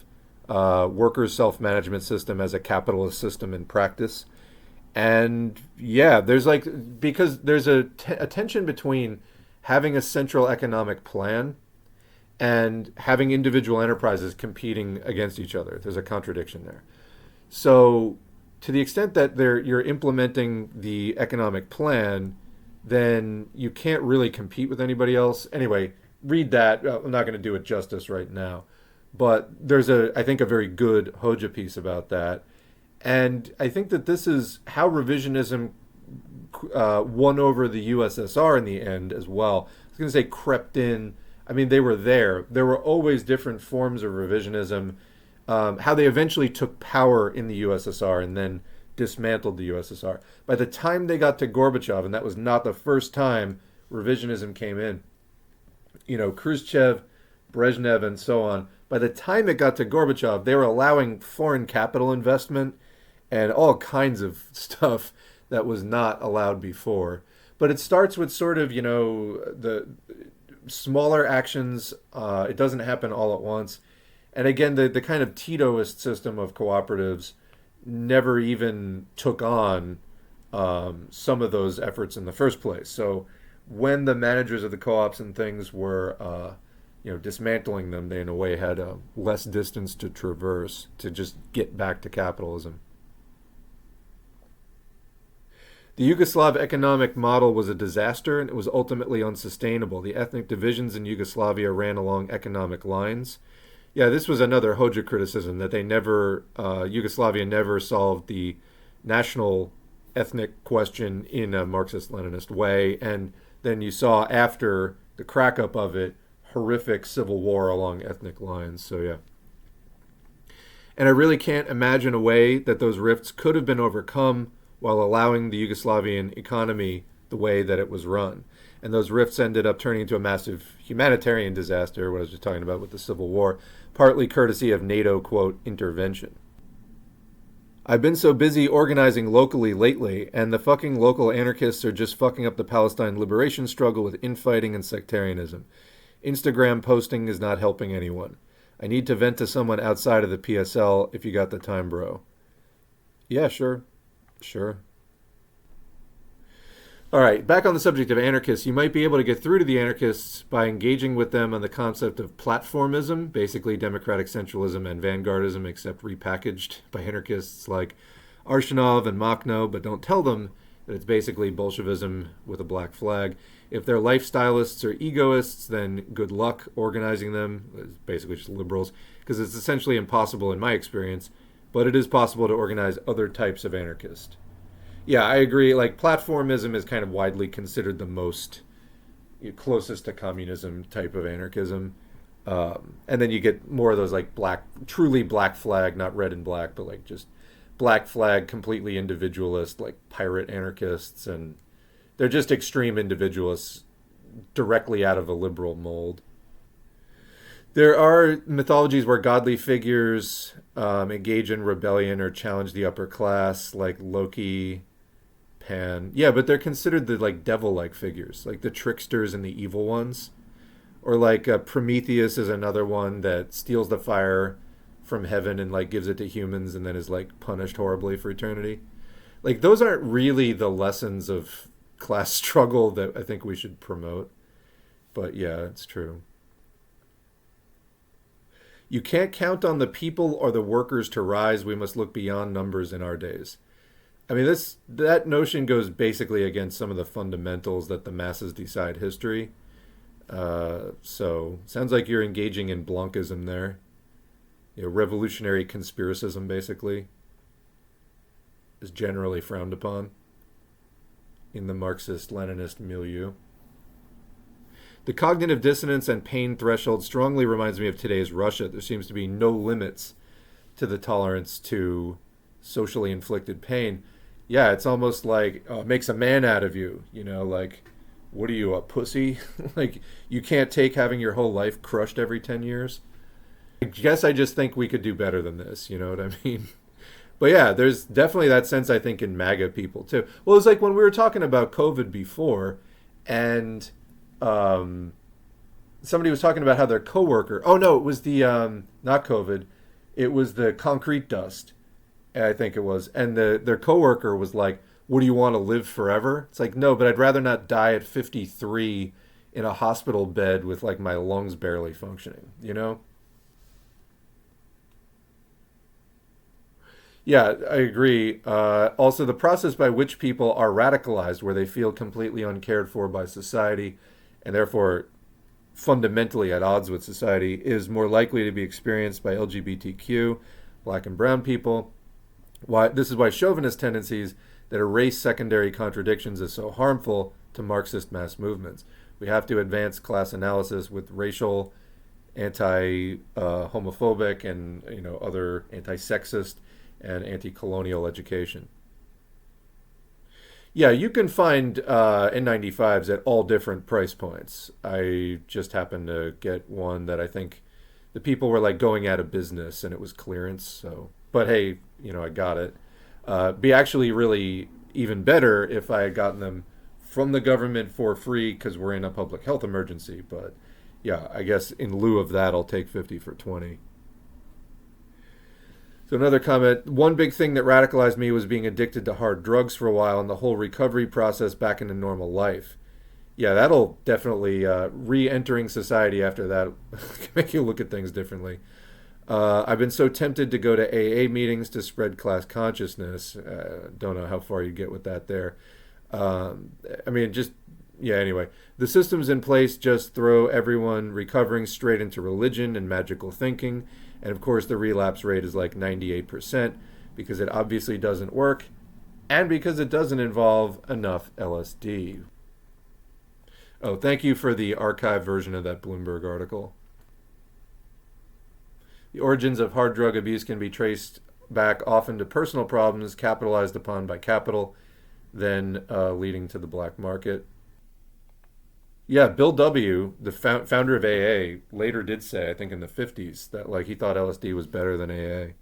workers' self-management system as a capitalist system in practice. And yeah, because there's a tension between having a central economic plan and having individual enterprises competing against each other. There's a contradiction there. So to the extent that you're implementing the economic plan, then you can't really compete with anybody else. Anyway, read that. I'm not going to do it justice right now. But there's I think, a very good Hoja piece about that. And I think that this is how revisionism won over the USSR in the end as well. I was going to say crept in. I mean, they were there. There were always different forms of revisionism. How they eventually took power in the USSR and then dismantled the USSR. By the time they got to Gorbachev, and that was not the first time revisionism came in, Khrushchev, Brezhnev, and so on, by the time it got to Gorbachev, they were allowing foreign capital investment and all kinds of stuff that was not allowed before. But it starts with sort of, the smaller actions. It doesn't happen all at once. And again, the kind of Titoist system of cooperatives never even took on some of those efforts in the first place. So when the managers of the co-ops and things were, dismantling them, they in a way had less distance to traverse to just get back to capitalism. The Yugoslav economic model was a disaster and it was ultimately unsustainable. The ethnic divisions in Yugoslavia ran along economic lines. Yeah, this was another Hoja criticism, that Yugoslavia never solved the national ethnic question in a Marxist-Leninist way. And then you saw, after the crack-up of it, horrific civil war along ethnic lines. So yeah. And I really can't imagine a way that those rifts could have been overcome while allowing the Yugoslavian economy the way that it was run. And those rifts ended up turning into a massive humanitarian disaster, what I was just talking about with the Civil War, partly courtesy of NATO, quote, intervention. I've been so busy organizing locally lately, and the fucking local anarchists are just fucking up the Palestine liberation struggle with infighting and sectarianism. Instagram posting is not helping anyone. I need to vent to someone outside of the PSL if you got the time, bro. Yeah, sure. All right, back on the subject of anarchists, you might be able to get through to the anarchists by engaging with them on the concept of platformism, basically democratic centralism and vanguardism, except repackaged by anarchists like Arshinov and Makhno, but don't tell them that it's basically Bolshevism with a black flag. If they're lifestylists or egoists, then good luck organizing them. It's basically just liberals, because it's essentially impossible in my experience, but it is possible to organize other types of anarchist. Yeah, I agree. Like, platformism is kind of widely considered the most closest to communism type of anarchism. And then you get more of those like truly black flag, not red and black, but like just black flag, completely individualist, like pirate anarchists. And they're just extreme individualists directly out of a liberal mold. There are mythologies where godly figures engage in rebellion or challenge the upper class, like Loki, Pan. Yeah, but they're considered the like devil-like figures, like the tricksters and the evil ones. Or like Prometheus is another one that steals the fire from heaven and like gives it to humans and then is like punished horribly for eternity. Like those aren't really the lessons of class struggle that I think we should promote. But yeah, it's true. You can't count on the people or the workers to rise. We must look beyond numbers in our days. I mean, this that notion goes basically against some of the fundamentals that the masses decide history. So sounds like you're engaging in Blanchism there. You know, revolutionary conspiracism basically is generally frowned upon in the Marxist-Leninist milieu. The cognitive dissonance and pain threshold strongly reminds me of today's Russia. There seems to be no limits to the tolerance to socially inflicted pain. Yeah, it's almost like it makes a man out of you. You know, like, what are you, a pussy? Like, you can't take having your whole life crushed every 10 years? I guess I just think we could do better than this. You know what I mean? But yeah, there's definitely that sense, I think, in MAGA people, too. Well, it's like when we were talking about COVID before, and somebody was talking about how their coworker. Oh no, it was the not COVID. It was the concrete dust. I think it was, and their coworker was like, "What do you want to live forever?" It's like, no, but I'd rather not die at 53 in a hospital bed with like my lungs barely functioning. You know? Yeah, I agree. Also, the process by which people are radicalized, where they feel completely uncared for by society, and therefore fundamentally at odds with society, is more likely to be experienced by LGBTQ, black and brown people. Why this is why chauvinist tendencies that erase secondary contradictions is so harmful to Marxist mass movements. We have to advance class analysis with racial, anti-homophobic, and other anti-sexist and anti-colonial education. Yeah, you can find N95s at all different price points. I just happened to get one that I think the people were like going out of business and it was clearance. So, but hey, I got it. Be actually really even better if I had gotten them from the government for free because we're in a public health emergency. But yeah, I guess in lieu of that, I'll take 50 for 20. So another comment, one big thing that radicalized me was being addicted to hard drugs for a while and the whole recovery process back into normal life. Yeah, that'll definitely, re-entering society after that can make you look at things differently. I've been so tempted to go to AA meetings to spread class consciousness. Don't know how far you get with that there. I mean, just, yeah, anyway. The systems in place just throw everyone recovering straight into religion and magical thinking. And of course, the relapse rate is like 98% because it obviously doesn't work and because it doesn't involve enough LSD. Oh, thank you for the archived version of that Bloomberg article. The origins of hard drug abuse can be traced back often to personal problems capitalized upon by capital, then leading to the black market. Yeah, Bill W., the founder of AA, later did say, I think in the 50s, that like he thought LSD was better than AA.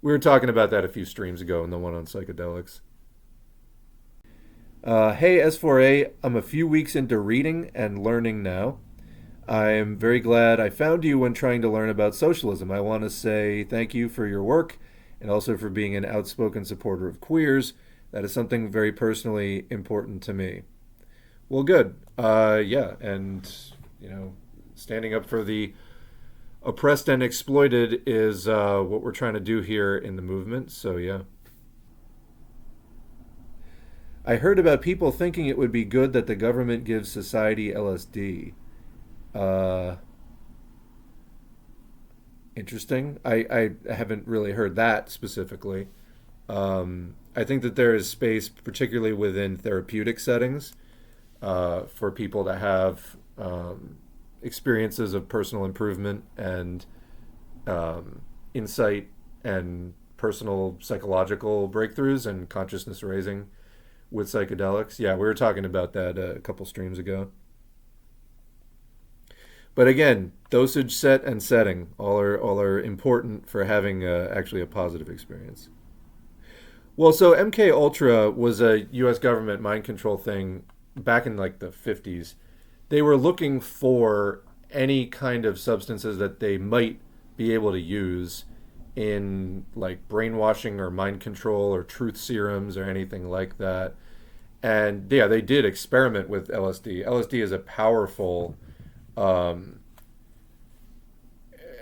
We were talking about that a few streams ago in the one on psychedelics. Hey, S4A, I'm a few weeks into reading and learning now. I'm very glad I found you when trying to learn about socialism. I want to say thank you for your work and also for being an outspoken supporter of queers. That is something very personally important to me. Well, good. Yeah, and, standing up for the oppressed and exploited is what we're trying to do here in the movement. So, yeah. I heard about people thinking it would be good that the government gives society LSD. Uh, Interesting. I haven't really heard that specifically. I think that there is space, particularly within therapeutic settings, for people to have experiences of personal improvement and insight and personal psychological breakthroughs and consciousness raising with psychedelics. Yeah, we were talking about that a couple streams ago. But again, dosage, set, and setting all are important for having actually a positive experience. Well, so MK Ultra was a U.S. government mind control thing back in like the 50s. They were looking for any kind of substances that they might be able to use in like brainwashing or mind control or truth serums or anything like that. And yeah, they did experiment with LSD. LSD is a powerful, um,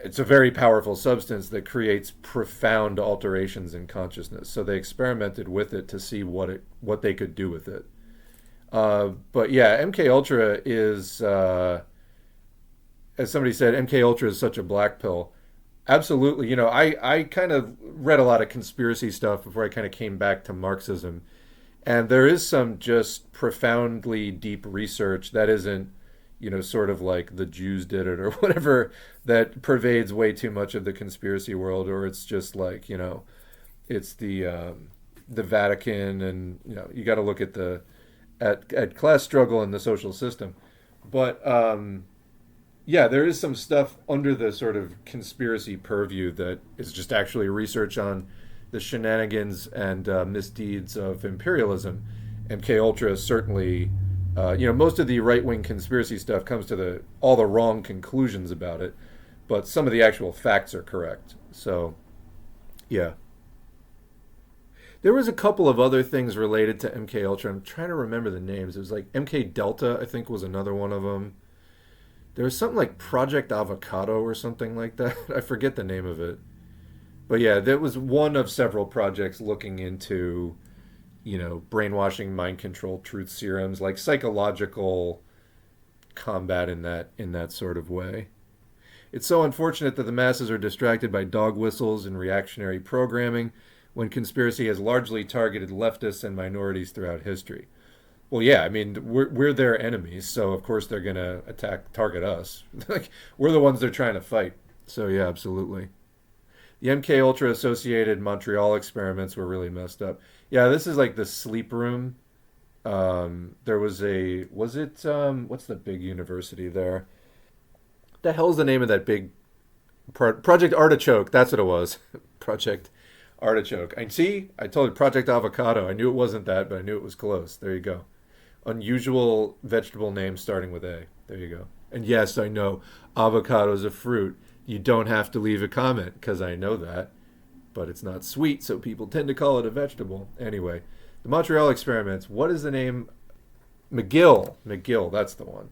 it's a very powerful substance that creates profound alterations in consciousness. So they experimented with it to see what they could do with it. But yeah, MK Ultra is, as somebody said, MK Ultra is such a black pill. Absolutely. I kind of read a lot of conspiracy stuff before I kind of came back to Marxism. And there is some just profoundly deep research that isn't, sort of like the Jews did it or whatever, that pervades way too much of the conspiracy world, or it's just like, it's the Vatican, and you got to look at at class struggle and the social system. But yeah, there is some stuff under the sort of conspiracy purview that is just actually research on the shenanigans and misdeeds of imperialism. MK Ultra is certainly, most of the right wing conspiracy stuff comes to all the wrong conclusions about it, but some of the actual facts are correct. So, yeah. There was a couple of other things related to MK Ultra. I'm trying to remember the names. It was like MK Delta, I think, was another one of them. There was something like Project Avocado or something like that. I forget the name of it. But yeah, that was one of several projects looking into, brainwashing, mind control, truth serums, like psychological combat in that sort of way. It's so unfortunate that the masses are distracted by dog whistles and reactionary programming when conspiracy has largely targeted leftists and minorities throughout history. Well, yeah, I mean, we're their enemies, so of course they're gonna target us. Like, we're the ones they're trying to fight. So yeah, absolutely. The MK Ultra associated Montreal experiments were really messed up. Yeah, this is like the sleep room. What's the big university there? The hell's the name of that big Project Artichoke? That's what it was. Project Artichoke. I told you Project Avocado. I knew it wasn't that, but I knew it was close. There you go. Unusual vegetable name starting with A. There you go. And yes, I know avocado is a fruit. You don't have to leave a comment because I know that. But it's not sweet, so people tend to call it a vegetable. Anyway, the Montreal experiments. What is the name? McGill. McGill, that's the one.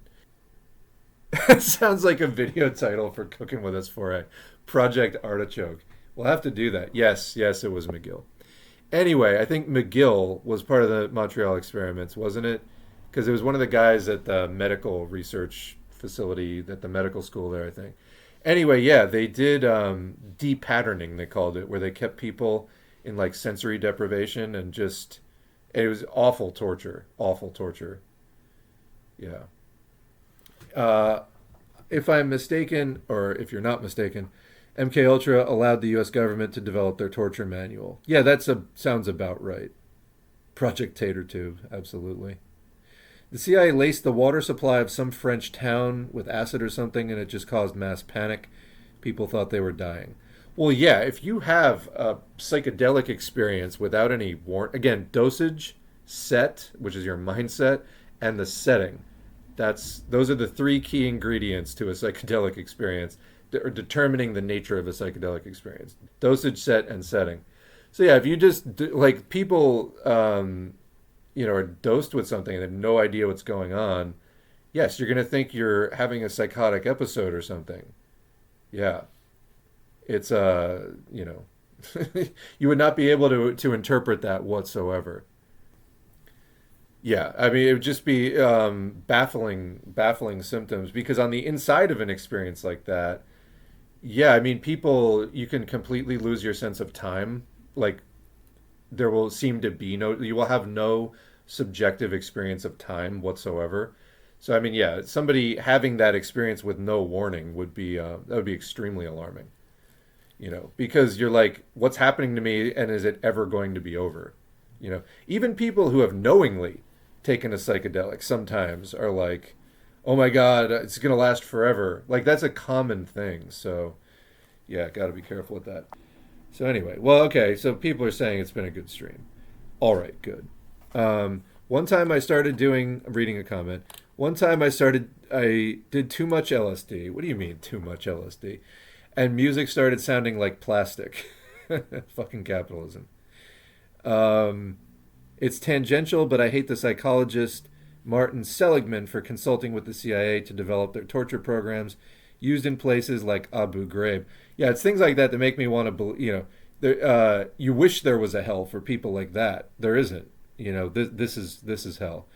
It sounds like a video title for Cooking with S4A. Project Artichoke. We'll have to do that. Yes, it was McGill. Anyway, I think McGill was part of the Montreal experiments, wasn't it? Because it was one of the guys at the medical research facility at the medical school there, I think. Anyway, yeah, they did de-patterning, they called it, where they kept people in like sensory deprivation and just, it was awful torture. Awful torture. Yeah. If I'm mistaken, or if you're not mistaken, MK Ultra allowed the U.S. government to develop their torture manual. Yeah, sounds about right. Project Tater Tube, absolutely. The CIA laced the water supply of some French town with acid or something, and it just caused mass panic. People thought they were dying. Well, yeah, if you have a psychedelic experience without any again, dosage, set, which is your mindset, and the setting. Those are the three key ingredients to a psychedelic experience, or determining the nature of a psychedelic experience: dosage, set, and setting. So yeah, if you just like people, are dosed with something and have no idea what's going on, yes, you're gonna think you're having a psychotic episode or something. Yeah, it's you would not be able to interpret that whatsoever. Yeah, I mean, it would just be baffling symptoms, because on the inside of an experience like that, yeah, I mean, you can completely lose your sense of time. Like, there will seem to be you will have no subjective experience of time whatsoever. So, I mean, yeah, somebody having that experience with no warning that would be extremely alarming, because you're like, what's happening to me, and is it ever going to be over? Even people who have knowingly taken a psychedelic sometimes are like, oh my God, it's going to last forever. Like, that's a common thing. So, yeah, got to be careful with that. So, anyway, well, okay, so people are saying it's been a good stream. All right, good. One time I started reading a comment. One time I did too much LSD. What do you mean, too much LSD? And music started sounding like plastic. Fucking capitalism. It's tangential, but I hate the psychologist Martin Seligman for consulting with the CIA to develop their torture programs used in places like Abu Ghraib. Yeah, it's things like that that make me want to believe, you wish there was a hell for people like that. There isn't. This is hell.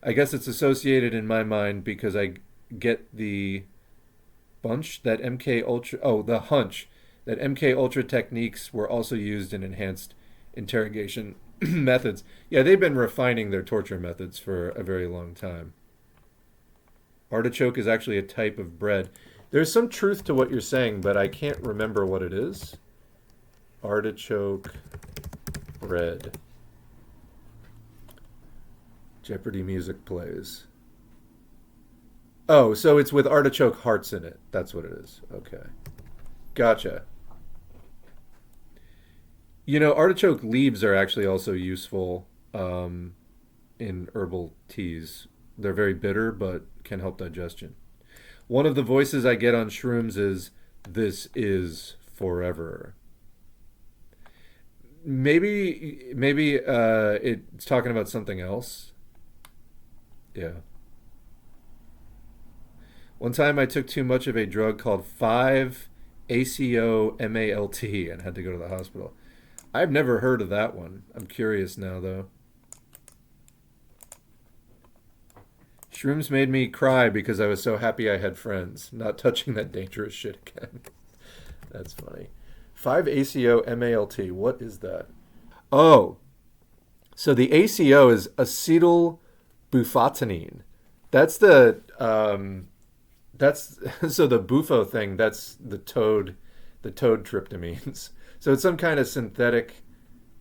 I guess it's associated in my mind because I get the hunch that MK Ultra techniques were also used in enhanced interrogation methods. Yeah, they've been refining their torture methods for a very long time. Artichoke is actually a type of bread. There's some truth to what you're saying, but I can't remember what it is. Artichoke bread. Jeopardy music plays. Oh, so it's with artichoke hearts in it. That's what it is. Okay. Gotcha. Artichoke leaves are actually also useful in herbal teas. They're very bitter, but can help digestion. One of the voices I get on shrooms is, "This is forever." Maybe it's talking about something else. Yeah. One time I took too much of a drug called 5-ACO-MALT and had to go to the hospital. I've never heard of that one. I'm curious now, though. Shrooms made me cry because I was so happy I had friends. Not touching that dangerous shit again. That's funny. 5-ACO-MALT. What is that? Oh. So the ACO is acetylbufotenine. That's the so the bufo thing, that's the toad tryptamines. So it's some kind of synthetic,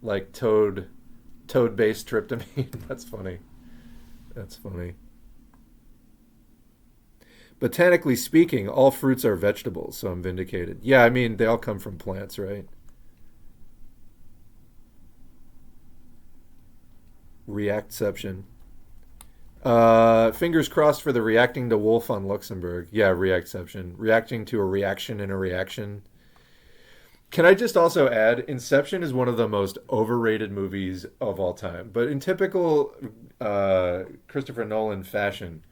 like toad-based tryptamine. That's funny. That's funny. Botanically speaking, all fruits are vegetables, so I'm vindicated. Yeah, I mean, they all come from plants, right? Reactception. Fingers crossed for the reacting to Wolf on Luxembourg. Yeah, reactception. Reacting to a reaction in a reaction. Can I just also add, Inception is one of the most overrated movies of all time. But in typical Christopher Nolan fashion,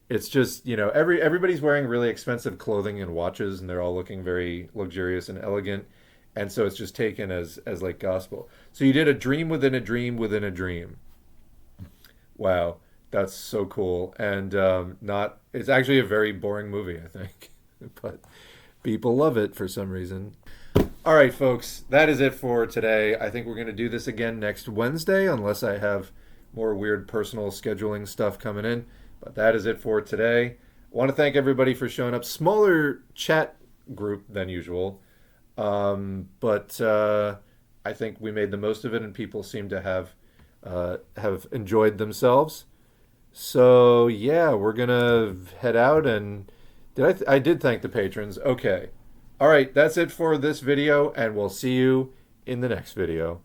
it's just, everybody's wearing really expensive clothing and watches, and they're all looking very luxurious and elegant. And so it's just taken as like gospel. So you did a dream within a dream within a dream. Wow, that's so cool. And it's actually a very boring movie, I think. But people love it for some reason. All right, folks, that is it for today. I think we're going to do this again next Wednesday, unless I have more weird personal scheduling stuff coming in. But that is it for today. I want to thank everybody for showing up. Smaller chat group than usual. But I think we made the most of it, and people seem to have enjoyed themselves. So, yeah, we're going to head out. And I did thank the patrons. Okay. All right, that's it for this video, and we'll see you in the next video.